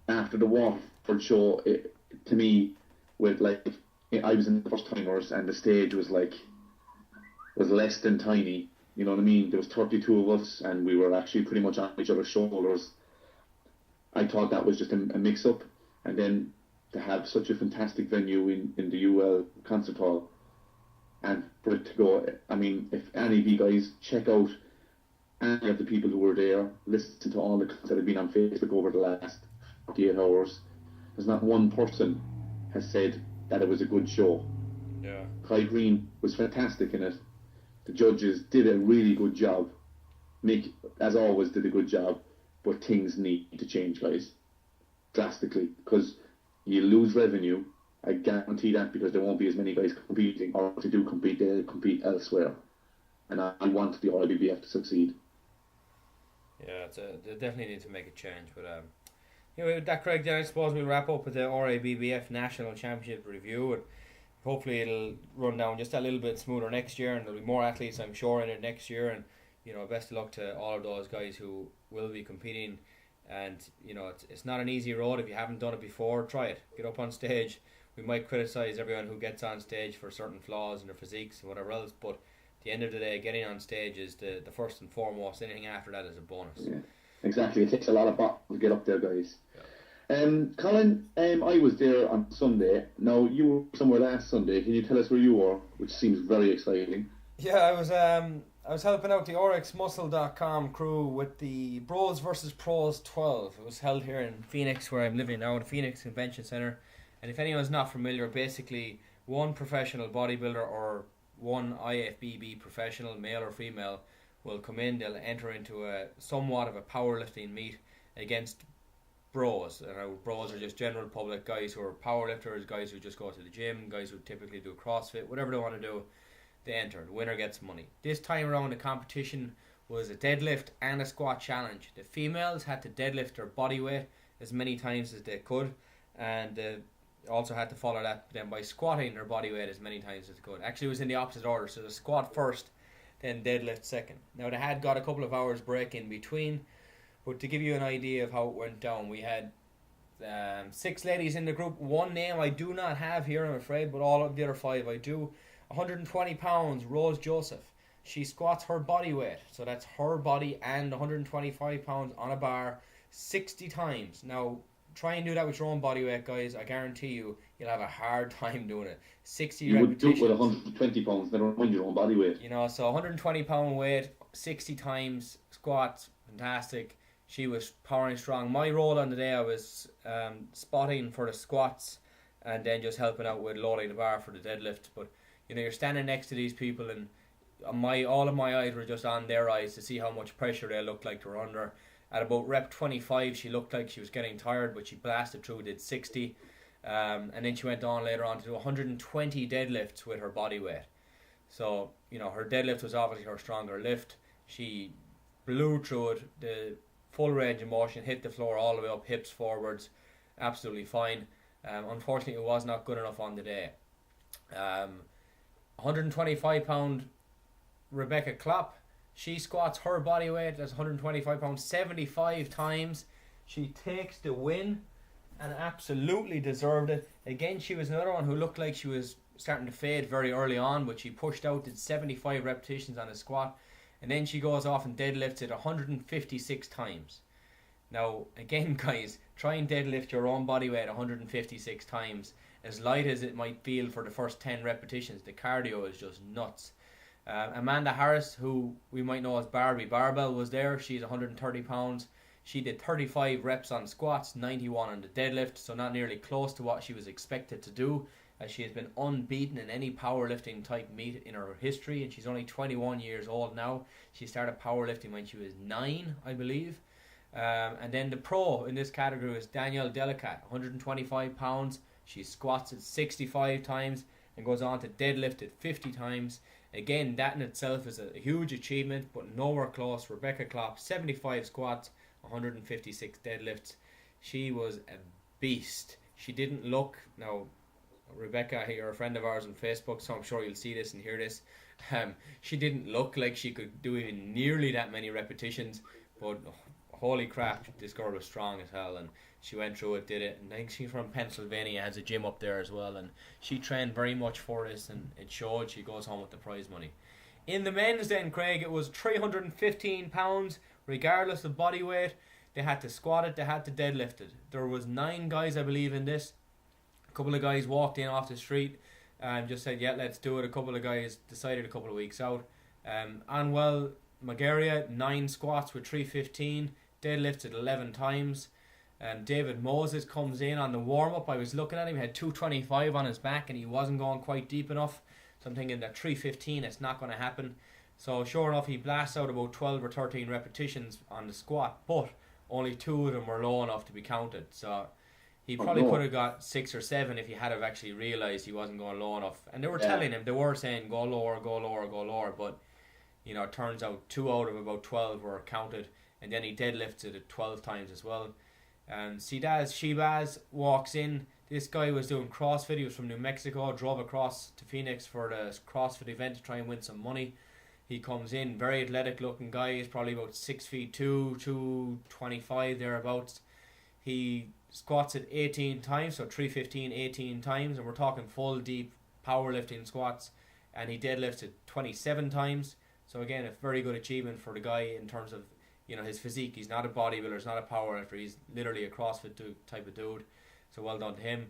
after the Waterford show, to me, I was in the first timers, and the stage was less than tiny. You know what I mean? There was 32 of us, and we were actually pretty much on each other's shoulders. I thought that was just a mix-up, and then to have such a fantastic venue in the UL concert hall, and for it to go. I mean, if any of you guys check out any of the people who were there, listen to all the comments that have been on Facebook over the last 48 hours. There's not one person has said that it was a good show. Yeah. Kai Green was fantastic in it. The judges did a really good job. Mick, as always, did a good job. But things need to change, guys. Drastically. Because you lose revenue. I guarantee that, because there won't be as many guys competing. Or if they do compete, they'll compete elsewhere. And I want the RBBF to succeed. Yeah, they definitely need to make a change. But with that, Craig, there I suppose we'll wrap up with the RABBF National Championship review, and hopefully it'll run down just a little bit smoother next year, and there'll be more athletes, I'm sure, in it next year. And best of luck to all of those guys who will be competing. And it's not an easy road. If you haven't done it before, try it. Get up on stage. We might criticise everyone who gets on stage for certain flaws in their physiques and whatever else, but at the end of the day, getting on stage is the first and foremost. Anything after that is a bonus. Yeah, exactly. It takes a lot of bottle to get up there, guys. Yeah. Colin, I was there on Sunday. Now, you were somewhere last Sunday. Can you tell us where you were, which seems very exciting? Yeah, I was helping out the RxMuscle.com crew with the Bros vs Pros 12. It was held here in Phoenix, where I'm living now, in the Phoenix Convention Centre. And if anyone's not familiar, basically one professional bodybuilder or one IFBB professional, male or female, will come in. They'll enter into somewhat of a powerlifting meet against bros. Bros are just general public guys who are powerlifters, guys who just go to the gym, guys who typically do CrossFit, whatever they want to do, they enter. The winner gets money. This time around, the competition was a deadlift and a squat challenge. The females had to deadlift their body weight as many times as they could, and also had to follow that then by squatting their body weight as many times as they could. Actually, it was in the opposite order, so the squat first, then deadlift second. Now, they had got a couple of hours break in between, but to give you an idea of how it went down, we had 6 ladies in the group. One name I do not have here, I'm afraid, but all of the other 5 I do. 120 pounds, Rose Joseph. She squats her body weight, so that's her body and 125 pounds on a bar 60 times. Now, try and do that with your own body weight, guys. I guarantee you'll have a hard time doing it. 60 repetitions. You would do it with 120 pounds, never mind your own body weight. So 120 pound weight, 60 times squats, fantastic. She was powering strong. My role on the day, I was spotting for the squats and then just helping out with loading the bar for the deadlift. But you're standing next to these people, and all of my eyes were just on their eyes to see how much pressure they looked like they were under. At about rep 25, she looked like she was getting tired, but she blasted through, did 60. And then she went on later on to do 120 deadlifts with her body weight. So, her deadlift was obviously her stronger lift. She blew through it, the full range of motion, hit the floor all the way up, hips forwards, absolutely fine. Unfortunately, it was not good enough on the day. 125 pound Rebecca Klopp, she squats her body weight, that's 125 pounds, 75 times. She takes the win and absolutely deserved it. Again, she was another one who looked like she was starting to fade very early on, but she pushed out, did 75 repetitions on a squat, and then she goes off and deadlifts it 156 times. Now, again, guys, try and deadlift your own body weight 156 times. As light as it might feel for the first 10 repetitions, the cardio is just nuts. Amanda Harris, who we might know as Barbie Barbell, was there. She's 130 pounds. She did 35 reps on squats, 91 on the deadlift, so not nearly close to what she was expected to do, as she has been unbeaten in any powerlifting type meet in her history, and she's only 21 years old now. She started powerlifting when she was 9, I believe. And then the pro in this category is Danielle Delicat, 125 pounds. She squats it 65 times and goes on to deadlift it 50 times. Again, that in itself is a huge achievement, but nowhere close. Rebecca Klopp, 75 squats, 156 deadlifts. She was a beast. She didn't look... Now, Rebecca, you're a friend of ours on Facebook, so I'm sure you'll see this and hear this. She didn't look like she could do even nearly that many repetitions, but holy crap, this girl was strong as hell, and she went through it, did it. And I think she's from Pennsylvania, has a gym up there as well, and she trained very much for this, and it showed. She goes home with the prize money. In the men's then, Craig, it was 315 pounds, regardless of body weight. They had to squat it, they had to deadlift it. There was 9 guys, I believe, in this. A couple of guys walked in off the street and just said, yeah, let's do it. A couple of guys decided a couple of weeks out. Anwell Magaria, 9 squats with 315, deadlifted 11 times. David Moses comes in on the warm-up. I was looking at him, he had 225 on his back and he wasn't going quite deep enough. So I'm thinking that 315, it's not going to happen. So sure enough, he blasts out about 12 or 13 repetitions on the squat, but only 2 of them were low enough to be counted. So he probably could have got 6 or 7 if he had have actually realised he wasn't going low enough. And they were telling him, they were saying go lower, go lower, go lower. But, it turns out 2 out of about 12 were counted. And then he deadlifted it 12 times as well. Sidaz Shibaz walks in. This guy was doing CrossFit. He was from New Mexico, drove across to Phoenix for the CrossFit event to try and win some money. He comes in, very athletic looking guy. He's probably about 6'2", 225 thereabouts. He squats it 18 times, so 315 18 times, and we're talking full deep powerlifting squats. And he deadlifted 27 times. So again, a very good achievement for the guy in terms of his physique. He's not a bodybuilder, he's not a powerlifter, he's literally a CrossFit type of dude. So well done to him.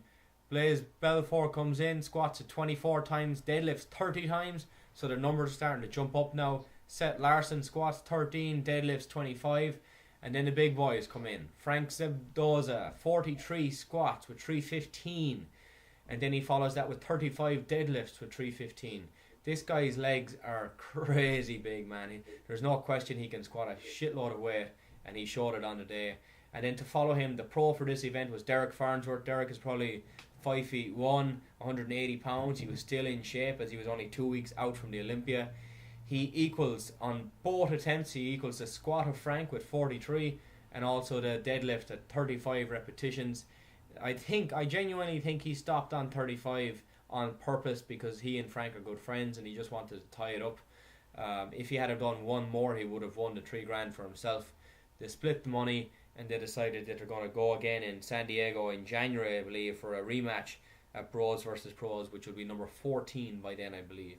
Blaise Belfort comes in, squats it 24 times, deadlifts 30 times. So the numbers are starting to jump up now. Seth Larson squats 13, deadlifts 25. And then the big boys come in. Frank Zebdoza, 43 squats with 315. And then he follows that with 35 deadlifts with 315. This guy's legs are crazy big, man. There's no question he can squat a shitload of weight, and he showed it on the day. And then to follow him, the pro for this event was Derek Farnsworth. Derek is probably 5'1", 180 pounds. He was still in shape as he was only 2 weeks out from the Olympia. He equals, on both attempts, he equals the squat of Frank with 43 and also the deadlift at 35 repetitions. I genuinely think he stopped on 35 on purpose because he and Frank are good friends and he just wanted to tie it up. If he had have done one more, he would have won the $3,000 for himself. They split the money and they decided that they're going to go again in San Diego in January, I believe, for a rematch at Bros versus Pros, which will be number 14 by then, I believe.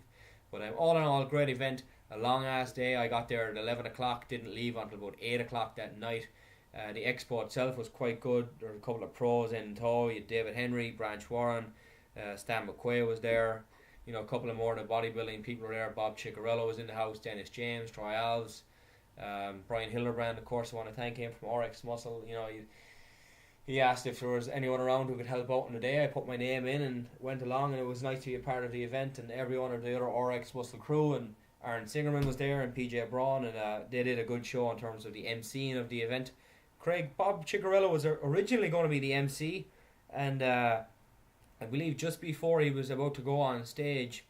But all in all, great event. A long ass day. I got there at 11 o'clock, didn't leave until about 8 o'clock that night. The expo itself was quite good. There were a couple of pros in tow. You had David Henry, Branch Warren, Stan McQuay was there. You know, a couple of more of the bodybuilding people were there. Bob Ciccarello was in the house, Dennis James, Troy Alves, Brian Hildebrand, of course. I want to thank him from RX Muscle. You know, he asked if there was anyone around who could help out on the day. I put my name in and went along, and it was nice to be a part of the event. And everyone of the other RX Muscle crew, and Aaron Singerman was there, and PJ Braun, and they did a good show in terms of the MCing of the event. Craig, Bob Ciccarello was originally going to be the MC, and I believe just before he was about to go on stage,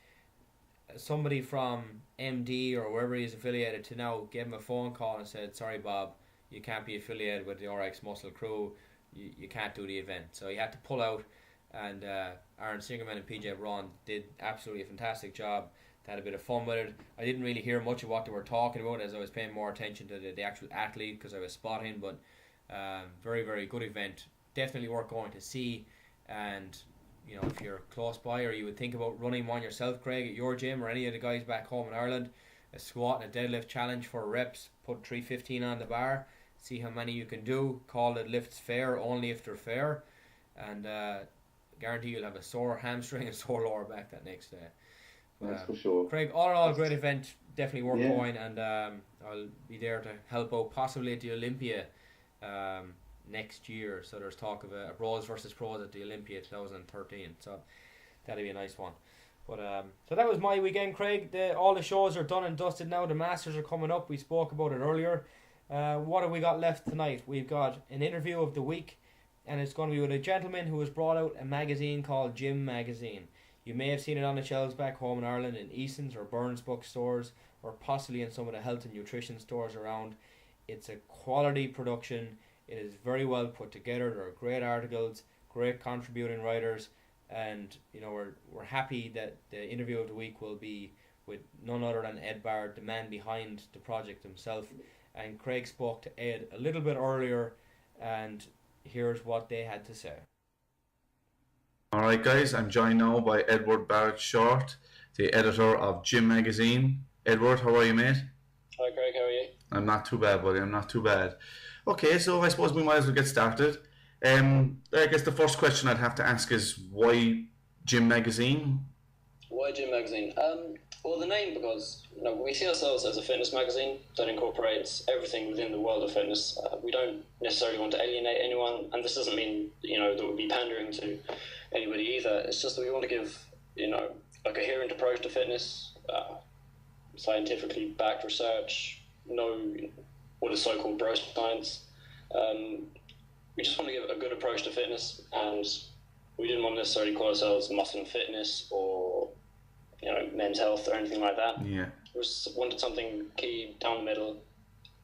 somebody from MD or wherever he's affiliated to now gave him a phone call and said, "Sorry Bob, you can't be affiliated with the RX Muscle crew, you can't do the event." So he had to pull out, and Aaron Singerman and PJ Braun did absolutely a fantastic job. They had a bit of fun with it. I didn't really hear much of what they were talking about as I was paying more attention to the actual athlete because I was spotting, but very, very good event. Definitely worth going to see. And you know, if you're close by or you would think about running one yourself, Craig, at your gym or any of the guys back home in Ireland, a squat and a deadlift challenge for reps, put 315 on the bar, see how many you can do, call it lifts fair only if they're fair, and guarantee you'll have a sore hamstring and sore lower back that next day. That's for sure. Craig, all in all, great event, definitely worth going, and I'll be there to help out possibly at the Olympia next year. So there's talk of a Bros versus Pros at the Olympia 2013, so that'll be a nice one. But so that was my weekend, Craig. All the shows are done and dusted now. The Masters are coming up. We spoke about it earlier. What have we got left tonight? We've got an interview of the week, and it's going to be with a gentleman who has brought out a magazine called Gym Magazine. You may have seen it on the shelves back home in Ireland in Eason's or Burns bookstores, or possibly in some of the health and nutrition stores around. It's a quality production. It is very well put together. There are great articles, great contributing writers, and you know we're happy that the interview of the week will be with none other than Ed Bard, the man behind the project himself. And Craig spoke to Ed a little bit earlier, and here's what they had to say. Alright guys, I'm joined now by Edward Barrett Short, the editor of Gym Magazine. Edward, how are you, mate? Hi Craig, how are you? I'm not too bad, buddy, I'm not too bad. Okay, so I suppose we might as well get started. I guess the first question I'd have to ask is, why Gym Magazine? Why Gym Magazine? Well, the name, because we see ourselves as a fitness magazine that incorporates everything within the world of fitness. We don't necessarily want to alienate anyone, and this doesn't mean that we'll be pandering to anybody either. It's just that we want to give a coherent approach to fitness, scientifically backed research, what is so-called bro science. We just want to give a good approach to fitness, and we didn't want to necessarily call ourselves muscle and fitness or men's health or anything like that. Yeah. We just wanted something key down the middle.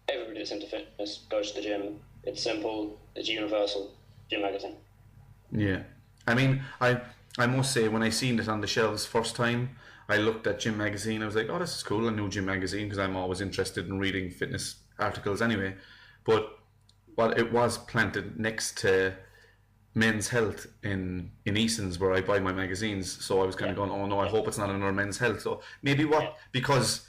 Everybody that's into fitness goes to the gym. It's simple, it's universal. Gym Magazine. Yeah. I mean, I must say, when I seen it on the shelves first time, I looked at Gym Magazine. I was like, oh, this is cool, a new Gym Magazine, because I'm always interested in reading fitness articles anyway. But it was planted next to Men's Health in Eason's, where I buy my magazines. So I was kind of going, oh no, I hope it's not another Men's Health. So maybe because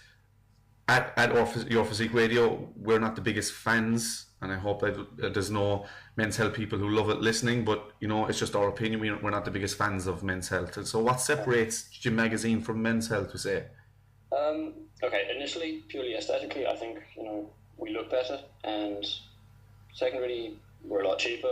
at your Physique Radio, we're not the biggest fans, and I hope that there's no Men's Health people who love it listening, but it's just our opinion. We're not the biggest fans of Men's Health. And so what separates Gym Magazine from Men's Health, we say? Okay, initially, purely aesthetically, I think we look better, and secondarily, we're a lot cheaper.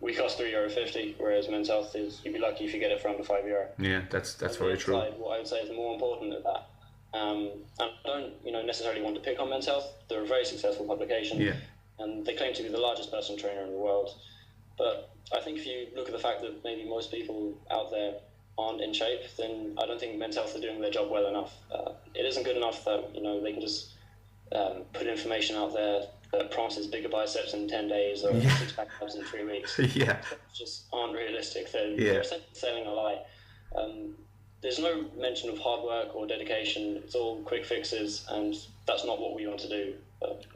We cost €3.50, whereas Men's Health you'd be lucky if you get it for under €5. Yeah, that's very true. What I would say is more important than that. And I don't necessarily want to pick on Men's Health. They're a very successful publication. Yeah. and they claim to be the largest personal trainer in the world. But I think if you look at the fact that maybe most people out there aren't in shape, then I don't think Men's Health are doing their job well enough. It isn't good enough that they can just put information out there that promises bigger biceps in 10 days or six-pack abs in 3 weeks. Yeah. Just aren't realistic. They're essentially selling a lie. There's no mention of hard work or dedication. It's all quick fixes, and that's not what we want to do.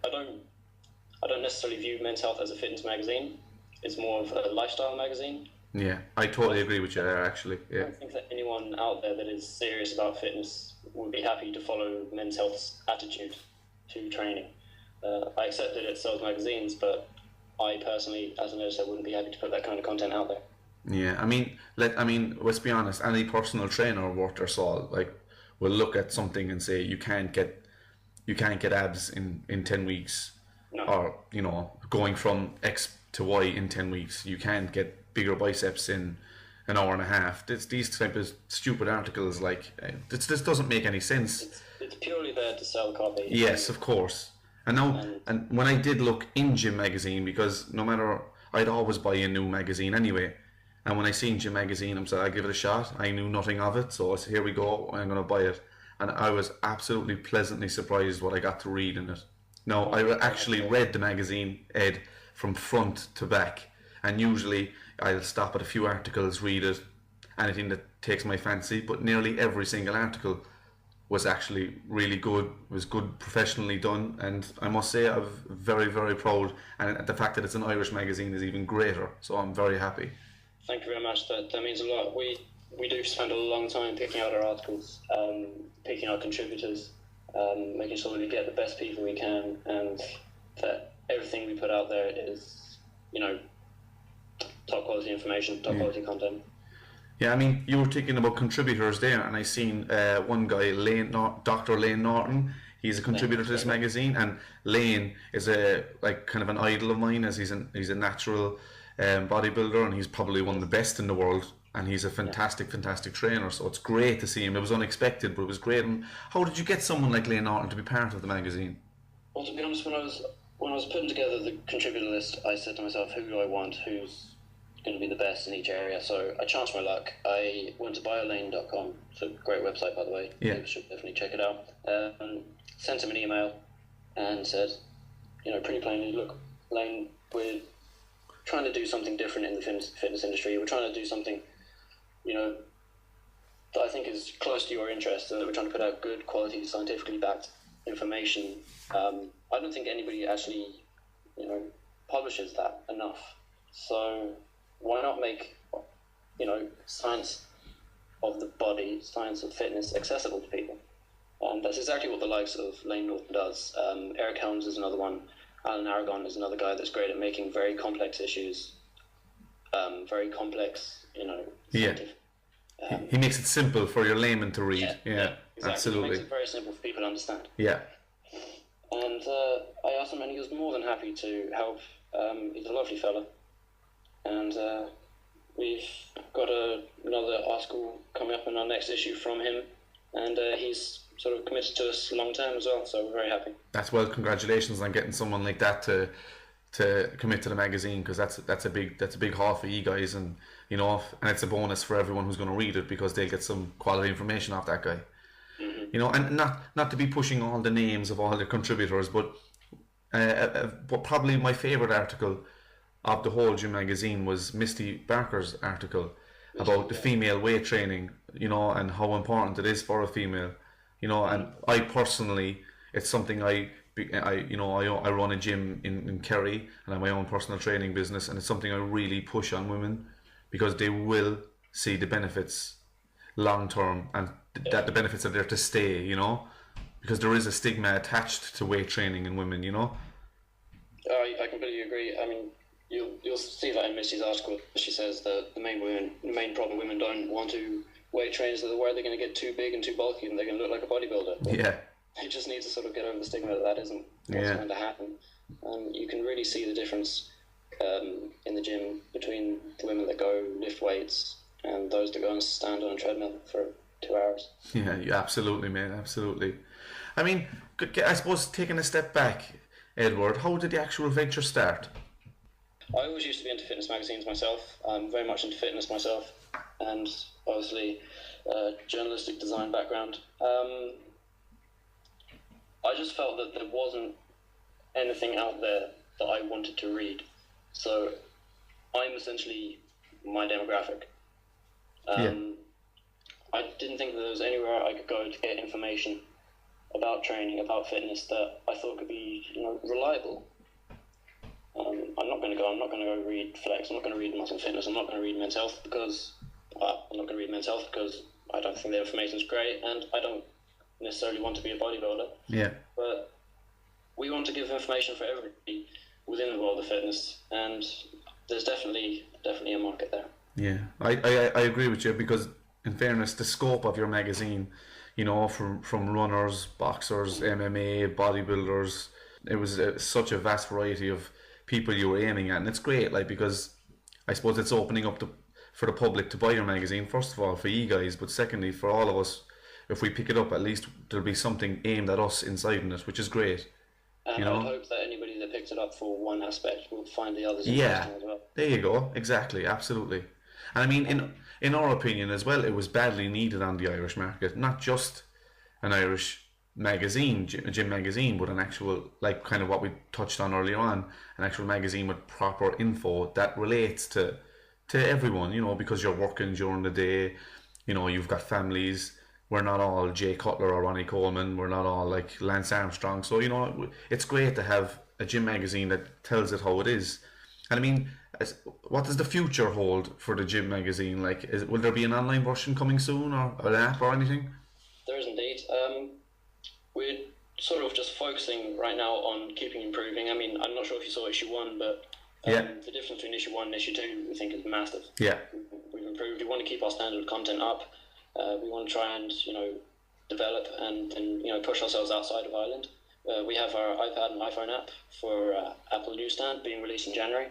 I don't necessarily view Men's Health as a fitness magazine. It's more of a lifestyle magazine. Yeah, I totally agree with you there, actually. Yeah. I don't think that anyone out there that is serious about fitness would be happy to follow Men's Health's attitude to training. I accept that it sells magazines, but I personally, as an editor, wouldn't be happy to put that kind of content out there. Yeah, I mean, let's be honest. Any personal trainer worth their salt, will look at something and say you can't get abs in 10 weeks, No. or going from X to Y in 10 weeks. You can't get bigger biceps in an hour and a half. These type of stupid articles, this doesn't make any sense. It's purely there to sell copy. Yes, of course. And now, and when I did look in Gym Magazine, because no matter, I'd always buy a new magazine anyway. And when I seen Gym Magazine, I said, I'll give it a shot. I knew nothing of it, so I said, here we go, I'm going to buy it. And I was absolutely pleasantly surprised what I got to read in it. Now, I actually read the magazine, Ed, from front to back. And usually, I'll stop at a few articles, read it, anything that takes my fancy. But nearly every single article was actually really good, was good, professionally done. And I must say, I'm very, very proud. And the fact that it's an Irish magazine is even greater. So I'm very happy. Thank you very much. That means a lot. We do spend a long time picking out our articles, picking our contributors, making sure that we get the best people we can, and that everything we put out there is, top quality information, top quality content. Yeah, I mean, you were thinking about contributors there, and I seen one guy, Dr. Lane Norton. He's a contributor to this magazine, and Lane is kind of an idol of mine, as he's a natural bodybuilder, and he's probably one of the best in the world, and he's a fantastic trainer, so it's great to see him. It was unexpected, but it was great. And how did you get someone like Lane Norton to be part of the magazine? Well, to be honest, when I was putting together the contributor list, I said to myself, who do I want, who's going to be the best in each area? So I chanced my luck. I went to biolane.com. It's a great website, by the way. Yeah. You should definitely check it out. Sent him an email and said, pretty plainly, look, Lane, we're trying to do something different in the fitness industry. We're trying to do something, that I think is close to your interest, and that we're trying to put out good quality, scientifically backed information. I don't think anybody actually, publishes that enough. So why not make, science of the body, science of fitness accessible to people? And that's exactly what the likes of Lane Norton does. Eric Helms is another one. Alan Aragon is another guy that's great at making very complex issues, very complex, scientific. He makes it simple for your layman to read. Yeah, exactly. Absolutely. He makes it very simple for people to understand. Yeah. And I asked him, and he was more than happy to help. He's a lovely fella. And we've got another article coming up in our next issue from him. And he's sort of committed to us long term as well, so we're very happy. Congratulations on getting someone like that to commit to the magazine, because that's a big haul for you guys, and and it's a bonus for everyone who's going to read it, because they'll get some quality information off that guy. Mm-hmm. And not to be pushing all the names of all the contributors, but probably my favourite article of the whole Gym magazine was Misty Barker's article about the female weight training, and how important it is for a female. And I personally, it's something I run a gym in Kerry, and I have my own personal training business, and it's something I really push on women, because they will see the benefits long term, and that the benefits are there to stay, because there is a stigma attached to weight training in women, I completely agree. I mean, you'll see that in Misty's article. She says that the main problem women don't want to weight train is that they're going to get too big and too bulky, and they're going to look like a bodybuilder. Yeah. They just need to sort of get over the stigma that isn't what's going to happen. You can really see the difference in the gym between the women that go lift weights and those that go and stand on a treadmill for 2 hours. Yeah, absolutely, man, absolutely. I mean, I suppose taking a step back, Edward, how did the actual venture start? I always used to be into fitness magazines myself. I'm very much into fitness myself, and obviously journalistic design background. I just felt that there wasn't anything out there that I wanted to read. So I'm essentially my demographic. I didn't think that there was anywhere I could go to get information about training, about fitness that I thought could be, reliable. I'm not going to go read Flex. I'm not going to read Muscle Fitness. I'm not going to read Men's Health because I don't think the information is great, and I don't necessarily want to be a bodybuilder. Yeah. But we want to give information for everybody within the world of fitness, and there's definitely a market there. Yeah, I agree with you, because in fairness, the scope of your magazine, from runners, boxers, MMA, bodybuilders, it was such a vast variety of people you were aiming at, and it's great, because I suppose it's opening up for the public to buy your magazine, first of all for you guys, but secondly for all of us. If we pick it up, at least there'll be something aimed at us inside in it, which is great. And I would hope that anybody that picks it up for one aspect will find the others interesting as well. There you go, exactly, absolutely. And I mean, in our opinion as well, it was badly needed on the Irish market, not just an Irish magazine, gym magazine, but an actual, kind of what we touched on earlier on, an actual magazine with proper info that relates to everyone, because you're working during the day, you've got families. We're not all Jay Cutler or Ronnie Coleman. We're not all like Lance Armstrong. So, it's great to have a gym magazine that tells it how it is. And I mean, what does the future hold for the gym magazine? Will there be an online version coming soon, or an app or anything? There is indeed. We're sort of just focusing right now on keeping improving. I mean, I'm not sure if you saw issue 1, but the difference between issue 1 and issue 2, we think, is massive. Yeah. We've improved. We want to keep our standard of content up. We want to try and, develop and push ourselves outside of Ireland. We have our iPad and iPhone app for Apple Newsstand being released in January,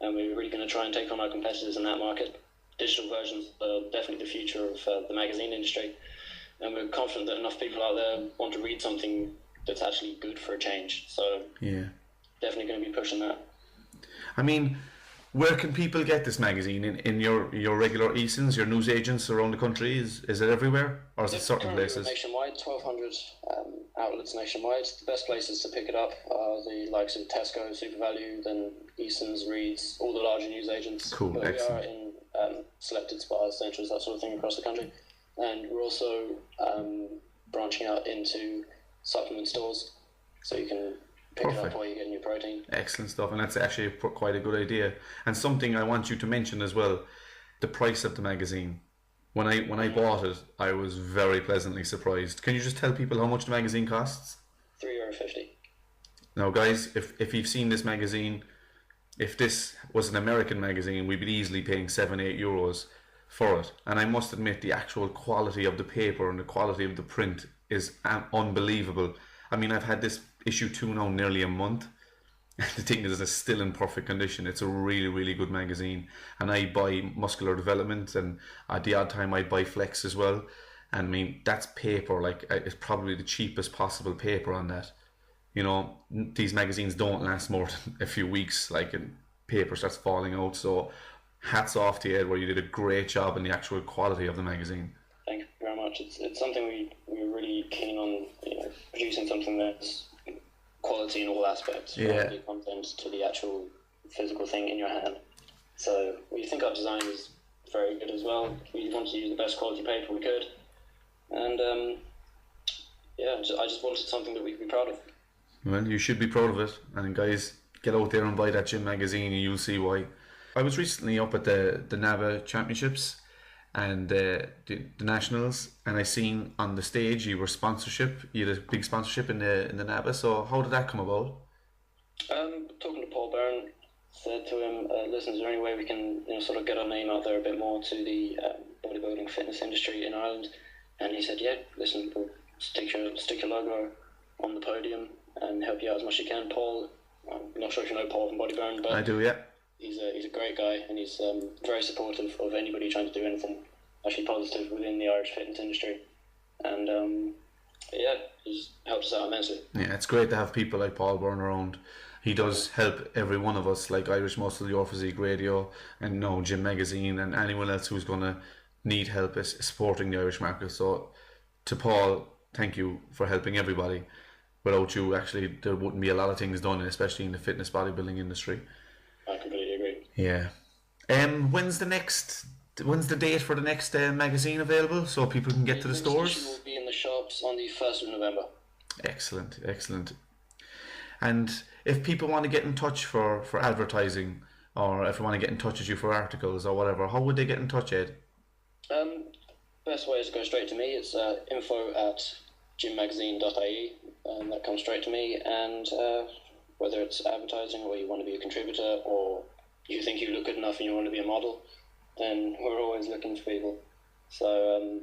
and we're really going to try and take on our competitors in that market. Digital versions are definitely the future of the magazine industry, and we're confident that enough people out there want to read something that's actually good for a change. So definitely going to be pushing that. I mean, where can people get this magazine? In your regular ESONs, your news agents around the country? Is it everywhere, or is it certain places? Nationwide, 1,200 outlets nationwide. The best places to pick it up are the likes of Tesco, SuperValu, then ESONs, Reeds, all the larger news agents. Cool, but excellent. We are in selected Spars, Centres, that sort of thing across the country. And we're also branching out into supplement stores, so you can pick it up while you're getting your protein. Excellent stuff, and that's actually quite a good idea. And something I want you to mention as well, the price of the magazine. When I bought it, I was very pleasantly surprised. Can you just tell people how much the magazine costs? €3.50. Now guys, if you've seen this magazine, if this was an American magazine, we'd be easily paying €7-8 for it. And I must admit, the actual quality of the paper and the quality of the print is unbelievable. I mean, I've had this issue 2 now nearly a month. The thing is, it's still in perfect condition. It's a really, really good magazine. And I buy Muscular Development, and at the odd time I buy Flex as well. And I mean, that's paper, it's probably the cheapest possible paper on that. These magazines don't last more than a few weeks, and paper starts falling out. So hats off to you, Ed, where you did a great job in the actual quality of the magazine. Thank you very much. It's something we're really keen on, producing something that's quality in all aspects, from the content to the actual physical thing in your hand. So we think our design is very good as well. We want to use the best quality paper we could, and I just wanted something that we could be proud of. Well, you should be proud of it, and guys, get out there and buy that gym magazine and you'll see why. I was recently up at the NABA Championships and the Nationals, and I seen on the stage you had a big sponsorship in the NABA. So how did that come about? Talking to Paul Byrne, said to him, listen, is there any way we can sort of get our name out there a bit more to the bodybuilding fitness industry in Ireland? And he said, yeah, listen, we'll stick your logo on the podium and help you out as much as you can. Paul, I'm not sure if you know Paul from Body Byrne, but I do, yeah. He's a great guy, and he's very supportive of anybody trying to do anything actually positive within the Irish fitness industry. And he's helped us out immensely. Yeah, it's great to have people like Paul Byrne around. He does help every one of us, like Irish Muscle, Your Physique Radio, and Gym Magazine, and anyone else who's going to need help is supporting the Irish market. So, to Paul, thank you for helping everybody. Without you, actually, there wouldn't be a lot of things done, especially in the fitness bodybuilding industry. I completely agree. Yeah. When's the date for the next magazine available, so people can get to the stores? It will be in the shops on the 1st of November. Excellent. And if people want to get in touch for advertising, or if they want to get in touch with you for articles or whatever, how would they get in touch, Ed? Best way is to go straight to me. It's info@gymmagazine.ie, and that comes straight to me. And whether it's advertising or you want to be a contributor or you think you look good enough and you want to be a model, then we're always looking for people. So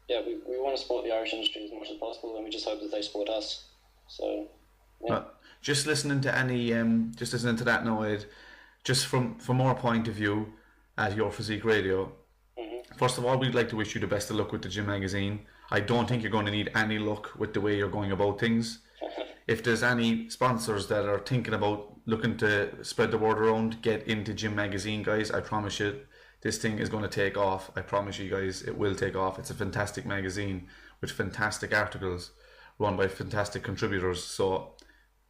we want to support the Irish industry as much as possible, and we just hope that they support us. So yeah. Just listening to that now, Ed, just from our point of view at Your Physique Radio, first of all, we'd like to wish you the best of luck with the Gym Magazine. I don't think you're going to need any luck with the way you're going about things. If there's any sponsors that are thinking about looking to spread the word around, get into Gym Magazine, guys. I promise you, this thing is going to take off. I promise you guys, it will take off. It's a fantastic magazine with fantastic articles run by fantastic contributors. So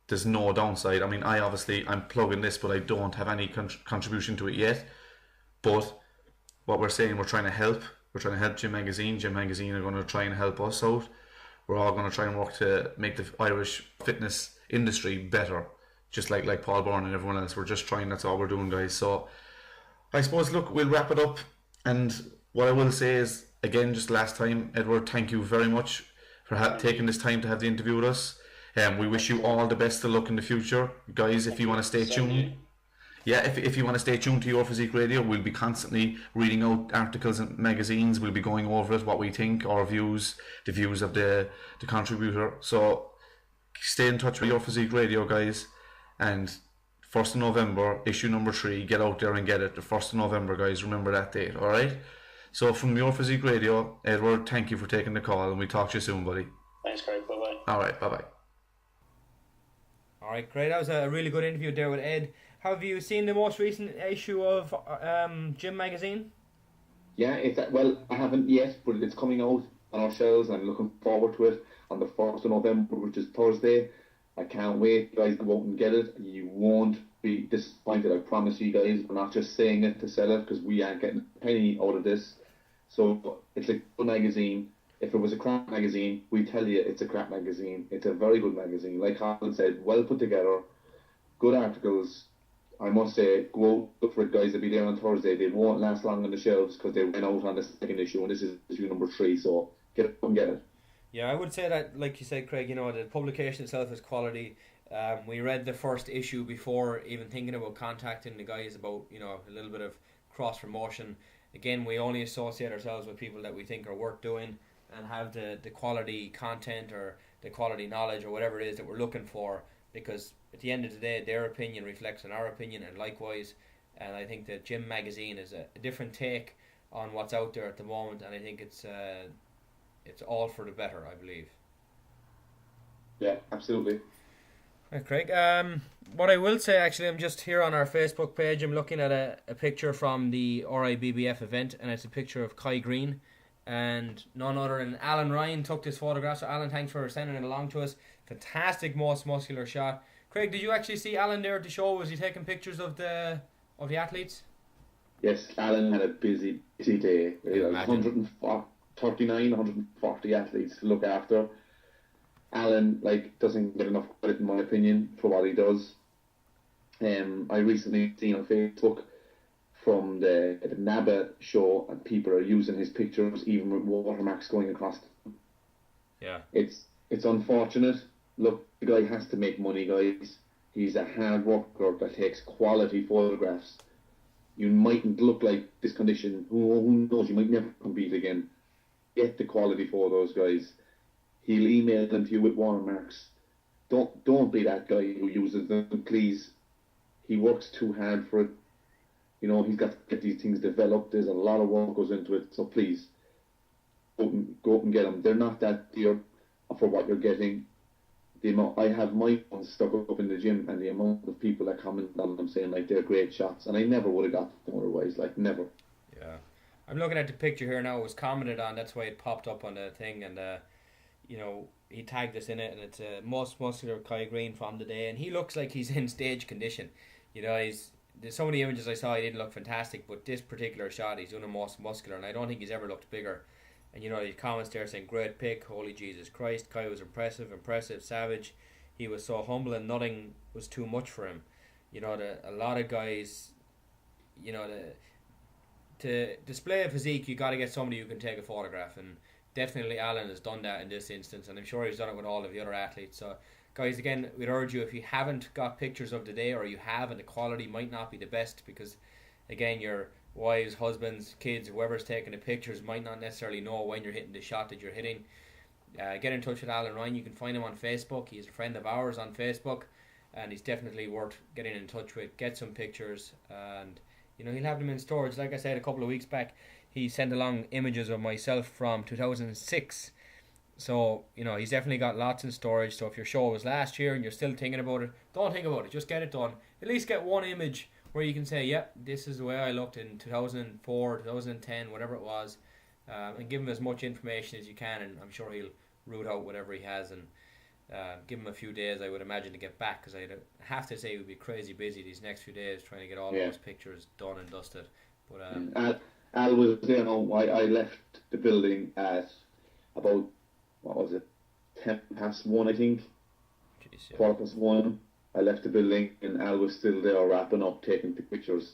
there's no downside. I mean, I'm plugging this, but I don't have any contribution to it yet. But what we're saying, we're trying to help. We're trying to help Gym Magazine. Gym Magazine are going to try and help us out. We're all going to try and work to make the Irish fitness industry better, just like Paul Byrne and everyone else. We're just trying. That's all we're doing, guys. So I suppose, look, we'll wrap it up. And what I will say is, again, just last time, Edward, thank you very much for taking this time to have the interview with us. We wish you all the best of luck in the future, guys. If you want to stay tuned, if you want to stay tuned to Your Physique Radio, we'll be constantly reading out articles and magazines. We'll be going over it, what we think, our views, the views of the contributor. So stay in touch with Your Physique Radio, guys. And 1st of November, issue number 3, get out there and get it. The 1st of November, guys, remember that date, alright? So from Your Physique Radio, Edward, thank you for taking the call, and we'll talk to you soon, buddy. Thanks, Craig. Bye-bye. Alright, bye-bye. Alright, great. That was a really good interview there with Ed. Have you seen the most recent issue of Gym Magazine? Yeah, I haven't yet, but it's coming out on our shelves. I'm looking forward to it on the 1st of November, which is Thursday. I can't wait, guys, to go out and get it. You won't be disappointed, I promise you guys. We're not just saying it to sell it, because we aren't getting a penny out of this. So it's a good magazine. If it was a crap magazine, we tell you it's a crap magazine. It's a very good magazine. Like Colin said, well put together, good articles. I must say, go out, look for it, guys. They'll be there on Thursday. They won't last long on the shelves because they went out on the second issue, and this is issue number 3. So get it and get it. Yeah, I would say that, like you said, Craig, the publication itself is quality. We read the first issue before even thinking about contacting the guys about, a little bit of cross promotion. Again, we only associate ourselves with people that we think are worth doing and have the quality content or the quality knowledge or whatever it is that we're looking for, because at the end of the day, their opinion reflects on our opinion, and likewise. And I think that Gym Magazine is a different take on what's out there at the moment, and I think it's all for the better, I believe. Yeah, absolutely. Right, Craig. What I will say, actually, I'm just here on our Facebook page. I'm looking at a picture from the RIBBF event, and it's a picture of Kai Green. And none other than Alan Ryan took this photograph. So, Alan, thanks for sending it along to us. Fantastic, most muscular shot. Craig, did you actually see Alan there at the show? Was he taking pictures of the athletes? Yes, Alan had a busy day. 139, 140 athletes to look after. Alan doesn't get enough credit, in my opinion, for what he does. I recently seen on Facebook from the NABA show, and people are using his pictures even with watermarks going across them. Yeah. It's unfortunate. Look, the guy has to make money, guys. He's a hard worker that takes quality photographs. You mightn't look like this condition. Who knows? You might never compete again. Get the quality photos, guys. He'll email them to you with watermarks. Don't be that guy who uses them, please. He works too hard for it. He's got to get these things developed. There's a lot of work goes into it. So please, go out and get them. They're not that dear. for what you're getting. The amount I have my ones stuck up in the gym, and the amount of people that comment on them saying like they're great shots, and I never would have got them otherwise, like never. Yeah, I'm looking at the picture here now. It was commented on, that's why it popped up on the thing, and you know, he tagged us in it, and it's a most muscular Kai Green from the day, and he looks like he's in stage condition. You know, there's some of the images I saw, he didn't look fantastic, but this particular shot, he's doing the most muscular, and I don't think he's ever looked bigger. And you know, the comments there saying, great pick, holy Jesus Christ, Kai was impressive, savage. He was so humble and nothing was too much for him. You know, a lot of guys, you know, to display a physique, you got to get somebody who can take a photograph, and definitely Alan has done that in this instance, and I'm sure he's done it with all of the other athletes. So guys, again, we'd urge you, if you haven't got pictures of the day, or you have and the quality might not be the best, because again, your wives, husbands, kids, whoever's taking the pictures might not necessarily know when you're hitting the shot that you're hitting. Get in touch with Alan Ryan. You can find him on Facebook. He's a friend of ours on Facebook, and he's definitely worth getting in touch with. Get some pictures, and you know, he'll have them in storage. Like I said a couple of weeks back, he sent along images of myself from 2006. So, you know, he's definitely got lots in storage. So if your show was last year and you're still thinking about it, don't think about it. Just get it done. At least get one image where you can say, yep, this is the way I looked in 2004, 2010, whatever it was. And give him as much information as you can, and I'm sure he'll root out whatever he has, and give him a few days, I would imagine, to get back, because I'd have to say he would be crazy busy these next few days trying to get all those pictures done and dusted. But Al was, you know, I left the building at about, what was it, 1:10, I think. Jeez, yeah. 1:15. I left the building, and Al was still there wrapping up, taking the pictures.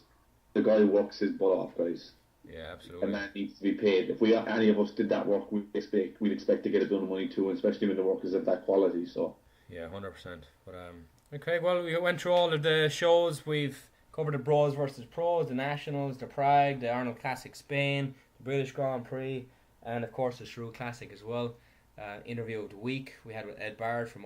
The guy works his butt off, guys. Yeah, absolutely. And that needs to be paid. If any of us did that work, we'd expect to get a bit of money too, especially when the work is of that quality. So. Yeah, 100%. But okay, well, we went through all of the shows. We've covered the Bros versus Pros, the Nationals, the Prague, the Arnold Classic Spain, the British Grand Prix, and of course the Shrew Classic as well. Interview of the week we had with Ed Bard from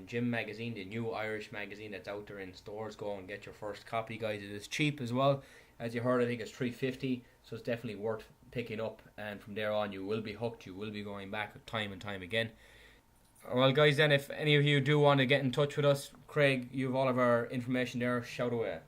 Gym Magazine, the new Irish magazine that's out there in stores. Go and get your first copy, guys. It is cheap as well. As you heard, I think it's $3.50, so it's definitely worth picking up, and from there on you will be hooked. You will be going back time and time again. Well, guys, then, if any of you do want to get in touch with us, Craig, you have all of our information there. Shout away.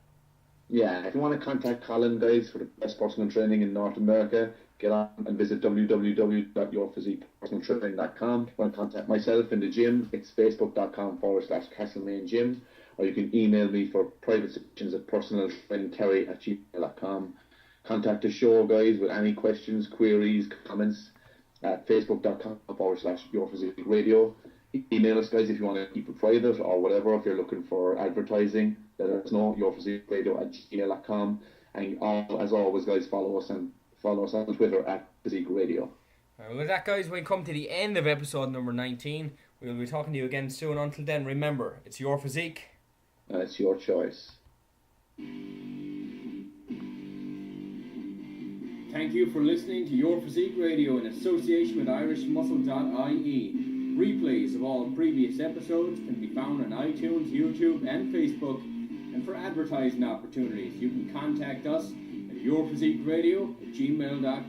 Yeah, if you want to contact Colin, guys, for the best personal training in North America, get on and visit www.yourphysiquepersonaltraining.com. If you want to contact myself in the gym, it's facebook.com/Castlemaine Gym. Or you can email me for private sessions at personaltrainingkerry@gmail.com. Contact the show, guys, with any questions, queries, comments at facebook.com/yourphysiqueradio. Email us, guys, if you want to keep it private or whatever. If you're looking for advertising, let us know, yourphysiqueradio@gmail.com. And as always, guys, follow us on Twitter at Physique Radio. Well, with that, guys, we come to the end of episode number 19. We'll be talking to you again soon. Until then, remember, it's your physique. And it's your choice. Thank you for listening to Your Physique Radio in association with irishmuscle.ie. Replays of all previous episodes can be found on iTunes, YouTube and Facebook. And for advertising opportunities, you can contact us at yourphysiqueradio@gmail.com.